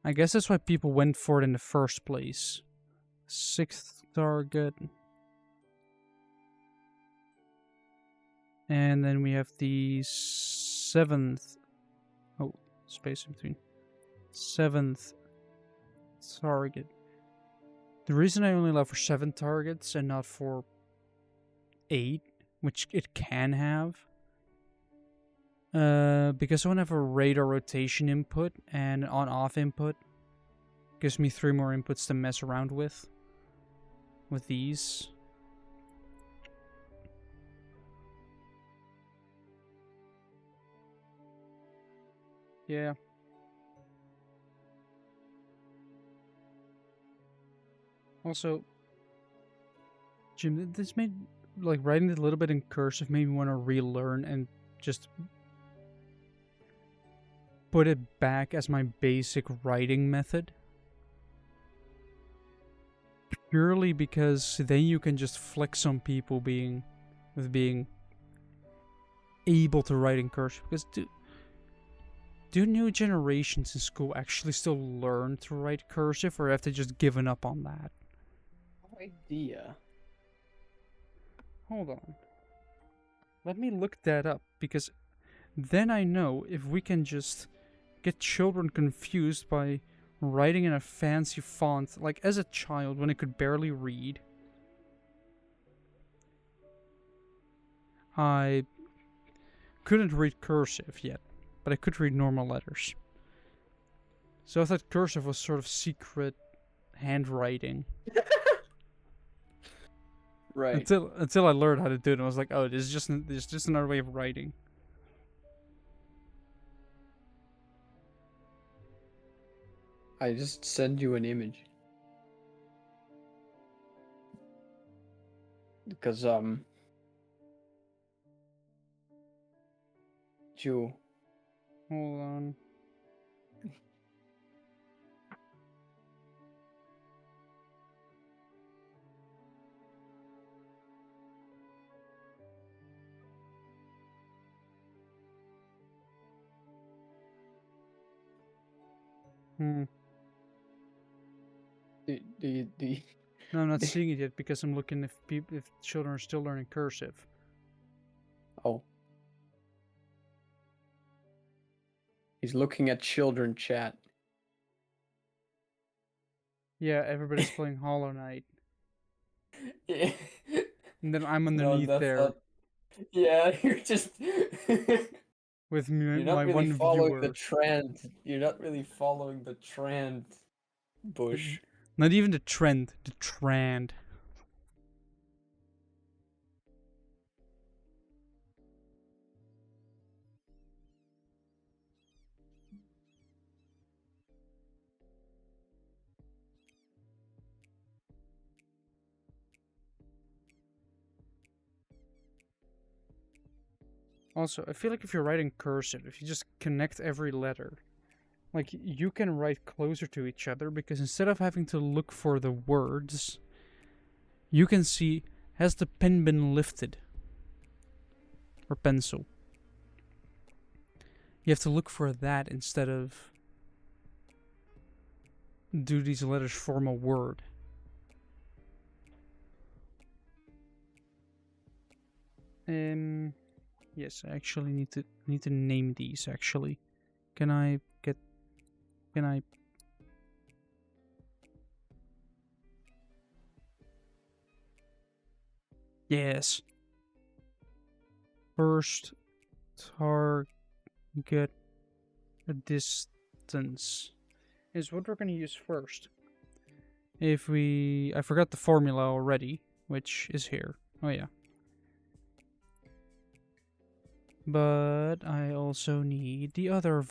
I guess that's why people went for it in the first place. Sixth target. And then we have the seventh... Oh, space in between. Seventh target. The reason I only allow for 7 targets and not for 8, which it can have, because I want to have a radar rotation input and on-off input. Gives me 3 more inputs to mess around with these. Yeah. Also, Jim, this made, like, writing it a little bit in cursive made me want to relearn and just put it back as my basic writing method. Purely because then you can just flex on people being able to write in cursive. Because do new generations in school actually still learn to write cursive, or have they just given up on that? No idea. Hold on. Let me look that up, because then I know if we can just get children confused by writing in a fancy font. Like, as a child, when I could barely read, I couldn't read cursive yet, but I could read normal letters. So I thought cursive was sort of secret handwriting. Right. Until I learned how to do it, and I was like, oh, this is just another way of writing. I just send you an image. Because, you... Hold on. Hmm. Do you... No, I'm not seeing it yet because I'm looking if children are still learning cursive. Oh. He's looking at children chat. Yeah, everybody's playing Hollow Knight, Yeah. and then I'm No, underneath that's there not... Yeah, you're just... with You're not my really one following the viewer. trend. You're not really following the trend, Bush. Not even the trend, the trend. Also, I feel like if you're writing cursive, if you just connect every letter, like you can write closer to each other because instead of having to look for the words, you can see, has the pen been lifted? Or pencil. You have to look for that instead of do these letters form a word. Yes, I actually need to name these actually. Can I Yes. First target distance is what we're gonna use first. I forgot the formula already, which is here. Oh yeah. But I also need the other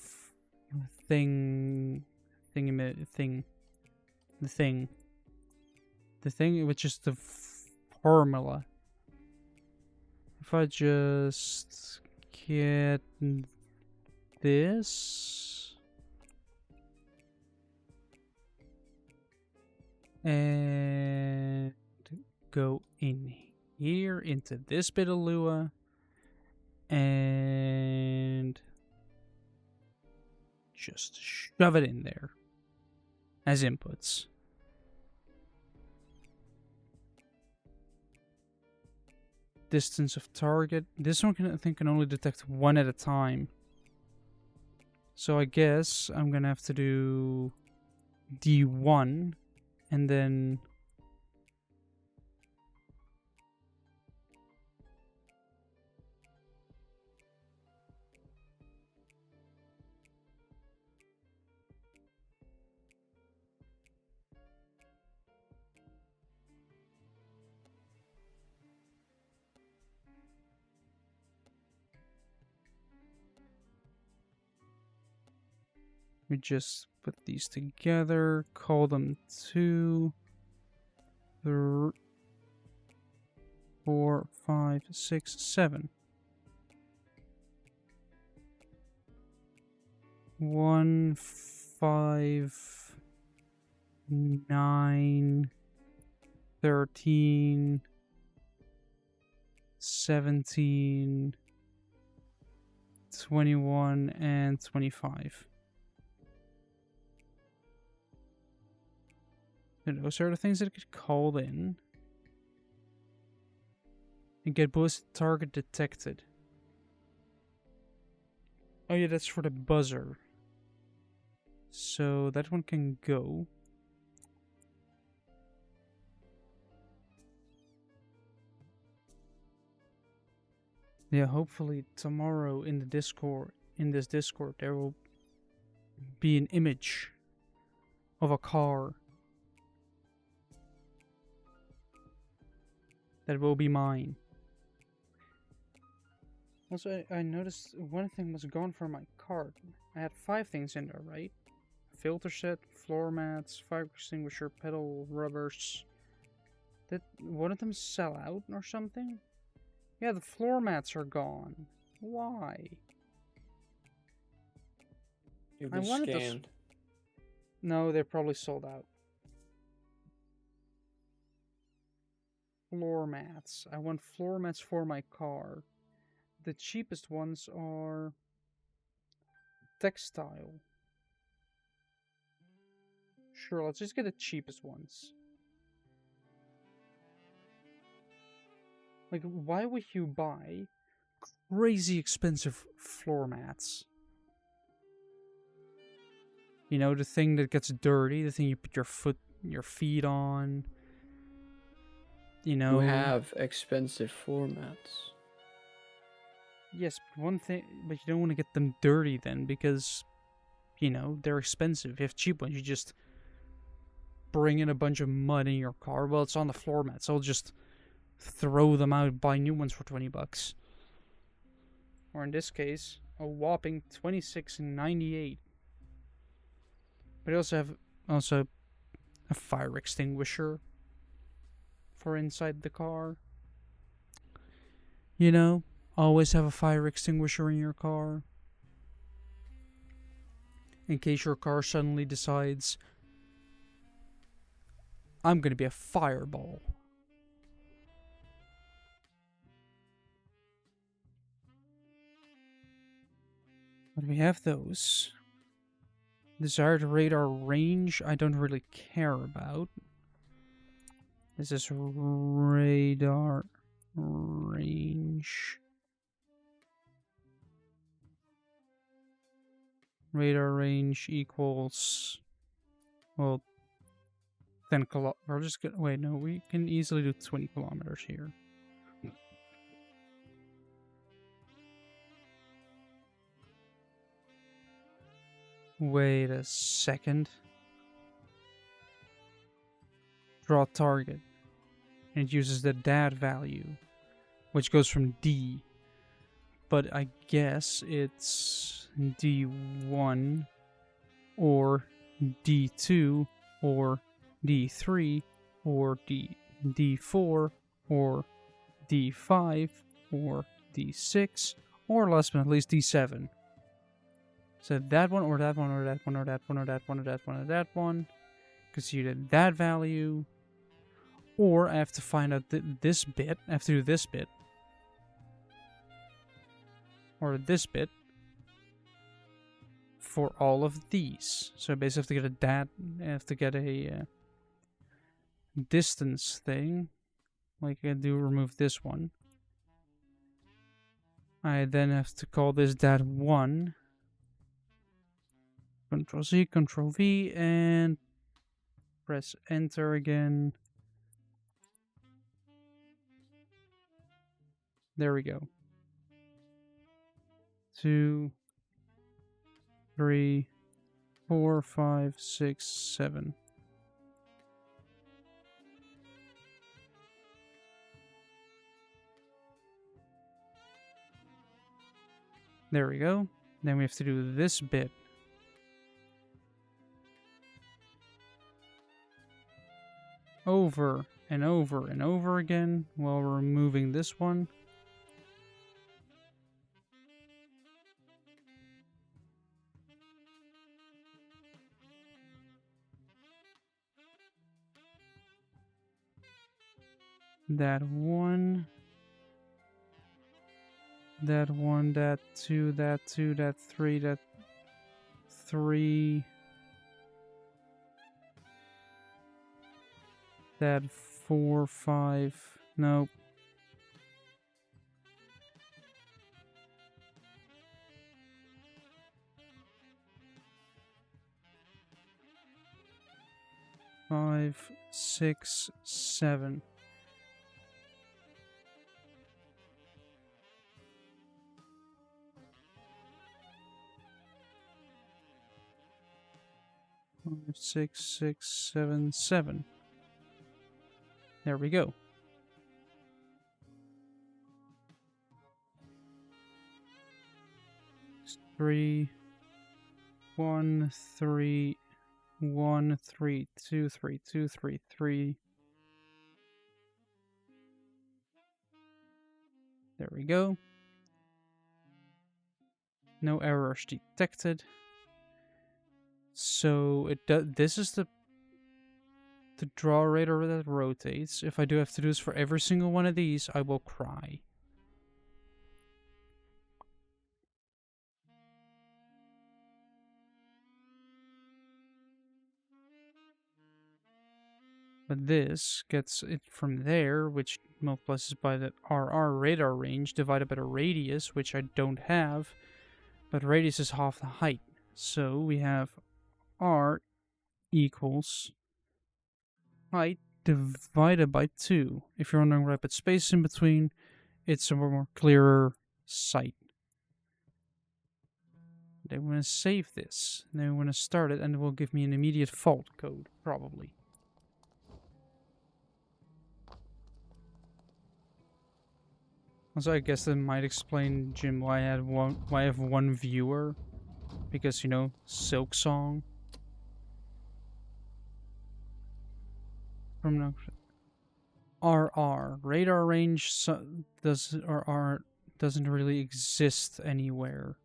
thing, the thing, which is the formula. If I just get this and go in here into this bit of Lua and just shove it in there as inputs. Distance of target. This one I think can only detect one at a time. So I guess I'm gonna have to do D1 and then we just put these together, call them 2, 3, 4, 5, 6, 7. 1, 5, 9, 13, 17, 21, and 25. And those are the things that get called in. And get both target detected. Oh yeah, that's for the buzzer. So that one can go. Yeah, hopefully tomorrow in this Discord, there will be an image of a car. that will be mine. Also, I noticed one thing was gone from my cart. I had 5 things in there, right? Filter set, floor mats, fire extinguisher, pedal rubbers. Did one of them sell out or something? Yeah, the floor mats are gone. Why? It I was wanted those. scanned. No, they're probably sold out. Floor mats. I want floor mats for my car. The cheapest ones are textile. Sure, let's just get the cheapest ones. Like, why would you buy crazy expensive floor mats? You know, the thing that gets dirty, the thing you put your feet on. You know. You have expensive floor mats. Yes, but but you don't want to get them dirty then because, you know, they're expensive. If you have cheap ones, you just bring in a bunch of mud in your car. Well, it's on the floor mat, so I'll just throw them out, buy new ones for $20. Or in this case, a whopping $26.98. But I also have a fire extinguisher for inside the car. You know, always have a fire extinguisher in your car. In case your car suddenly decides, I'm gonna be a fireball. But we have those. Desired radar range, I don't really care about. This is radar range. Radar range equals, well, 10 kilometers. We're just gonna, wait, no, we can easily do 20 kilometers here. Wait a second. Draw target. And it uses the DAT value, which goes from D. But I guess it's D1 or D2 or D3 or D4 or D5 or D6 or last but not least D7. So that one or that one or that one or that one or that one or that one or that one. Consider that value. Or I have to find out this bit. I have to do this bit. Or this bit. For all of these. So I basically have to get I have to get a distance thing. Like I do remove this one. I then have to call this dat1. Control Z, Control V, and press enter again. There we go. 2, 3, 4, 5, 6, 7. There we go. Then we have to do this bit. Over and over and over again while removing this one. That one, that one, that two, that two, that three, that three, that 4, 5, nope. Five, 6, 7. Five, 6, 6, 7, 7. There we go. 3, 1, 3, 1, 3, 2, 3, 2, 3, 3. There we go. No errors detected. So it does. This is the draw radar that rotates. If I do have to do this for every single one of these, I will cry. But this gets it from there, which multiplies by the RR radar range divided by the radius, which I don't have. But radius is half the height. So we have R equals height divided by 2. If you're wondering where I put space in between, it's a more clearer sight. Then we're going to save this. And then we're going to start it, and it will give me an immediate fault code, probably. Also, I guess that might explain, Jim, why I have one viewer. Because, you know, Silk Song. From no RR. Radar range doesn't really exist anywhere.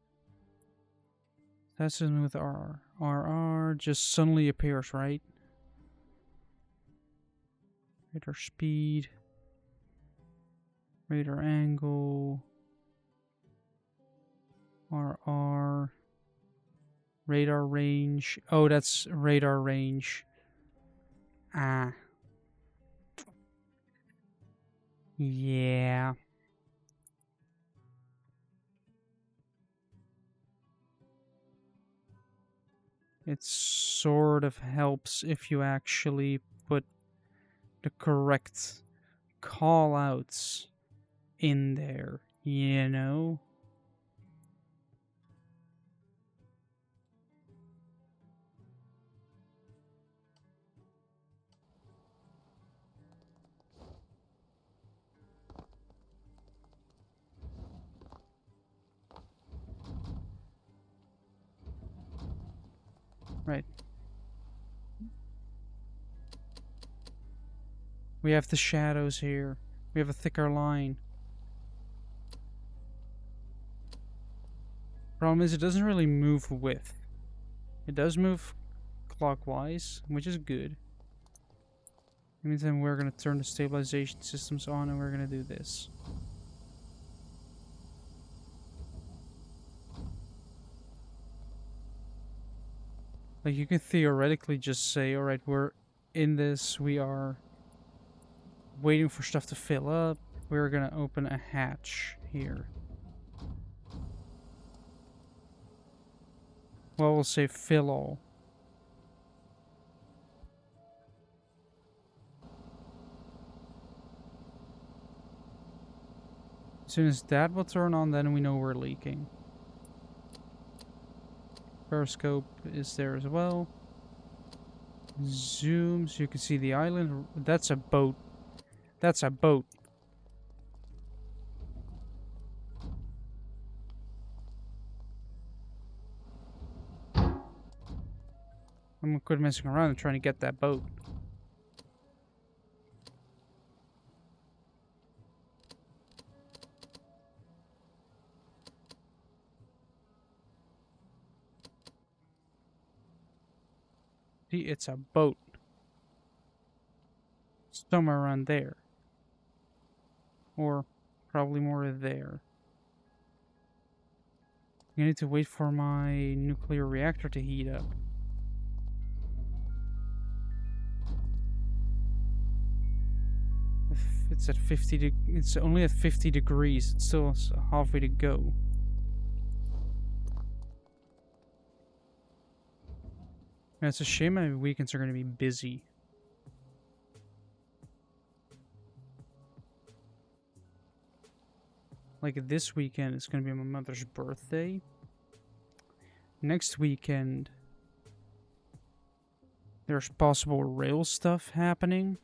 That's something with RR. RR just suddenly appears, right? Radar speed. Radar angle. RR. Radar range. Oh, that's radar range. Ah. Yeah. It sort of helps if you actually put the correct callouts in there, you know? Right. We have the shadows here. We have a thicker line. Problem is, it doesn't really move with. It does move clockwise, which is good. That means then we're going to turn the stabilization systems on and we're going to do this. Like, you can theoretically just say, alright, we're in this, we are waiting for stuff to fill up, we're gonna open a hatch here. Well, we'll say fill all. As soon as that will turn on, then we know we're leaking. Periscope is there as well. Zoom so you can see the island. That's a boat. That's a boat. I'm gonna quit messing around and trying to get that boat. See, it's a boat. Somewhere around there. Or probably more there. I need to wait for my nuclear reactor to heat up. If it's at 50 it's only at 50 degrees. It's still halfway to go. Yeah, it's a shame my weekends are going to be busy. Like this weekend, it's going to be my mother's birthday. Next weekend, there's possible rail stuff happening.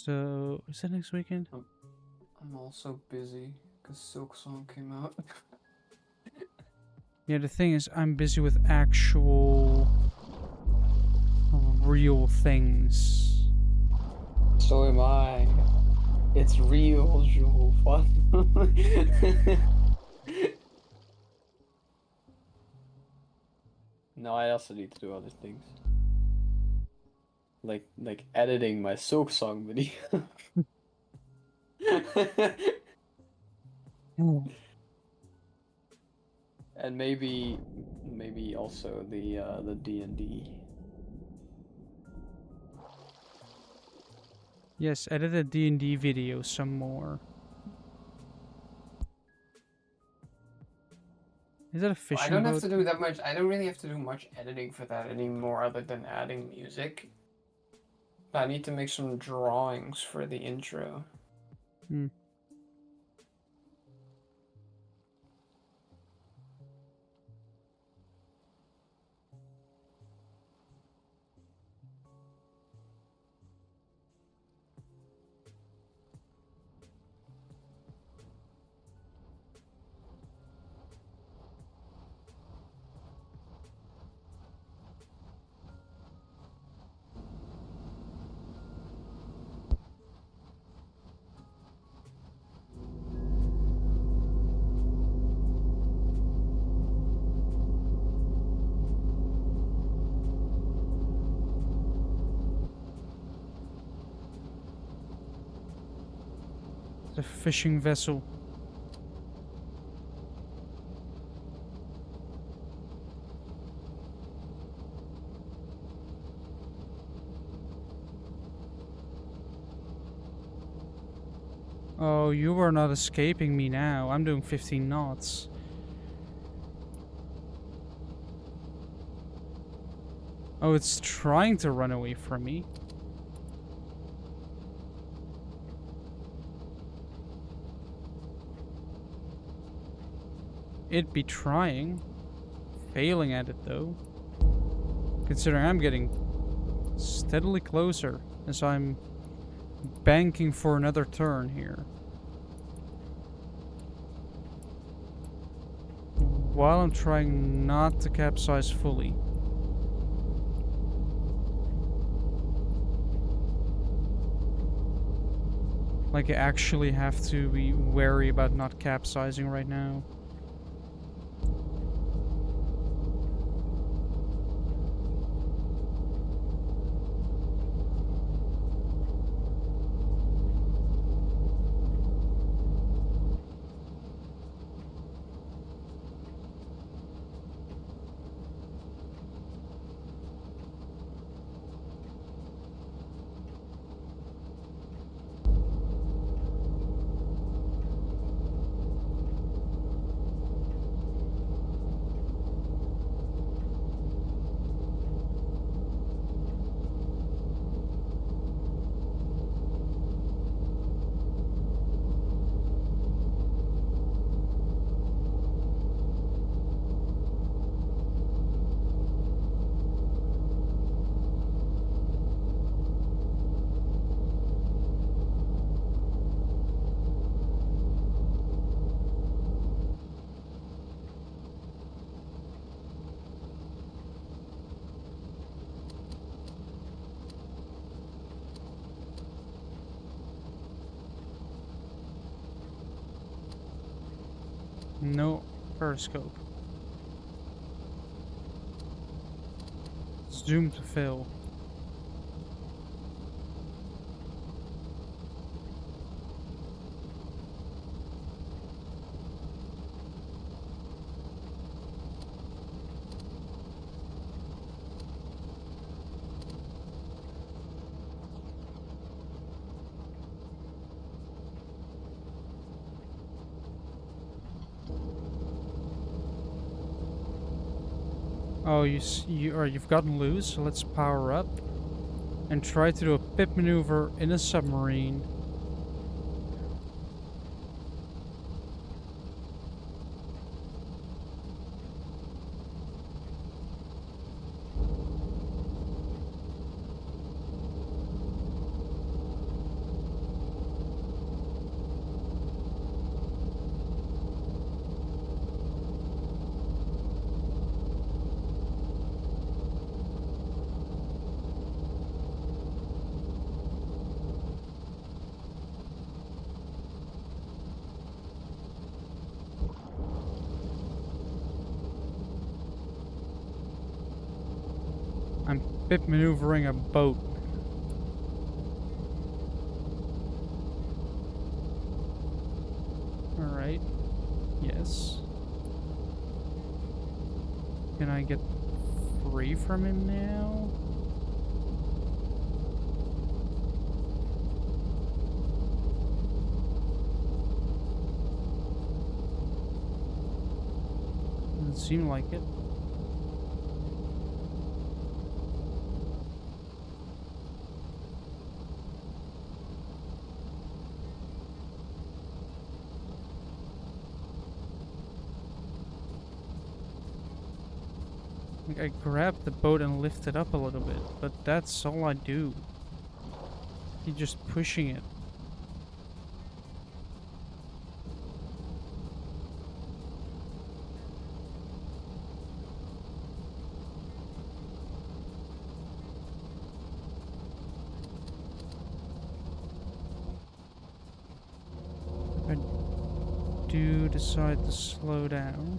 So, is that next weekend? I'm also busy because Silk Song came out. Yeah, the thing is, I'm busy with actual real things. So am I. It's real fun. No, I also need to do other things. Like editing my Silk Song video. And maybe also the D&D. Yes, edit a D&D video some more. Is that a Well, I fishing don't have boat? to do that much. I don't really have to do much editing for that anymore other than adding music. I need to make some drawings for the intro. Hmm. It's a fishing vessel. Oh, you are not escaping me now. I'm doing 15 knots. Oh, it's trying to run away from me. It'd be trying. Failing at it, though. Considering I'm getting steadily closer as I'm banking for another turn here. While I'm trying not to capsize fully. Like, I actually have to be wary about not capsizing right now. No periscope. Zoom to fill. Oh, you've gotten loose, so let's power up and try to do a pip maneuver in a submarine. bit maneuvering a boat. Alright. Yes. Can I get free from him now? Doesn't seem like it. I grabbed the boat and lift it up a little bit, but that's all I do. You're just pushing it. I do decide to slow down.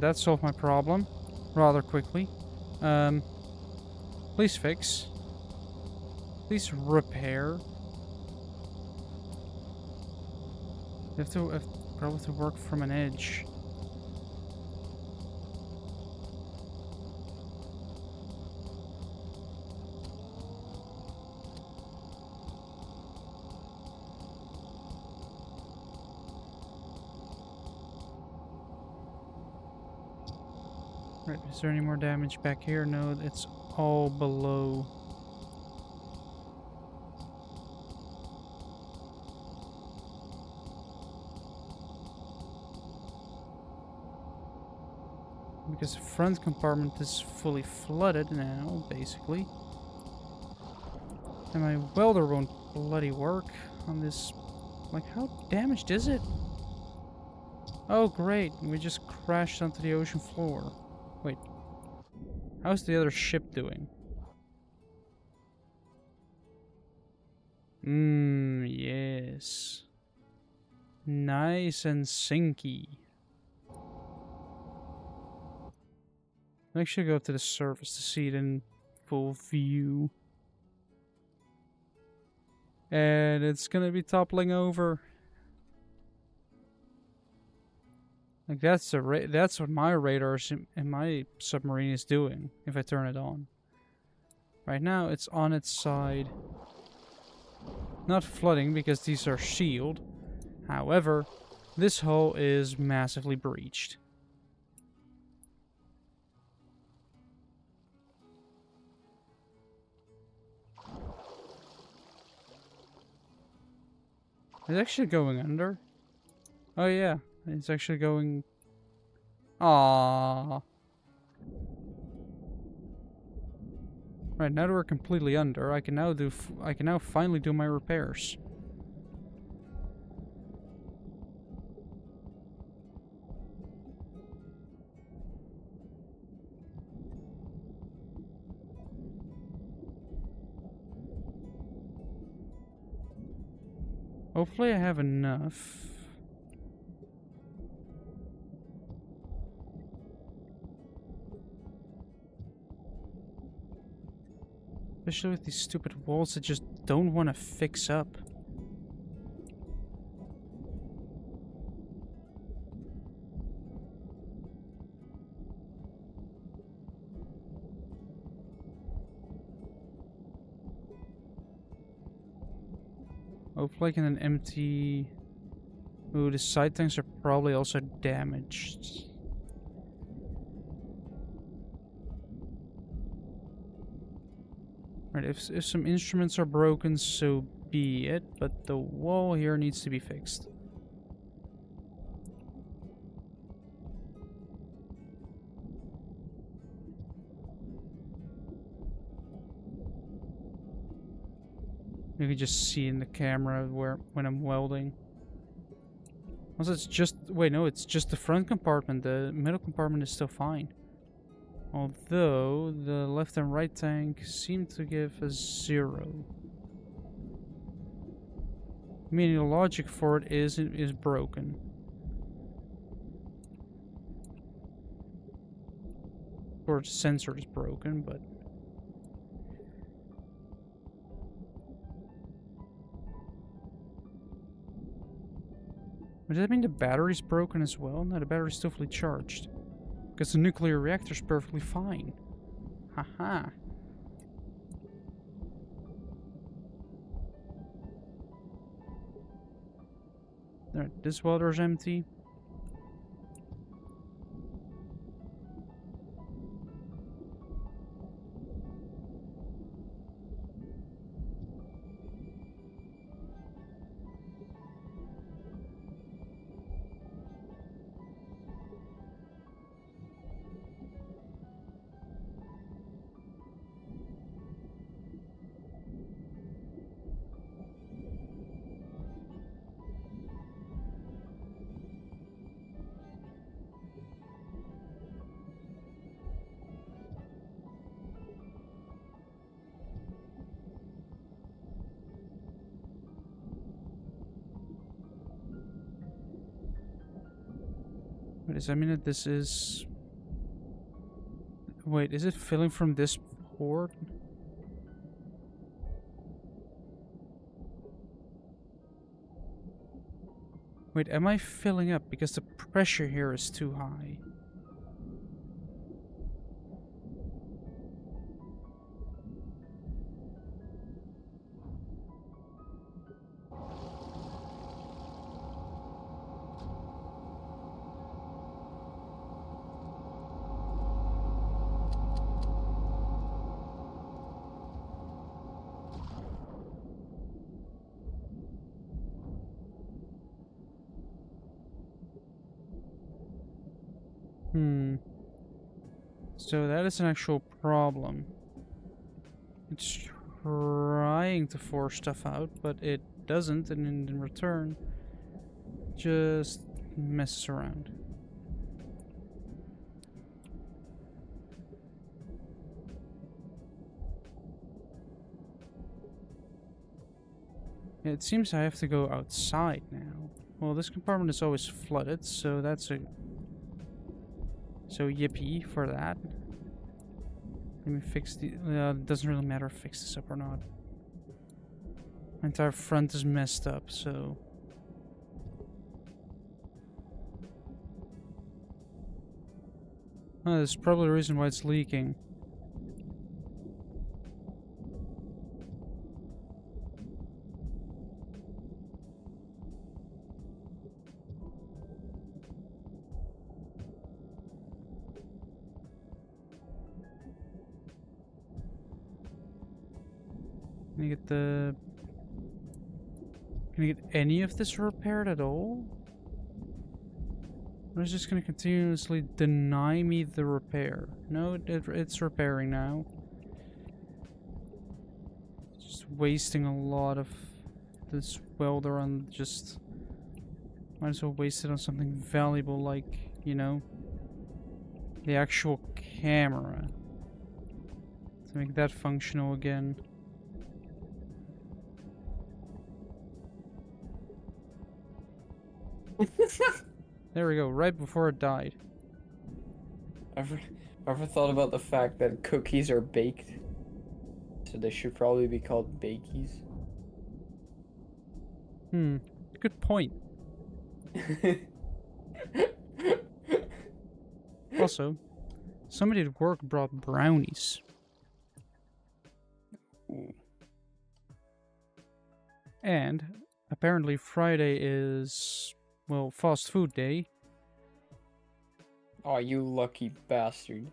That solved my problem rather quickly. Please fix. Please repair. You have to probably have to work from an edge. Right, is there any more damage back here? No, it's all below. Because the front compartment is fully flooded now, basically. And my welder won't bloody work on this. Like, how damaged is it? Oh, great. We just crashed onto the ocean floor. Wait. How's the other ship doing? Yes. Nice and sinky. I actually go up to the surface to see it in full view. And it's gonna be toppling over. Like that's what my radar in my submarine is doing if I turn it on. Right now it's on its side. Not flooding because these are sealed. However, this hull is massively breached. It's actually going under. Oh yeah, it's actually going. Aww. Right, now that we're completely under, I can now finally do my repairs. Hopefully I have enough. Especially with these stupid walls that just don't want to fix up. Hopefully I can then empty Ooh, the side tanks are probably also damaged. Right, if some instruments are broken, so be it, but the wall here needs to be fixed. You can just see in the camera when I'm welding. Also, it's just... Wait, no, it's just the front compartment. The middle compartment is still fine. Although, the left and right tank seem to give a 0. Meaning the logic for it is broken. Of course, the sensor is broken, but... Does that mean the battery's broken as well? No, the battery's still fully charged. Because the nuclear reactor's perfectly fine. Haha. Alright, this welder's empty. Wait, does that mean that this is... Wait, is it filling from this port? Wait, am I filling up because the pressure here is too high? So that is an actual problem. It's trying to force stuff out, but it doesn't, and in return, just messes around. Yeah, it seems I have to go outside now. Well, this compartment is always flooded, so that's a... So yippee for that. Let me fix the... it doesn't really matter if I fix this up or not. My entire front is messed up, so... Oh, that's probably the reason why it's leaking. Can I get the... Can I get any of this repaired at all? Or is it just going to continuously deny me the repair? No, it's repairing now. It's just wasting a lot of this welder on just... Might as well waste it on something valuable like, you know, the actual camera. To make that functional again. There we go, right before it died. Ever thought about the fact that cookies are baked? So they should probably be called bakies. Good point. Also, somebody at work brought brownies. Ooh. And apparently Friday is Well, fast food day. Oh, you lucky bastard.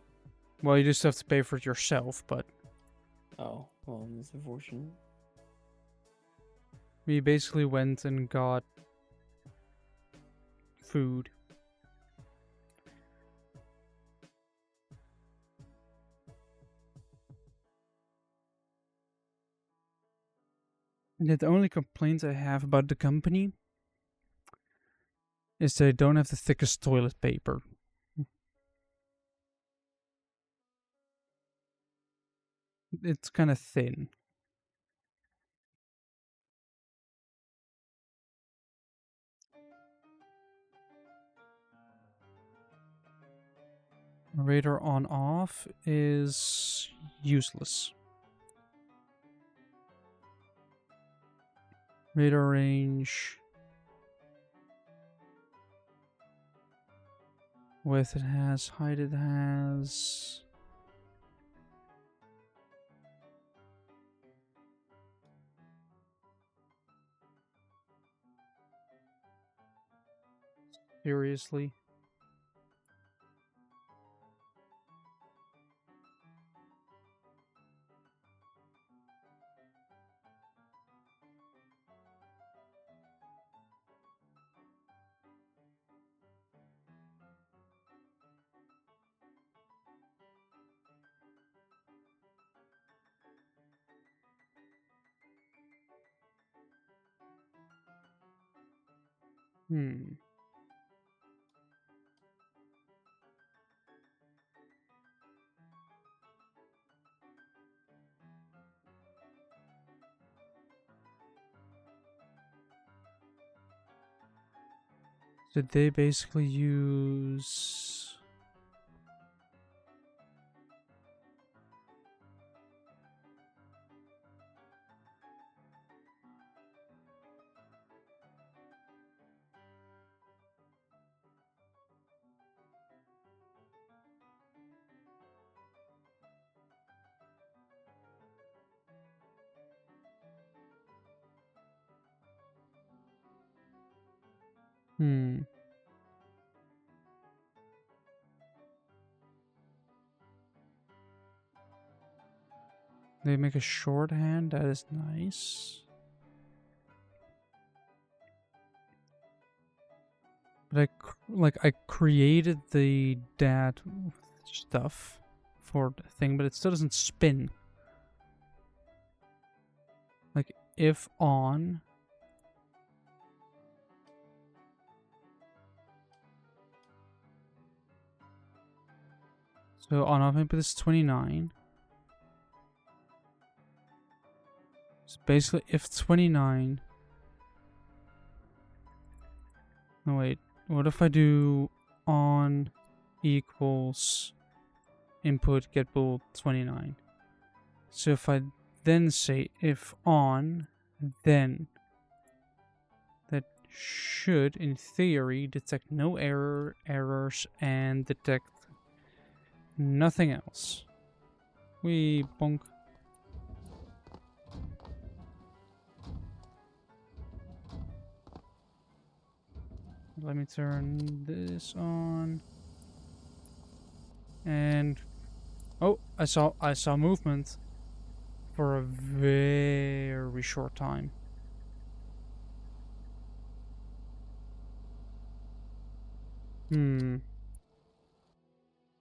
Well, you just have to pay for it yourself, but Oh, well, that's unfortunate. we basically went and got food. And the only complaint I have about the company is they don't have the thickest toilet paper. It's kind of thin. Radar on off is useless. Radar range. Width it has, height it has. Seriously? Hmm. Did they basically use... Hmm. They make a shorthand, that is nice. But I created the dat stuff for the thing, but it still doesn't spin. Like, if on... So on off input is 29. So basically, if 29... No, wait. What if I do on equals input get bool 29? So if I then say if on, then that should, in theory, detect no errors and detect nothing else. We bonk. Let me turn this on. And oh, I saw movement for a very short time.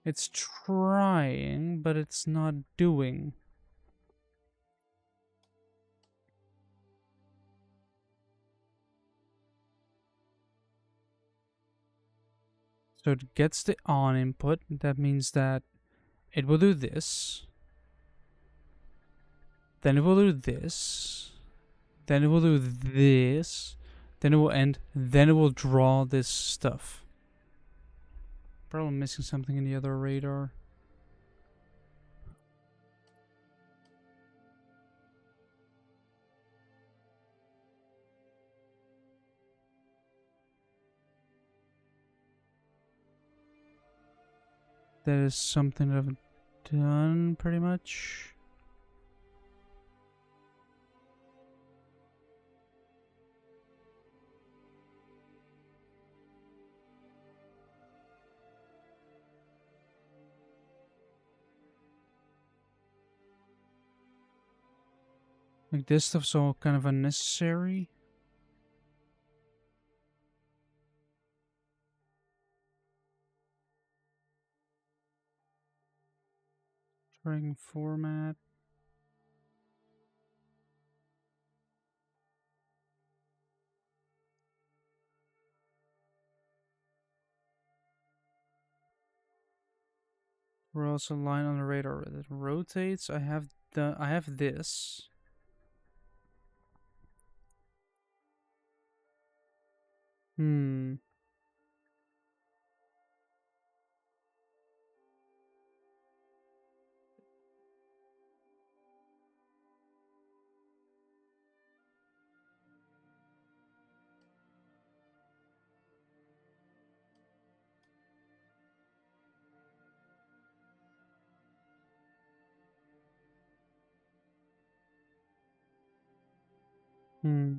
It's trying, but it's not doing. So it gets the on input. That means that it will do this. Then it will do this. Then it will do this. Then it will end. Then it will draw this stuff. Probably missing something in the other radar. That is something that I've done pretty much. Like, this stuff's all kind of unnecessary. Tracking format. We're also line on the radar that rotates. I have this. Hmm. Hmm.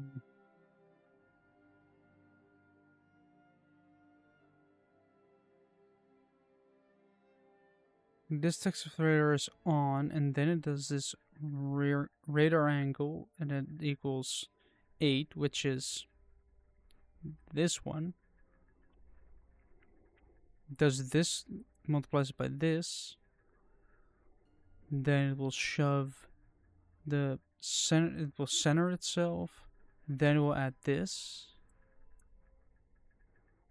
This text of radar is on, and then it does this rear radar angle, and it equals 8, which is this one. Does this, multiplies it by this, then it will shove the center, it will center itself, then it will add this,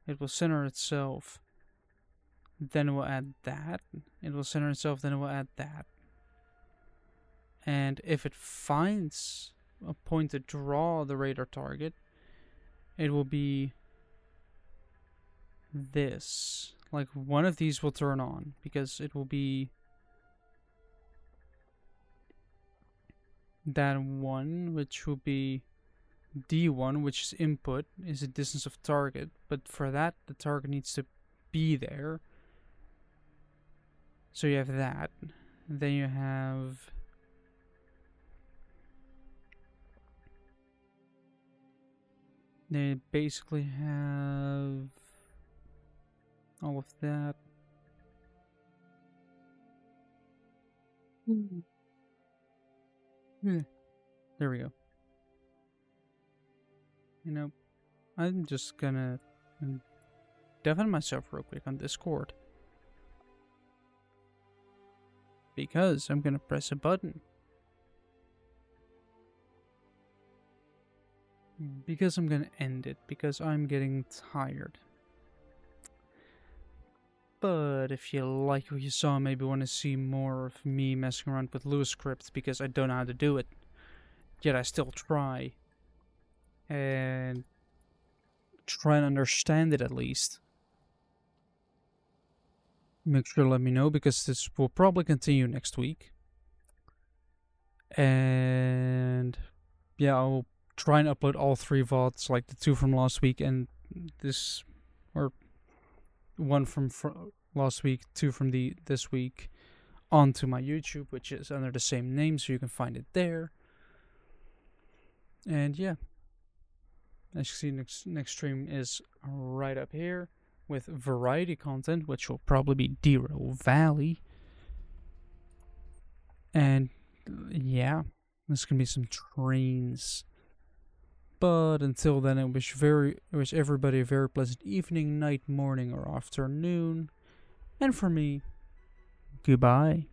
it will center itself, then it will add that, it will center itself, then it will add that. And if it finds a point to draw the radar target, it will be this. Like, one of these will turn on, because it will be that one, which will be D1, which is input, is a distance of target. But for that, the target needs to be there. So you have that. Then you have they basically have all of that. There we go. You know, I'm just gonna deafen myself real quick on Discord, because I'm gonna press a button. Because I'm gonna end it, because I'm getting tired. But if you like what you saw, maybe want to see more of me messing around with Lua scripts, because I don't know how to do it, yet I still try. And try and understand it at least. Make sure to let me know, because this will probably continue next week. And yeah, I'll try and upload all 3 VODs, like the 2 from last week and this, or 1 from last week, 2 from this week, onto my YouTube, which is under the same name, so you can find it there. And yeah, as you see, next stream is right up here with variety content, which will probably be Dero Valley. And yeah, there's gonna be some trains. But until then, I wish everybody a very pleasant evening, night, morning, or afternoon. And for me, goodbye.